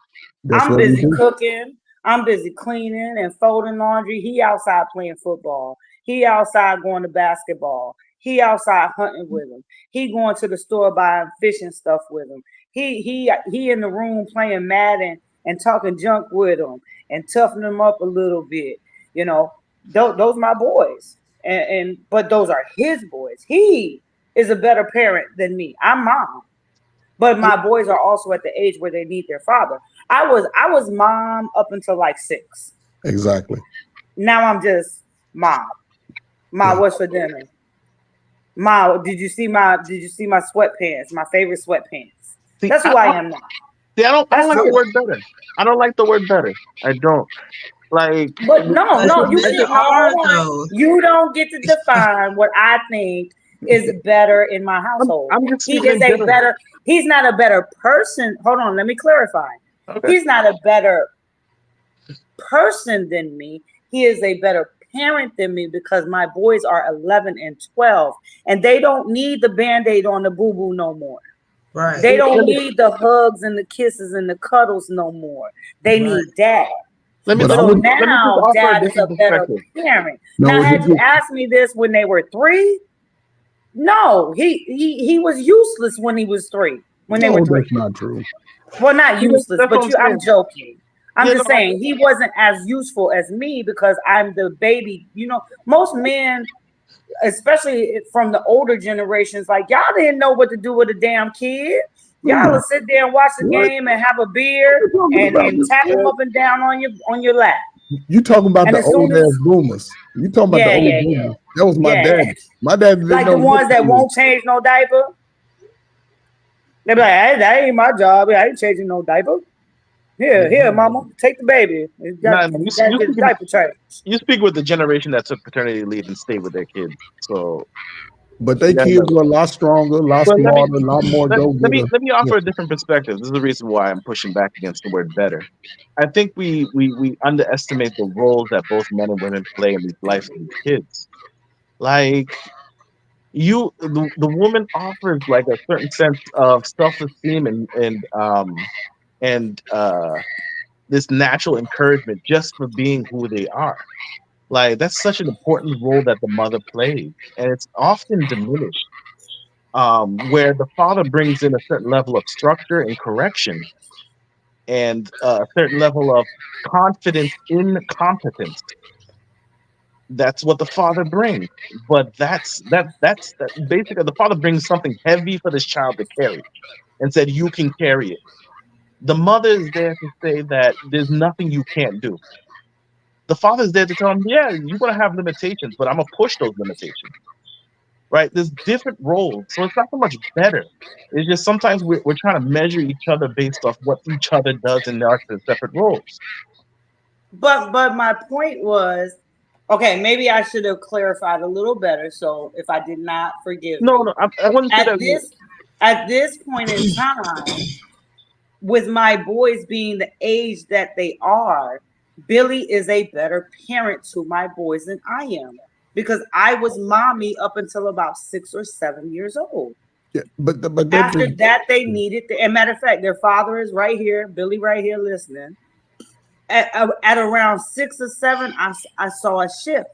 That's I'm what we busy do. cooking. I'm busy cleaning and folding laundry. He outside playing football. He outside going to basketball. He outside hunting with him. He going to the store buying fishing stuff with him. He in the room playing Madden and talking junk with him and toughening them up a little bit. Those my boys. But those are his boys. He is a better parent than me. I'm mom. But my boys are also at the age where they need their father. I was mom up until like 6. Exactly. Now I'm just mom. Ma, what's for dinner? Ma, did you see my sweatpants? My favorite sweatpants. That's who I am now. See, I don't like the word better. I don't like the word better. I don't. Like, but no, you It's see, hard, hold on. though. You don't get to define what I think is better in my household. I'm just He speaking is in a general. better. He's not a better person. Hold on, let me clarify. Okay. He's not a better person than me. He is a better parent than me because my boys are 11 and 12, and they don't need the Band-Aid on the boo-boo no more. Right. They don't need the hugs and the kisses and the cuddles no more. They need dad. Let me But I So would- now offer a dad is a different better perspective. parent. No, Now, he had you just- asked me this when they were 3, no, he was useless when he was 3. When they No, were 3. that's not true. Well, not useless, That's but what I'm I'm saying. joking. I'm Yeah, just no, saying he wasn't as useful as me because I'm the baby. Most men, especially from the older generations, like y'all didn't know what to do with a damn kid. Y'all would sit there and watch the What? game and have a beer and tap him up and down on your lap. You talking about And the as soon old as- ass boomers. You talking about the Yeah, old yeah, boomers. yeah. That was my Yeah. dad. My dad didn't Like know the ones what that to do. won't change no diaper. They be like, hey, that ain't my job. I ain't changing no diaper. Here, mama, take the baby. You Nah, got to get a diaper change. you speak with the generation that took paternity leave and stayed with their kids. So, But they yeah, kids were a lot stronger, a lot but smarter, a lot more go let me getter. offer a different perspective. This is the reason why I'm pushing back against the word better. I think we underestimate the roles that both men and women play in these lives of these kids. Like the woman offers like a certain sense of self-esteem and this natural encouragement just for being who they are. Like that's such an important role that the mother plays, and it's often diminished. Where the father brings in a certain level of structure and correction, and a certain level of confidence in competence. That's what the father brings. But that's basically the father brings something heavy for this child to carry, and said you can carry it. The mother is there to say that there's nothing you can't do. The father is there to tell him, yeah, you're gonna have limitations, but I'm gonna push those limitations. Right? There's different roles, so it's not so much better. It's just sometimes we're trying to measure each other based off what each other does in their separate roles. But my point was, okay, maybe I should have clarified a little better. So if I did not, forgive me. No, I wouldn't say that. At this point in time, with my boys being the age that they are, Billy is a better parent to my boys than I am, because I was mommy up until about 6 or 7 years old. Yeah, but After that, they needed and matter of fact, their father is right here, Billy right here listening. At around 6 or 7, I saw a shift.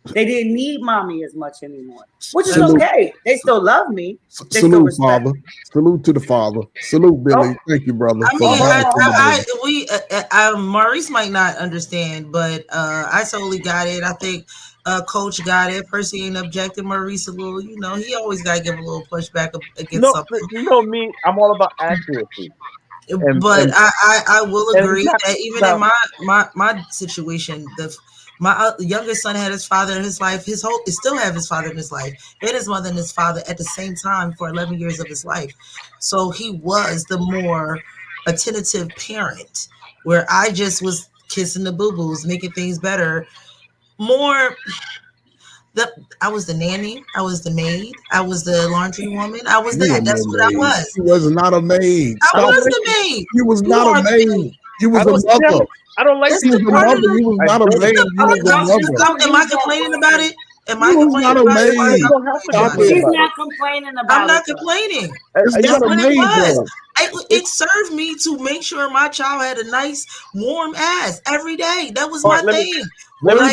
They didn't need mommy as much anymore, which is okay. They still love me. They still Salute, respect father. me. Salute to the father. Salute, Billy. Thank you, brother. I mean, Maurice might not understand, but I totally got it. I think Coach got it. Percy ain't objecting. Maurice a little, he always got to give a little pushback against something. You know me, I'm all about accuracy. But I will agree that even in my situation, my youngest son had his father in his life. He still have his father in his life, and his mother and his father at the same time for 11 years of his life. So he was the more attentive parent, where I just was kissing the boo-boos, making things better. I was the nanny, I was the maid, I was the laundry woman. I was that. That's what I was. You was not a maid. I was the maid. You was not a maid. You was a mother. I don't like you was a mother. You was not a maid. You was a mother. Am I complaining about it? Am I You was complaining not a about it? maid. Stop it. She's not complaining about I'm not it. complaining. It's That's not a what it maid, was. though. It served me to make sure my child had a nice, warm ass every day. That was my thing. Let me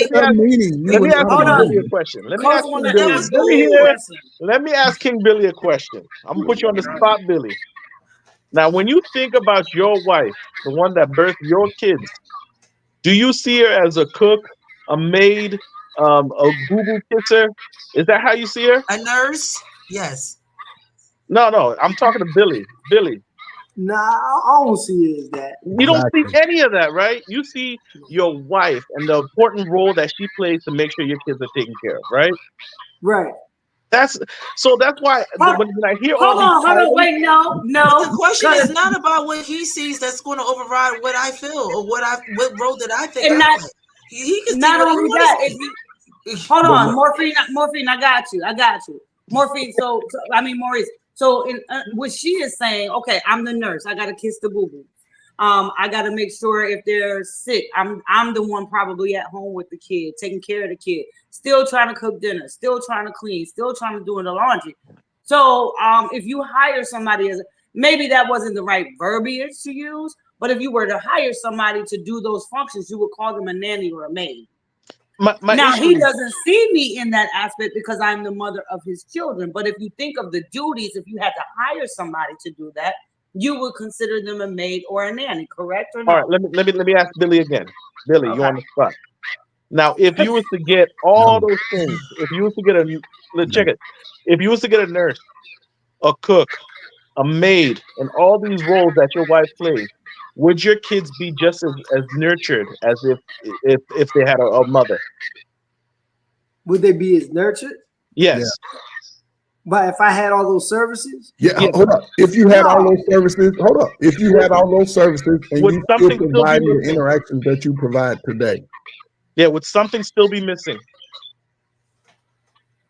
ask Billy a question. Let me ask King Billy a question. I'm gonna put you on the spot, Billy. Now, when you think about your wife, the one that birthed your kids, do you see her as a cook, a maid, a boo-boo kisser? Is that how you see her? A nurse? Yes. No. I'm talking to Billy. Billy. Nah, I don't see it as that. You don't see any of that, right? You see your wife and the important role that she plays to make sure your kids are taken care of, right? Right. That's why when I hear all these Hold on, wait, no. But the question is not about what he sees that's going to override what I feel or what role that I think. And I not, play. He can see not what he only wants that, to see. hold on, Morphine, I got you. Morphine, Maurice. So what she is saying, okay, I'm the nurse. I got to kiss the boo-boo. I got to make sure if they're sick, I'm the one probably at home with the kid, taking care of the kid, still trying to cook dinner, still trying to clean, still trying to do the laundry. So if you hire somebody, maybe that wasn't the right verbiage to use, but if you were to hire somebody to do those functions, you would call them a nanny or a maid. Now, he doesn't see me in that aspect because I'm the mother of his children. But if you think of the duties, if you had to hire somebody to do that, you would consider them a maid or a nanny, correct or not? All right, let me ask Billy again. Billy, you're on the spot. Now, if you was to get all those things, if you was to get if you was to get a nurse, a cook, a maid, and all these roles that your wife plays, would your kids be just as nurtured as if they had a mother? Would they be as nurtured? Yes. But if I had all those services, Yeah, hold up. If you had all those services, hold up. If you had all those services and Would you still something still be providing the missing? interactions that you provide today, Yeah, would something still be missing?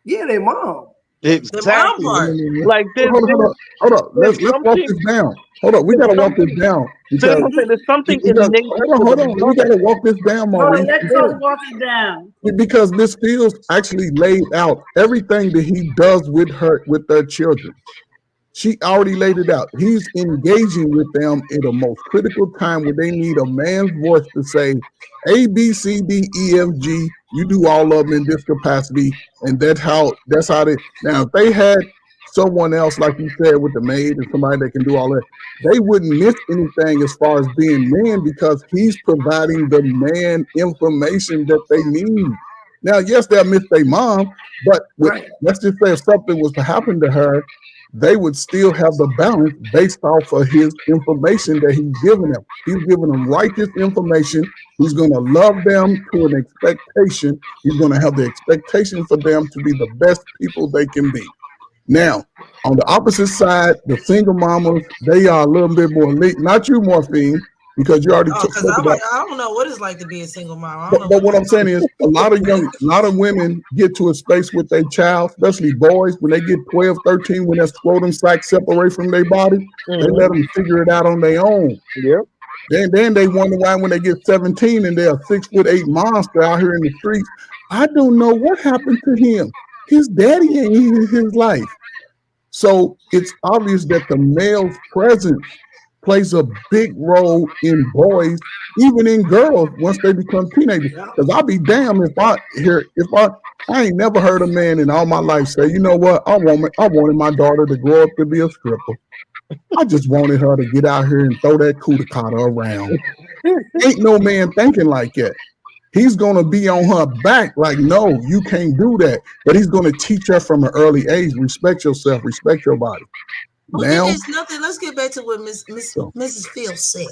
yeah, they mom. Exactly. Like hold up. Let's walk something- this down. Hold up, we there's gotta walk this something- down there's something innate hold on. We gotta walk this down, Hold on, Maurice. let Coach walk it down. Because Miss Fields actually laid out everything that he does with their children. She already laid it out. He's engaging with them at a most critical time where they need a man's voice to say, A, B, C, D, E, F, G. You do all of them in this capacity, and that's how they. Now, if they had someone else, like you said, with the maid and somebody that can do all that, they wouldn't miss anything as far as being men because he's providing the man information that they need. Now, yes, they'll miss their mom, but let's just say if something was to happen to her, they would still have the balance based off of his information that he's giving them. He's giving them righteous information. He's going to love them to an expectation. He's going to have the expectation for them to be the best people they can be. Now, on the opposite side, the single mamas, they are a little bit more elite. Not you, Morphine, because you already took about. I don't know what it's like to be a single mom. I don't know But what I'm saying is a lot of women get to a space with their child, especially boys, when they get 12, 13, when that scrotum sac separate from their body, they let them figure it out on their own. Yeah. Then they wonder why when they get 17 and they're a 6'8" monster out here in the streets, I don't know what happened to him. His daddy ain't in his life. So it's obvious that the male's presence plays a big role in boys, even in girls once they become teenagers. Because I'll be damned if I ain't never heard a man in all my life say, you know what, I wanted my daughter to grow up to be a stripper. I just wanted her to get out here and throw that cootie cutter around. Ain't no man thinking like that. He's going to be on her back like, no, you can't do that. But he's going to teach her from an early age, respect yourself, respect your body. Now, it is nothing. Let's get back to what Mrs. Fields said.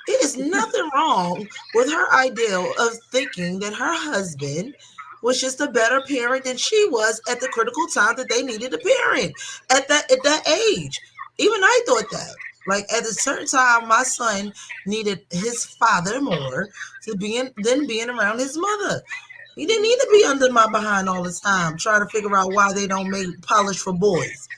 It is nothing wrong with her ideal of thinking that her husband was just a better parent than she was at the critical time that they needed a parent at that age. Even I thought that. Like at a certain time, my son needed his father more than being around his mother. He didn't need to be under my behind all the time, trying to figure out why they don't make polish for boys.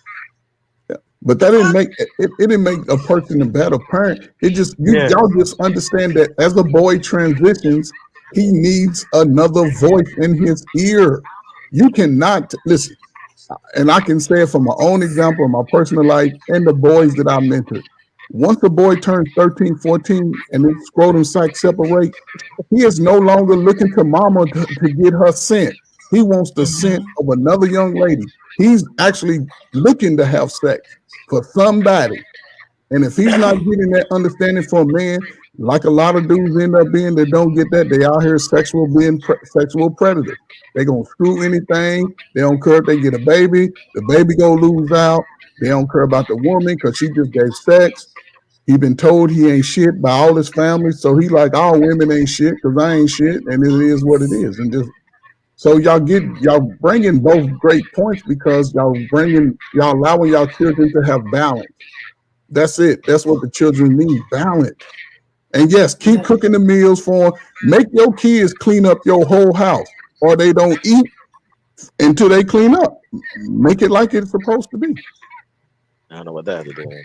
but that didn't make it didn't make a person a better parent. It just y'all just understand that as a boy transitions, he needs another voice in his ear. You cannot listen, and I can say it from my own example, my personal life, and the boys that I mentored. Once the boy turns 13, 14, and his scrotum sac separate, he is no longer looking to mama to get her scent. He wants the scent of another young lady. He's actually looking to have sex for somebody. And if he's not getting that understanding from a man, like a lot of dudes end up being that don't get that, they out here sexual predators. They gonna screw anything. They don't care if they get a baby. The baby gonna lose out. They don't care about the woman because she just gave sex. He been told he ain't shit by all his family, so he like all women ain't shit because I ain't shit, and it is what it is. And just so y'all bringing both great points because y'all allowing y'all children to have balance. That's it. That's what the children need, balance. And yes, keep cooking the meals for them. Make your kids clean up your whole house, or they don't eat until they clean up. Make it like it's supposed to be. I don't know what that is doing.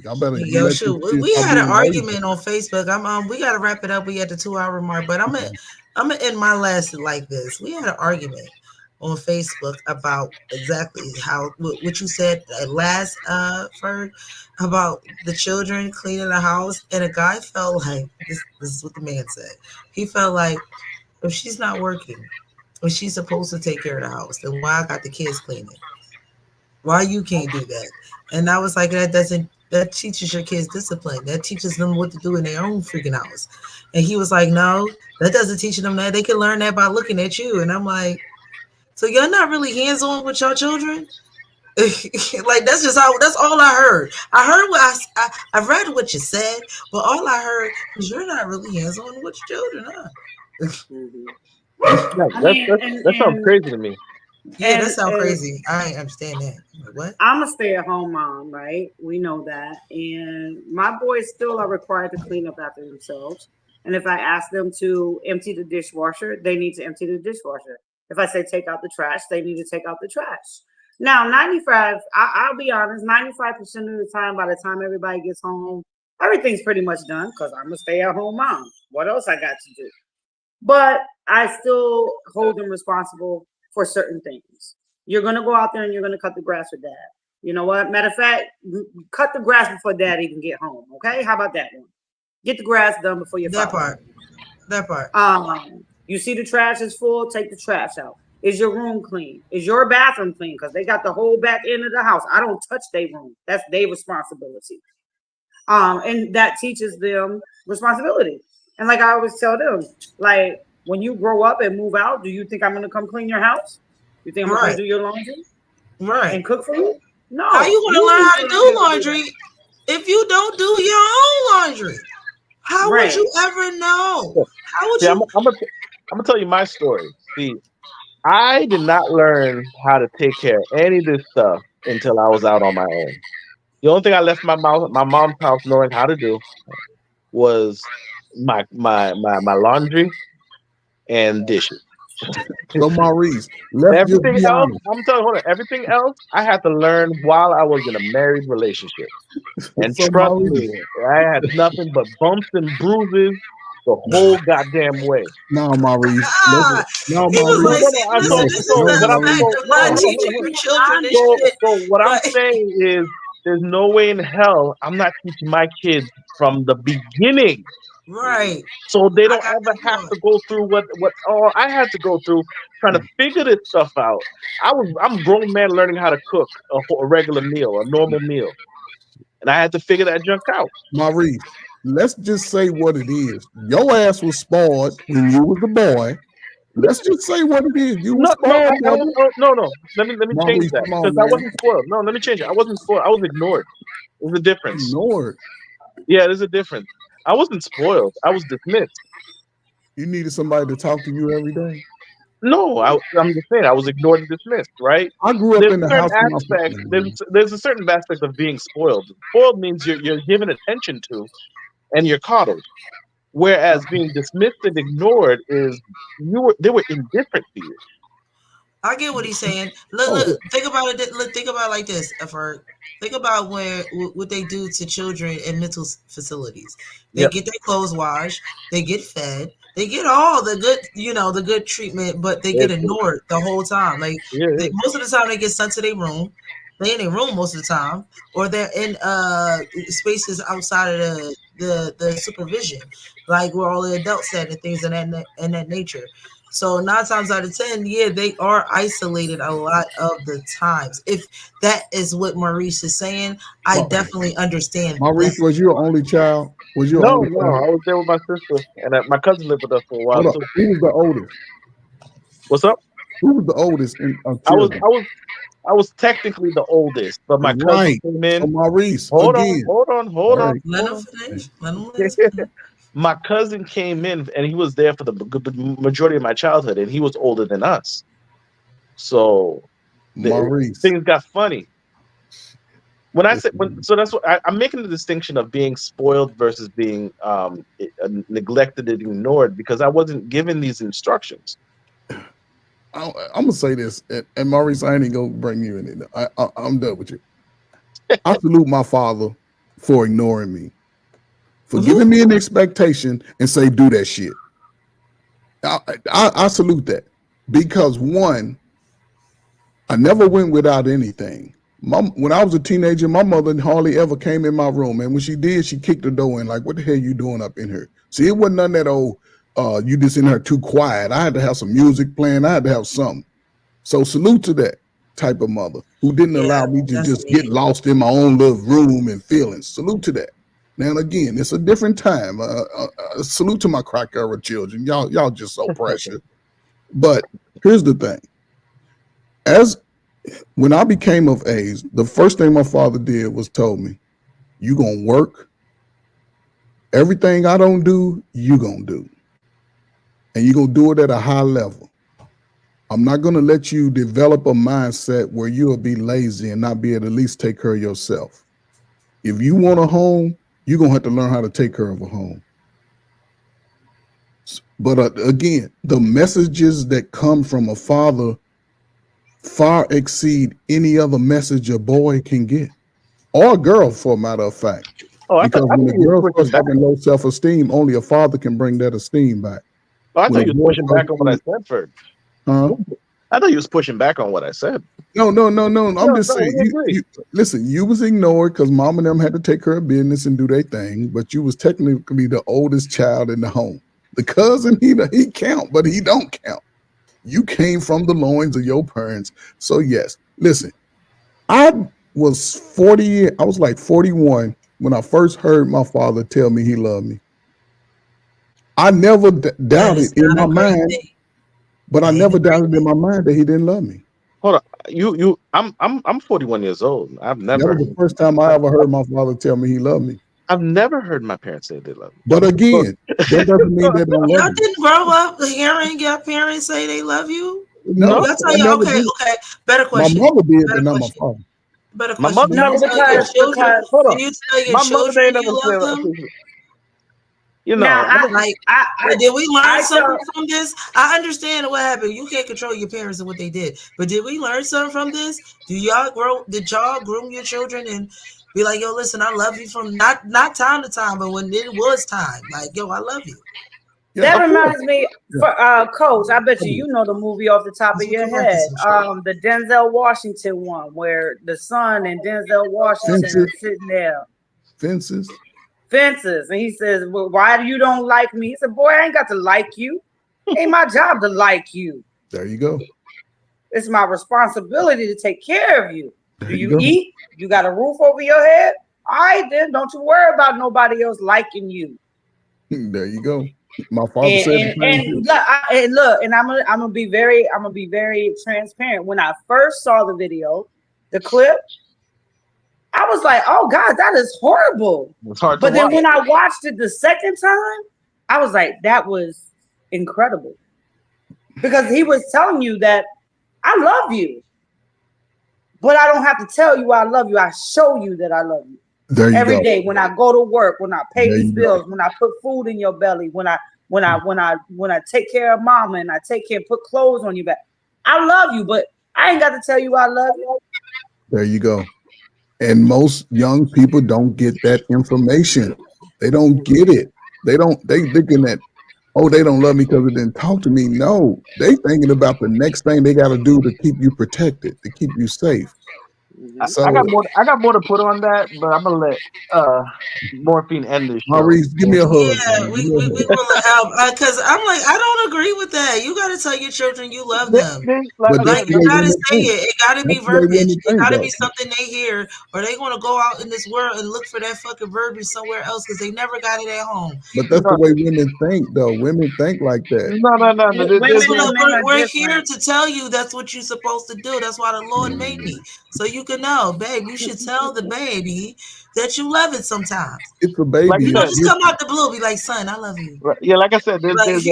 Y'all better. Yo, shoot, we had an argument on Facebook. We gotta wrap it up. We at the 2-hour mark, but I'm gonna end my last like this. We had an argument on Facebook about exactly how what you said last, Ferg, about the children cleaning the house, and a guy felt like this is what the man said. He felt like if she's not working, if she's supposed to take care of the house, then why I got the kids cleaning? Why you can't do that? And I was like, that teaches your kids discipline. That teaches them what to do in their own freaking house. And he was like, no, that doesn't teach them that. They can learn that by looking at you. And I'm like, so you're not really hands-on with your children? Like that's all I heard. I heard what I read what you said, but all I heard is you're not really hands-on with your children, huh? That sounds crazy to me. Yeah, that And, sounds and crazy. I ain't understand that. Like, what? I'm a stay-at-home mom, right? We know that. And my boys still are required to clean up after themselves. And if I ask them to empty the dishwasher, they need to empty the dishwasher. If I say take out the trash, they need to take out the trash. Now, I'll be honest, 95% of the time, by the time everybody gets home, everything's pretty much done because I'm a stay-at-home mom. What else I got to do? But I still hold them responsible for certain things. You're going to go out there and you're going to cut the grass with dad. You know what? Matter of fact, cut the grass before dad even get home. Okay? How about that one? Get the grass done before your That father. That part. You see the trash is full, take the trash out. Is your room clean? Is your bathroom clean? Because they got the whole back end of the house. I don't touch their room. That's their responsibility. And that teaches them responsibility. And like I always tell them, like, when you grow up and move out, do you think I'm gonna come clean your house? You think I'm gonna come do your laundry? Right. And cook for you? No. How you gonna learn need how to do that. laundry if you don't do your own laundry? How would Right. you ever know? How would See, you? I'm gonna tell you my story. See, I did not learn how to take care of any of this stuff until I was out on my own. The only thing I left my mom's house knowing how to do was my laundry and dishes. So Maurice, let's just Everything be else, honest. I'm telling you, hold on. Everything else, I had to learn while I was in a married relationship. And So trust Maurice, me, I had nothing but bumps and bruises the whole goddamn way. no, Maurice, Ah, no, he was No, like, Maurice, no, see, no. listen, no, this is So the what I'm Maurice. effect so of hold on, not hold on, hold on, teaching hold your on. children this shit. So what I'm Like, saying is, there's no way in hell I'm not teaching my kids from the beginning, right. so they I don't got ever that have part. to go through what all I had to go through trying to figure this stuff out. I'm a grown man learning how to cook a regular meal, a normal meal, and I had to figure that junk out. Maurice, let's just say what it is. Your ass was spoiled when you was a boy. Let's just say what it is. You were No, no, spoiled, I brother. don't. No. Let me change Maurice, that come on, because I man. wasn't spoiled. No, let me change it. I wasn't spoiled. I was ignored. There's a difference. Ignored. Yeah, there's a difference. I wasn't spoiled. I was dismissed. You needed somebody to talk to you every day. No, I'm just saying I was ignored and dismissed. Right? I grew up There's in the certain house with my aspects. There's a certain aspect of being spoiled. Spoiled means you're given attention to and you're coddled. Whereas being dismissed and ignored is they were indifferent to you. I get what he's saying. Look, think about it. Look, think about it like this, Effort. Think about what they do to children in mental facilities. They Yep. get their clothes washed, they get fed, they get all the good, the good treatment, but they get ignored the whole time. Like most of the time, they get sent to their room. They in their room most of the time, or they're in spaces outside of the supervision, like where all the adults at and things of that nature. So 9 times out of 10, yeah, they are isolated a lot of the times. If that is what Maurice is saying, I definitely understand. Maurice, was you an only child? Was you an No, only no, child? I was there with my sister, and my cousin lived with us for a while Hold too. up. Who was the oldest? What's up? Who was the oldest of I children? was technically the oldest, but my cousin Right. came in. So Maurice, Hold again. on. Let him finish. My cousin came in, and he was there for the majority of my childhood, and he was older than us. So Maurice. things got funny. When I said so, that's what I'm making the distinction of being spoiled versus being neglected and ignored because I wasn't given these instructions. I'm gonna say this, and Maurice, I ain't even gonna bring you in it. I'm done with you. I salute my father for ignoring me, for giving me an expectation and say do that shit. I salute that because one, I never went without anything. When I was a teenager, my mother hardly ever came in my room, and when she did, she kicked the door in. Like, what the hell you doing up in here? See, it wasn't none of that old. You just in here too quiet. I had to have some music playing. I had to have something. So salute to that type of mother who didn't allow me to just get lost in my own little room and feelings. Salute to that. Now again, it's a different time. Salute to my crack era children. Y'all just so precious. But here's the thing. When I became of age, the first thing my father did was told me, you gonna work. Everything I don't do, you gonna do. And you're gonna do it at a high level. I'm not going to let you develop a mindset where you'll be lazy and not be able to at least take care of yourself. If you want a home, you're going to have to learn how to take care of a home. But again, the messages that come from a father far exceed any other message a boy can get, or a girl, for a matter of fact. Oh, I Because thought when a you girl were starts pushing back. having low self-esteem, only a father can bring that esteem back. Oh, I When thought a you boy was pushing back starts on what I feeling- said first. Huh? I thought you was pushing back on what I said. No. I'm just no, saying. we agree. Listen, you was ignored because mom and them had to take care of business and do their thing. But you was technically the oldest child in the home. The cousin, he count, but he don't count. You came from the loins of your parents. So yes, listen. I was 40. I was like 41 when I first heard my father tell me he loved me. I never doubted in my mind. But I never doubted in my mind that he didn't love me. Hold on, I'm 41 years old. I've That never was the first time I ever heard my father tell me he loved me. I've never heard my parents say they love me. But again, that doesn't mean they don't love Y'all you. didn't grow up hearing your parents say they love you? No, Y'all tell I you, never okay, did. okay. Better My question. mother did, Better but not my question. father. Better My question. mother Do you never tell your said. children? Hold Do on. you tell your My mother children ain't never you love them? said. You Now, know, Like, did we learn I something tell, from this? I understand what happened. You can't control your parents and what they did, but did we learn something from this? Did y'all groom your children and be like, yo, listen, I love you from not time to time, but when it was time, like, yo, I love you. that of reminds me, Coach. I bet Come you on. know the movie off the top of We your can work this head. some shit. The Denzel Washington one, where the son and Denzel Washington Fences. are sitting there. Fences. Fences, and he says, "Well, why do you don't like me?" He said, "Boy, I ain't got to like you. Ain't my job to like you. There you go. It's my responsibility to take care of you. There Do you you go. eat? You got a roof over your head? All right, then don't you worry about nobody else liking you." There you go. My father said the same thing. And I'm gonna be very transparent. When I first saw the video, the clip, I was like, "Oh God, that is horrible." it's hard But to then watch. when I watched it the second time, I was like, "That was incredible," because he was telling you that I love you, but I don't have to tell you I love you. I show you that I love you. There you Every go. day when I go to work, when I pay There these you go. bills, when I put food in your belly, when I take care of mama and I take care, put clothes on your back. I love you, but I ain't got to tell you I love you. There you go. And most young people don't get that information. They don't get it. They thinking that, oh, they don't love me because they didn't talk to me. No, they thinking about the next thing they got to do to keep you protected, to keep you safe. So, I got more to put on that, but I'm gonna let Morphine end this show. Maurice, give me a hug. Yeah, man. we Give me a hug. will help because I'm like, I don't agree with that. You got to tell your children you love them. But that's Like, the you way gotta women say think. it. It gotta be That's the way verbiage. women It think, gotta though. be something they hear, or they gonna go out in this world and look for that fucking verbiage somewhere else because they never got it at home. But that's the way women think, though. Women think like that. No. Women So and men are we're here different. to tell you that's what you're supposed to do. That's why the Lord made me, so you can know, babe. You should tell the baby that you love it sometimes. It's a Like baby. You I know, said, just come out the blue, be like, son, I love you. yeah, like I said, Like,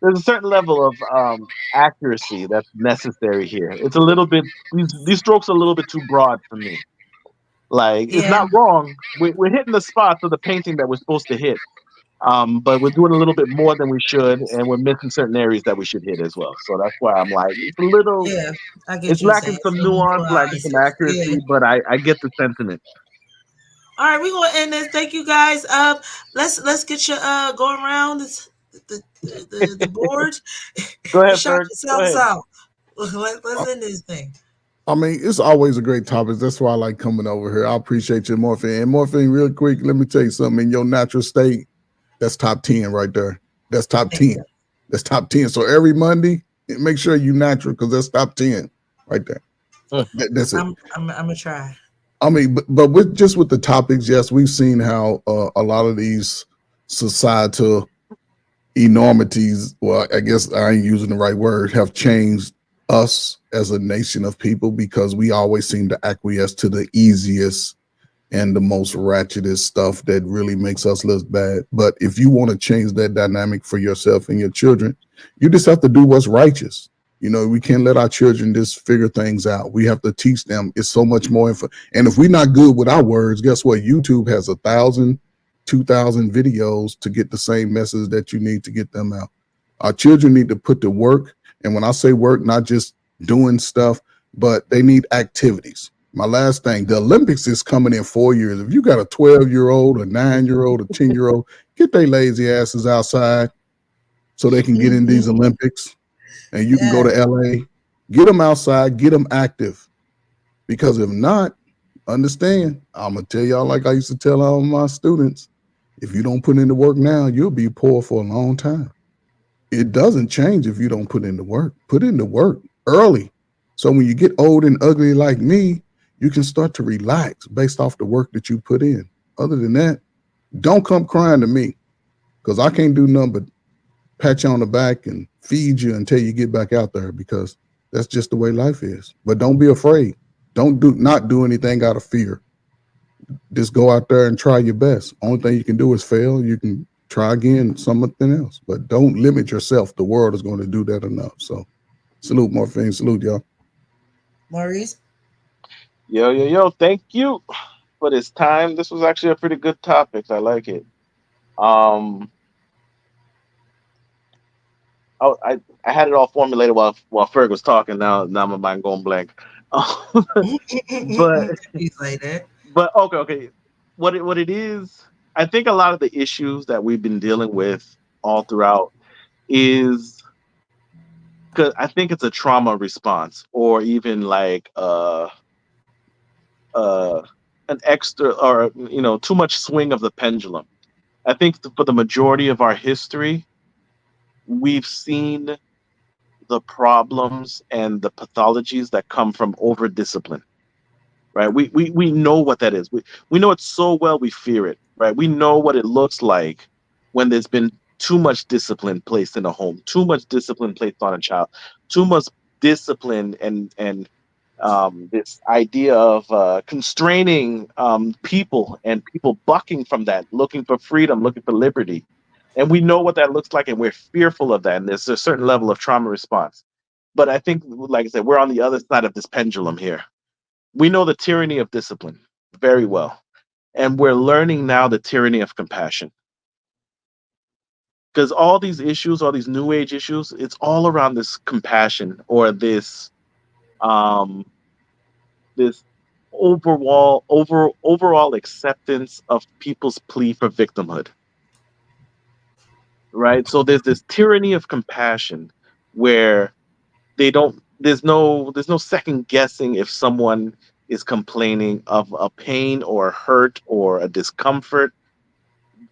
there's a certain level of accuracy that's necessary here. It's a little bit these strokes are a little bit too broad for me. Like it's yeah. not wrong. We're hitting the spots of the painting that we're supposed to hit. But we're doing a little bit more than we should, and we're missing certain areas that we should hit as well. So that's why I'm like, Yeah, I get it's you lacking saying. some So nuance, lacking some accuracy, yeah. but I get the sentiment. All right, we're gonna end this. Thank you guys. Let's get you going around the board. Go ahead, Shout Ferg. Go yourselves ahead. out. Let's end this thing. I mean, it's always a great topic. That's why I like coming over here. I appreciate you, Morphine. And Morphine, real quick, let me tell you something. In your natural state, that's top 10 right there. That's top 10. That's top 10. So every Monday, make sure you natural because that's top 10 right there. That's it. I'm gonna try. I mean, but with the topics, yes, we've seen how a lot of these societal enormities, well, I guess I ain't using the right word, have changed us as a nation of people because we always seem to acquiesce to the easiest and the most ratchetest stuff that really makes us look bad. But if you want to change that dynamic for yourself and your children, you just have to do what's righteous. You know, we can't let our children just figure things out. We have to teach them. It's so much more info. And if we're not good with our words, guess what? YouTube has 1,000, 2,000 videos to get the same message that you need to get them out. Our children need to put the work. And when I say work, not just doing stuff, but they need activities. My last thing, the Olympics is coming in 4 years. If you got a 12-year-old, a 9-year-old, a 10-year-old, get their lazy asses outside so they can get in these Olympics. And you can go to LA, get them outside, get them active. Because if not, understand, I'm going to tell y'all like I used to tell all my students, if you don't put in the work now, you'll be poor for a long time. It doesn't change if you don't put in the work. Put in the work early. So when you get old and ugly like me, you can start to relax based off the work that you put in. Other than that, don't come crying to me because I can't do nothing but pat you on the back and feed you until you get back out there because that's just the way life is. But don't be afraid. Not do anything out of fear. Just go out there and try your best. Only thing you can do is fail. You can try again, something else. But don't limit yourself. The world is going to do that enough. So salute, Morphine. Salute, y'all. Maurice? Yo. Thank you for this time. This was actually a pretty good topic. I like it. I had it all formulated while Ferg was talking. Now my mind going blank. But He's like that. But okay. What it is, I think a lot of the issues that we've been dealing with all throughout is because I think it's a trauma response, or even like an extra, or too much swing of the pendulum. I think for the majority of our history, we've seen the problems and the pathologies that come from over discipline. Right, we know what that is. We know it so well we fear it. Right, we know what it looks like when there's been too much discipline placed in a home, too much discipline placed on a child, too much discipline and this idea of constraining people and people bucking from that, looking for freedom, looking for liberty. And we know what that looks like, and we're fearful of that. And there's a certain level of trauma response. But I think, like I said, we're on the other side of this pendulum here. We know the tyranny of discipline very well. And we're learning now the tyranny of compassion. Because all these issues, all these new age issues, it's all around this compassion, or this this overall acceptance of people's plea for victimhood. Right? So there's this tyranny of compassion where there's no second guessing if someone is complaining of a pain or a hurt or a discomfort.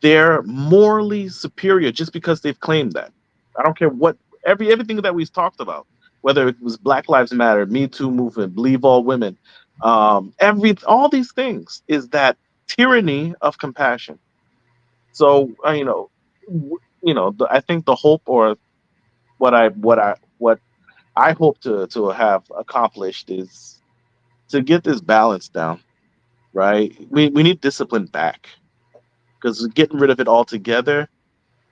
They're morally superior just because they've claimed that. I don't care what everything that we've talked about, whether it was Black Lives Matter, Me Too movement, Believe All Women, all these things is that tyranny of compassion. So I think the hope, or what I hope to have accomplished, is to get this balance down. Right, we need discipline back, because getting rid of it altogether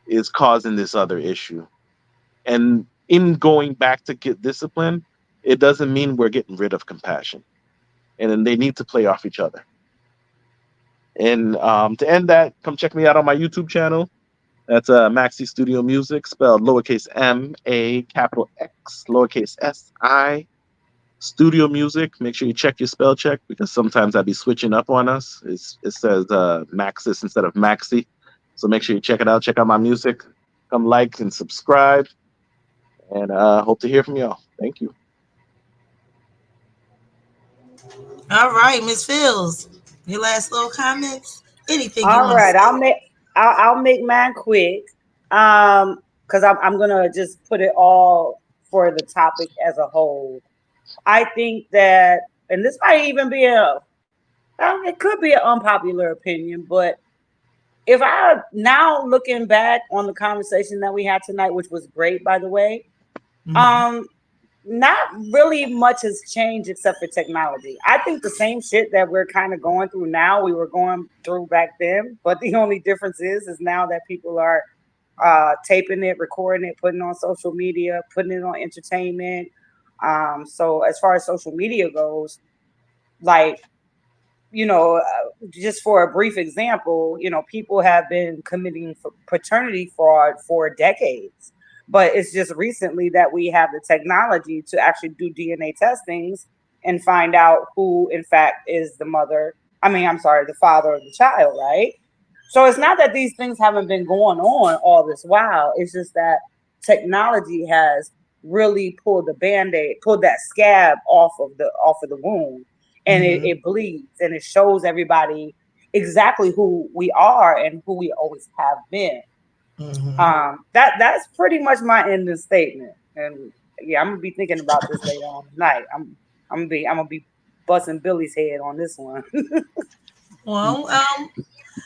is causing this other issue. And in going back to get discipline, it doesn't mean we're getting rid of compassion. And then they need to play off each other. And to end that, come check me out on my YouTube channel. That's Maxi Studio Music, spelled lowercase M-A, capital X, lowercase S-I, Studio Music. Make sure you check your spell check, because sometimes I'd be switching up on us. It says Maxis instead of Maxi. So make sure you check it out. Check out my music. Come like and subscribe. And hope to hear from y'all. Thank you. All right, Miss Fields, your last little comments? Anything you All want right, to say? I'll make mine quick. Because I'm gonna just put it all for the topic as a whole. I think that, and this might even be it could be an unpopular opinion, but if I now looking back on the conversation that we had tonight, which was great, by the way, not really much has changed except for technology. I think the same shit that we're kind of going through now, we were going through back then, but the only difference is now that people are taping it, recording it, putting it on social media, putting it on entertainment. So as far as social media goes, like, just for a brief example, people have been committing paternity fraud for decades, but it's just recently that we have the technology to actually do DNA testings and find out who in fact is the father of the child, right? So it's not that these things haven't been going on all this while. It's just that technology has really pulled that scab off of the wound, and it bleeds, and it shows everybody exactly who we are and who we always have been. That's pretty much my ending statement. And yeah, I'm gonna be thinking about this later on tonight. I'm gonna be busting Billy's head on this one. Well,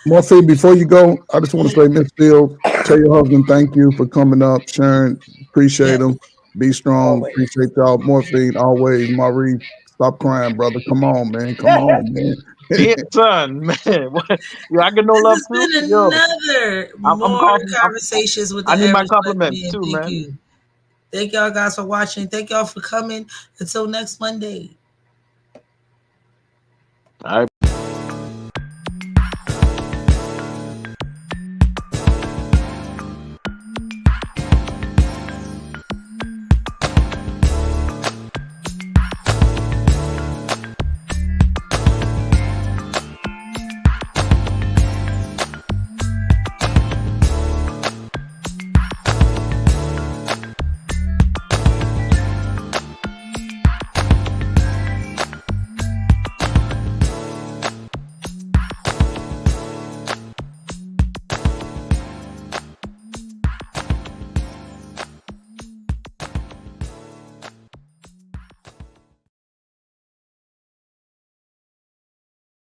Morphe, before you go, I just want to say, Miss Fields, tell your husband thank you for coming up, sharing. Appreciate him. Be strong. Always. Appreciate y'all. Morphine, always. Maurice, stop crying, brother. Come on, man. Come on, man. Yeah, son, man. Yo, I get no love this too. has been Yo, another I'm more coughing. conversations with the I need my average black compliments man. too, Thank man. you. Thank y'all guys for watching. Thank y'all for coming. Until next Monday. All right.